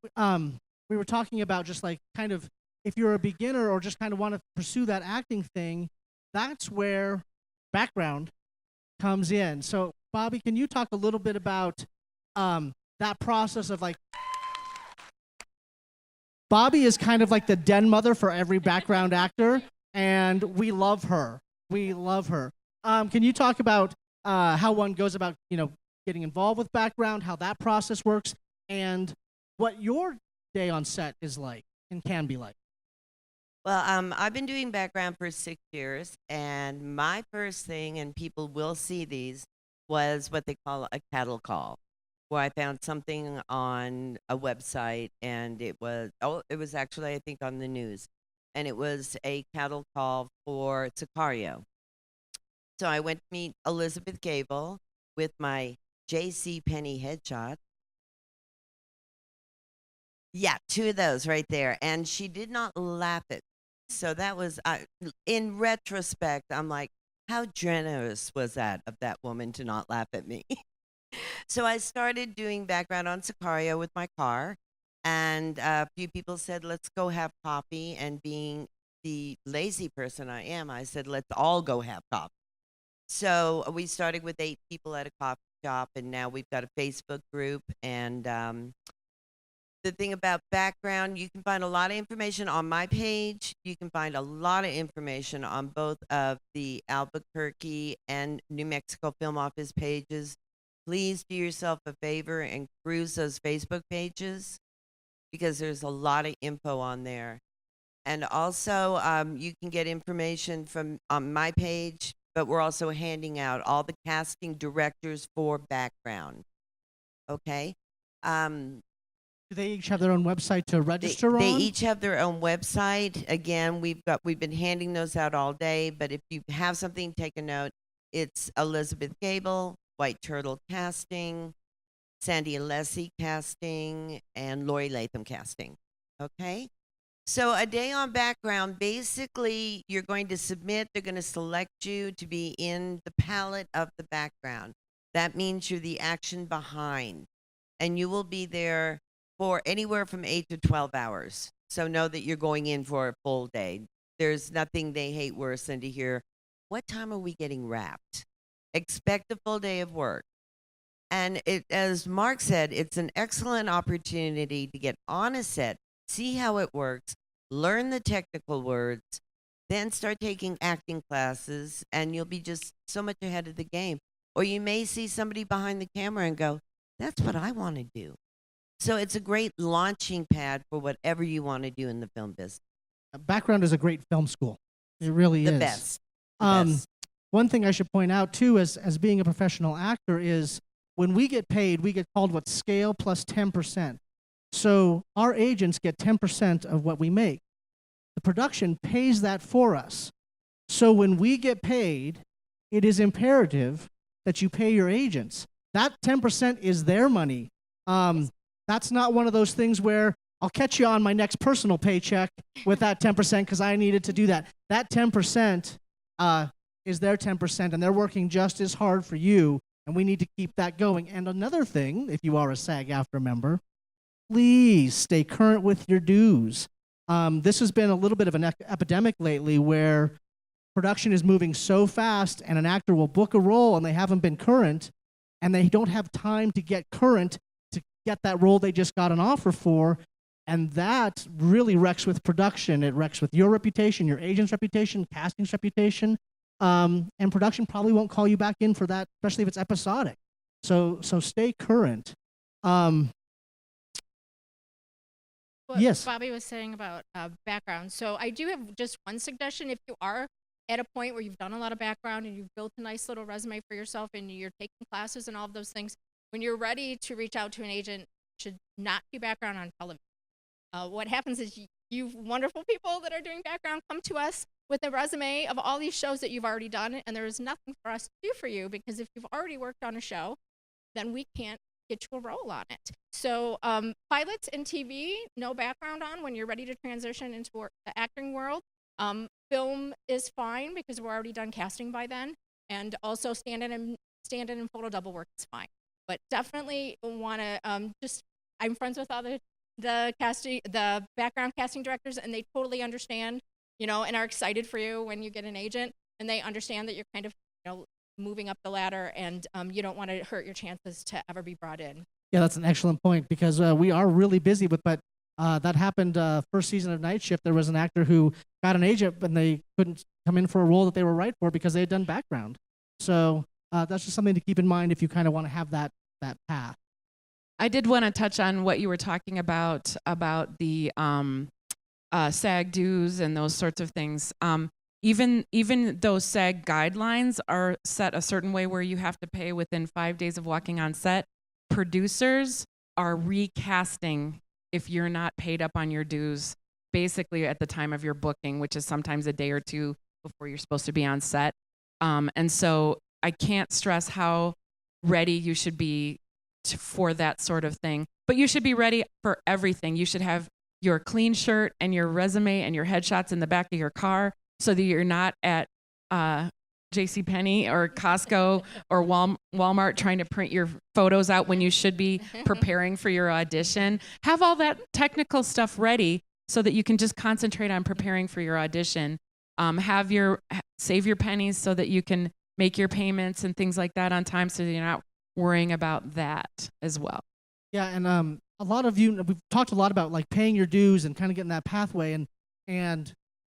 were talking about just like kind of if you're a beginner or just kind of want to pursue that acting thing, that's where background comes in. So Bobby, can you talk a little bit about that process of like, Bobby is kind of like the den mother for every background actor, and we love her. We love her. Can you talk about how one goes about, getting involved with background, how that process works, and what your day on set is like and can be like? Well, I've been doing background for 6 years, and my first thing, and people will see these, was what they call a cattle call, where I found something on a website, and it was actually, I think, on the news, and it was a cattle call for Sicario. So I went to meet Elizabeth Gable with my J.C. Penney headshot. Yeah, 2 of those right there, and she did not laugh at me. So that was, in retrospect, I'm like, how generous was that of that woman to not laugh at me? So I started doing background on Sicario with my car, and a few people said, let's go have coffee. And being the lazy person I am, I said, let's all go have coffee. So we started with 8 people at a coffee shop, and now we've got a Facebook group. And the thing about background, you can find a lot of information on my page. You can find a lot of information on both of the Albuquerque and New Mexico Film Office pages. Please do yourself a favor and cruise those Facebook pages, because there's a lot of info on there. And also, you can get information from on my page, but we're also handing out all the casting directors for background. Okay? Do they each have their own website to register on? They each have their own website. Again, we've been handing those out all day, but if you have something, take a note. It's Elizabeth Gable, White Turtle Casting, Sandy Alessi Casting, and Lori Latham Casting. Okay? So a day on background, basically, you're going to submit. They're going to select you to be in the palette of the background. That means you're the action behind, and you will be there for anywhere from 8 to 12 hours. So know that you're going in for a full day. There's nothing they hate worse than to hear, what time are we getting wrapped? Expect a full day of work. And as Mark said, it's an excellent opportunity to get on a set, see how it works, learn the technical words, then start taking acting classes, and you'll be just so much ahead of the game. Or you may see somebody behind the camera and go, that's what I want to do. So it's a great launching pad for whatever you want to do in the film business. background is a great film school. It really The is. best. One thing I should point out too, as being a professional actor, is when we get paid, we get called what, scale plus 10%. So our agents get 10% of what we make. The production pays that for us. So when we get paid, it is imperative that you pay your agents. That 10% is their money. That's not one of those things where I'll catch you on my next personal paycheck with that 10% because I needed to do that. That 10% is their 10%, and they're working just as hard for you, and we need to keep that going. And another thing, if you are a SAG-AFTRA member, please stay current with your dues. This has been a little bit of an epidemic lately where production is moving so fast and an actor will book a role and they haven't been current and they don't have time to get current to get that role they just got an offer for. And that really wrecks with production. It wrecks with your reputation, your agent's reputation, casting's reputation. And production probably won't call you back in for that, especially if it's episodic. So stay current. What Yes. Bobby was saying about background. So I do have just one suggestion. If you are at a point where you've done a lot of background and you've built a nice little resume for yourself and you're taking classes and all of those things, when you're ready to reach out to an agent, you should not do background on television. What happens is you wonderful people that are doing background come to us with a resume of all these shows that you've already done, and there is nothing for us to do for you because if you've already worked on a show, then we can't get you a role on it. So pilots and TV, no background on when you're ready to transition into the acting world. Film is fine because we're already done casting by then, and also stand-in and photo double work is fine. But definitely want to I'm friends with all the background casting directors, and they totally understand, and are excited for you when you get an agent, and they understand that you're kind of, moving up the ladder, and you don't want to hurt your chances to ever be brought in. Yeah, that's an excellent point because we are really busy but that happened first season of Night Shift. There was an actor who got an agent and they couldn't come in for a role that they were right for because they had done background. So that's just something to keep in mind if you kind of want to have that path. I did want to touch on what you were talking about the SAG dues and those sorts of things. Even those SAG guidelines are set a certain way where you have to pay within 5 days of walking on set. Producers are recasting if you're not paid up on your dues, basically at the time of your booking, which is sometimes a day or two before you're supposed to be on set. And so I can't stress how ready you should be for that sort of thing. But you should be ready for everything. You should have your clean shirt and your resume and your headshots in the back of your car so that you're not at JCPenney or Costco or Walmart trying to print your photos out when you should be preparing for your audition. Have all that technical stuff ready so that you can just concentrate on preparing for your audition. Save your pennies so that you can make your payments and things like that on time so that you're not worrying about that as well. Yeah, and a lot of you, we've talked a lot about like paying your dues and kind of getting that pathway, and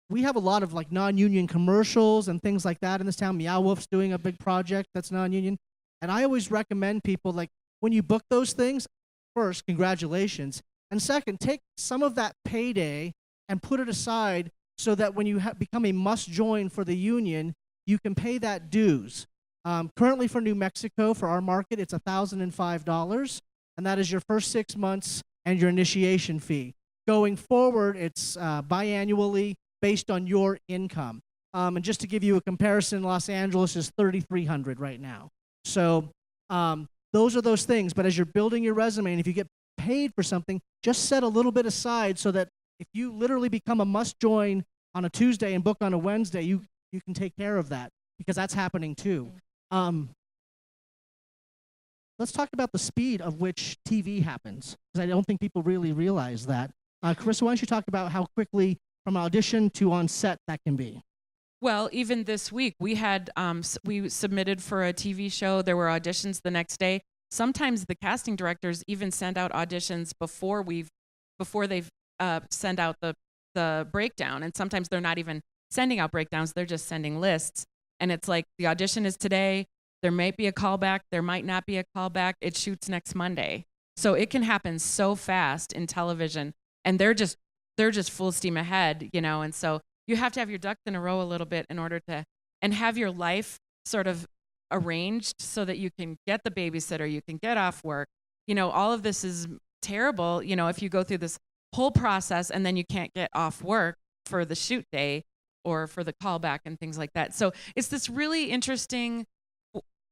we have a lot of like non-union commercials and things like that in this town. Meow Wolf's doing a big project that's non-union, and I always recommend people, like, when you book those things, first, congratulations, and second, take some of that payday and put it aside so that when you become a must-join for the union, you can pay that dues. Currently for New Mexico, for our market, it's $1,005, and that is your first 6 months and your initiation fee. Going forward, it's biannually based on your income. And just to give you a comparison, Los Angeles is $3,300 right now. So those are those things. But as you're building your resume, and if you get paid for something, just set a little bit aside so that if you literally become a must-join on a Tuesday and book on a Wednesday, you can take care of that, because that's happening too. Let's talk about the speed of which TV happens, because I don't think people really realize that. Carissa, why don't you talk about how quickly from audition to on set that can be? Well, even this week, we had we submitted for a TV show. There were auditions the next day. Sometimes the casting directors even send out auditions before they've send out the breakdown. And sometimes they're not even sending out breakdowns. They're just sending lists. And it's like, the audition is today. There might be a callback. There might not be a callback. It shoots next Monday. So it can happen so fast in television. And they're just they're just full steam ahead, you know, and so you have to have your ducks in a row a little bit in order to, and have your life sort of arranged so that you can get the babysitter, you can get off work. You know, all of this is terrible, you know, if you go through this whole process and then you can't get off work for the shoot day or for the callback and things like that. So it's this really interesting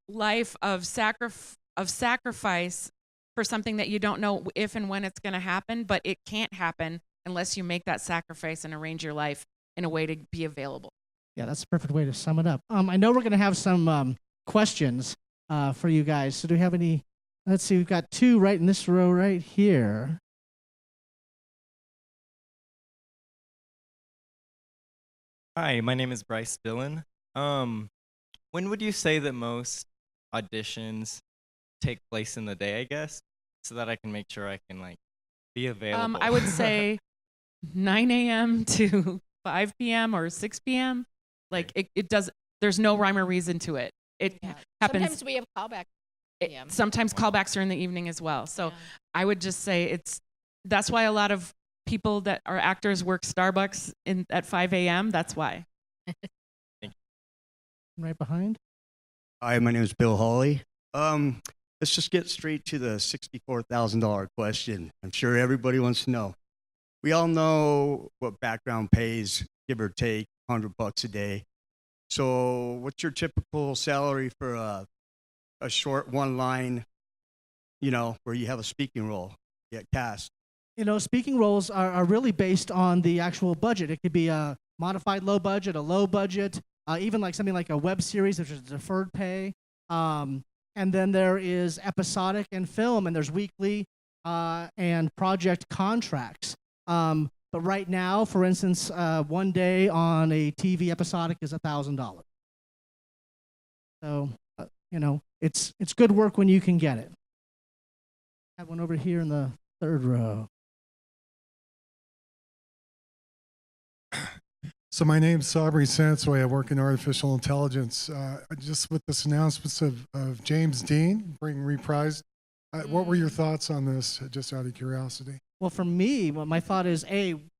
life of sacrifice for something that you don't know if and when it's going to happen, but it can't happen unless you make that sacrifice and arrange your life in a way to be available. Yeah, that's a perfect way to sum it up. I know we're going to have some questions for you guys. So do we have any? Let's see, we've got two right in this row right here. Hi, my name is Bryce Dillon. When would you say that most auditions take place in the day, I guess, so that I can make sure I can like be available? I would say 9 a.m. to 5 p.m. or 6 p.m. Like it does. There's no rhyme or reason to it. It happens. Sometimes we have callback. Sometimes callbacks are in the evening as well. So I would just say that's why a lot of people that are actors work Starbucks at 5 a.m. That's why. Right behind. Hi, my name is Bill Hawley. Let's just get straight to the $64,000 question. I'm sure everybody wants to know. We all know what background pays, give or take, $100 a day. So what's your typical salary for a short one line, you know, where you have a speaking role, get cast? You know, speaking roles are really based on the actual budget. It could be a modified low budget, a low budget, even like something like a web series, which is deferred pay. And then there is episodic and film, and there's weekly and project contracts. But right now, for instance, one day on a TV episodic is $1,000. So, you know, it's good work when you can get it. I have one over here in the third row. So my name's Sabri Sansway. I work in artificial intelligence. Just with this announcements of James Dean being reprised, what were your thoughts on this, just out of curiosity? Well, for me, my thought is,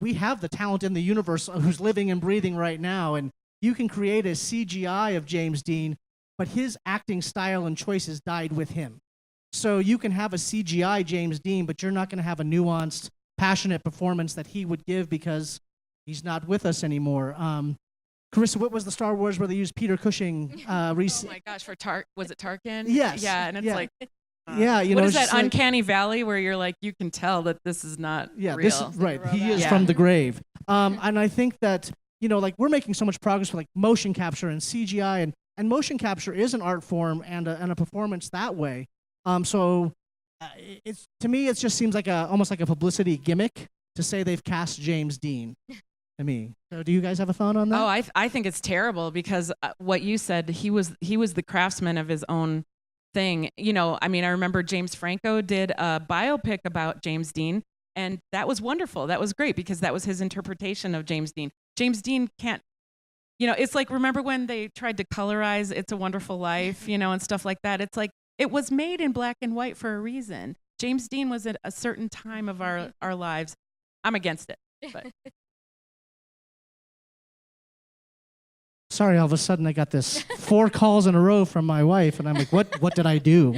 we have the talent in the universe who's living and breathing right now, and you can create a CGI of James Dean, but his acting style and choices died with him. So you can have a CGI James Dean, but you're not going to have a nuanced, passionate performance that he would give because he's not with us anymore. Carissa, what was the Star Wars where they used Peter Cushing? Oh my gosh, was it Tarkin? Yes. Yeah, and it's Yeah. like, Yeah, you what know, is it's that just like- uncanny valley where you're like, you can tell that this is not Yeah, real. this is right. He is from the grave. And I think that, you know, like we're making so much progress with like motion capture and CGI, and motion capture is an art form and a performance that way. So it's, to me, it just seems like almost like a publicity gimmick to say they've cast James Dean. To me. So do you guys have a thought on that? Oh, I think it's terrible because what you said, he was the craftsman of his own thing. You know, I mean, I remember James Franco did a biopic about James Dean, and that was wonderful. That was great because that was his interpretation of James Dean. James Dean can't, you know, it's like, remember when they tried to colorize It's a Wonderful Life, you know, and stuff like that? It's like, it was made in black and white for a reason. James Dean was at a certain time of our lives. I'm against it, but. Sorry, all of a sudden I got this 4 calls in a row from my wife, and I'm like, what did I do?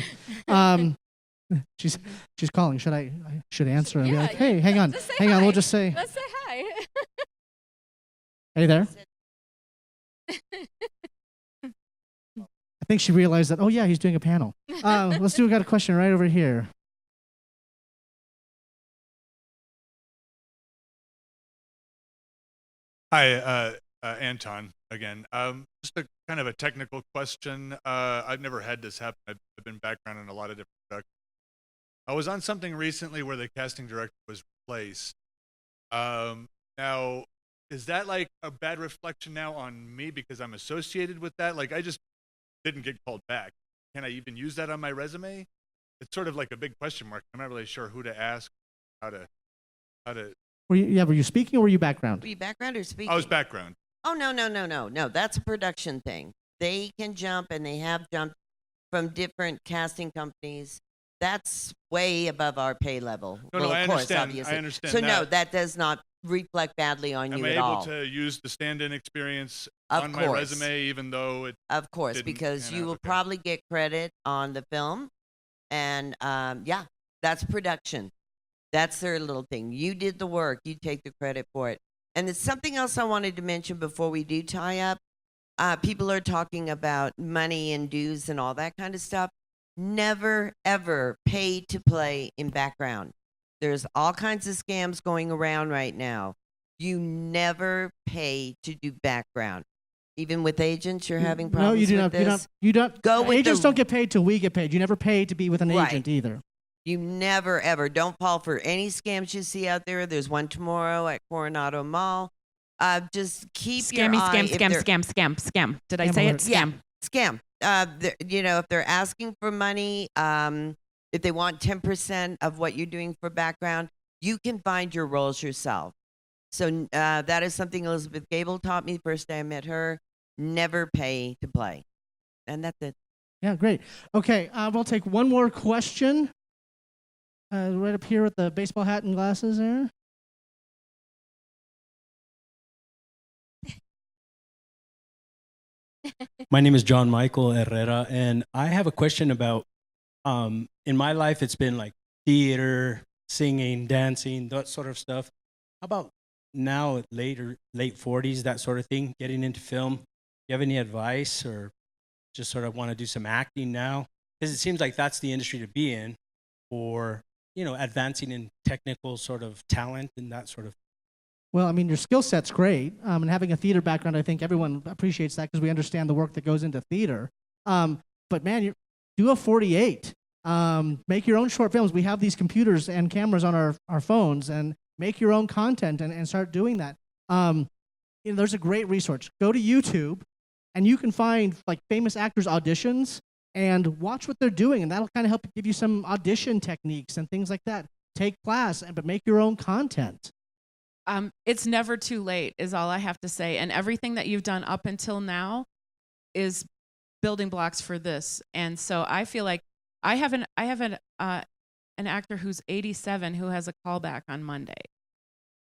She's calling. Should I answer and be like, hey, hang on, we'll just say, Let's say hi. hey there. I think she realized that, oh yeah, he's doing a panel. We got a question right over here. Hi, Anton again. Just a kind of a technical question. I've never had this happen. I've been background in a lot of different productions. I was on something recently where the casting director was replaced. Now, is that like a bad reflection now on me because I'm associated with that? Like, I just didn't get called back. Can I even use that on my resume? It's sort of like a big question mark. I'm not really sure who to ask, how to. Were you speaking or were you background? Were you background or speaking? I was background. Oh, no. That's a production thing. They can jump, and they have jumped from different casting companies. That's way above our pay level. No, well, I of course, understand. obviously. I understand so, that. no, that does not reflect badly on Am you I at able all. to use the stand-in experience Of on my course. resume, even though it? Of course, didn't because pan you out? will probably get credit on the film. And yeah, that's production. That's their little thing. You did the work. You take the credit for it. And there's something else I wanted to mention before we do tie up. People are talking about money and dues and all that kind of stuff. Never, ever pay to play in background. There's all kinds of scams going around right now. You never pay to do background. Even with agents, you're having problems No, you do with not. this. You don't. Go with Agents the- don't get paid till we get paid. You never pay to be with an Right. agent either. You never, ever. Don't fall for any scams you see out there. There's one tomorrow at Coronado Mall. Just keep your Scammy, eye. scam. Did I Scam say it? alert. Scam. Scam. You know, if they're asking for money, if they want 10% of what you're doing for background, you can find your roles yourself. So that is something Elizabeth Gable taught me first day I met her. Never pay to play. And that's it. Yeah, great. Okay, we'll take one more question. Right up here with the baseball hat and glasses there. My name is John Michael Herrera, and I have a question about, in my life, it's been like theater, singing, dancing, that sort of stuff. How about now, late 40s, that sort of thing, getting into film? You have any advice, or just sort of want to do some acting now? Because it seems like that's the industry to be in, or, you know, advancing in technical sort of talent and that sort of. Well, I mean, your skill set's great, and having a theater background, I think everyone appreciates that because we understand the work that goes into theater. But man, you do a 48. Make your own short films. We have these computers and cameras on our phones, and make your own content and start doing that. You know, there's a great resource. Go to YouTube, and you can find like famous actors' auditions and watch what they're doing, and that'll kind of help give you some audition techniques and things like that. Take class, but make your own content. It's never too late, is all I have to say. And everything that you've done up until now is building blocks for this. And so I feel like I have an actor who's 87 who has a callback on Monday.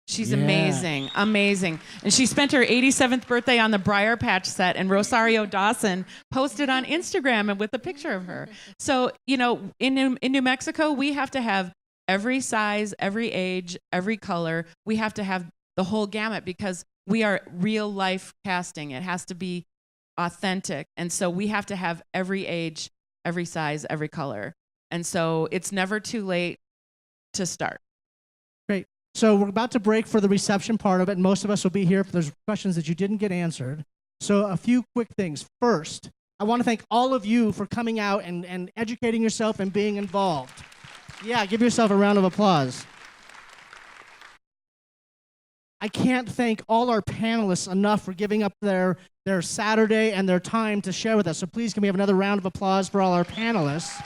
She's amazing. And she spent her 87th birthday on the Briar Patch set, and Rosario Dawson posted on Instagram and with a picture of her. So, you know, in New Mexico, we have to have every size, every age, every color. We have to have the whole gamut because we are real life casting. It has to be authentic. And so we have to have every age, every size, every color. And so it's never too late to start. Great. So we're about to break for the reception part of it, and most of us will be here if there's questions that you didn't get answered. So a few quick things. First, I want to thank all of you for coming out and educating yourself and being involved. Yeah, give yourself a round of applause. I can't thank all our panelists enough for giving up their Saturday and their time to share with us. So please, can we have another round of applause for all our panelists?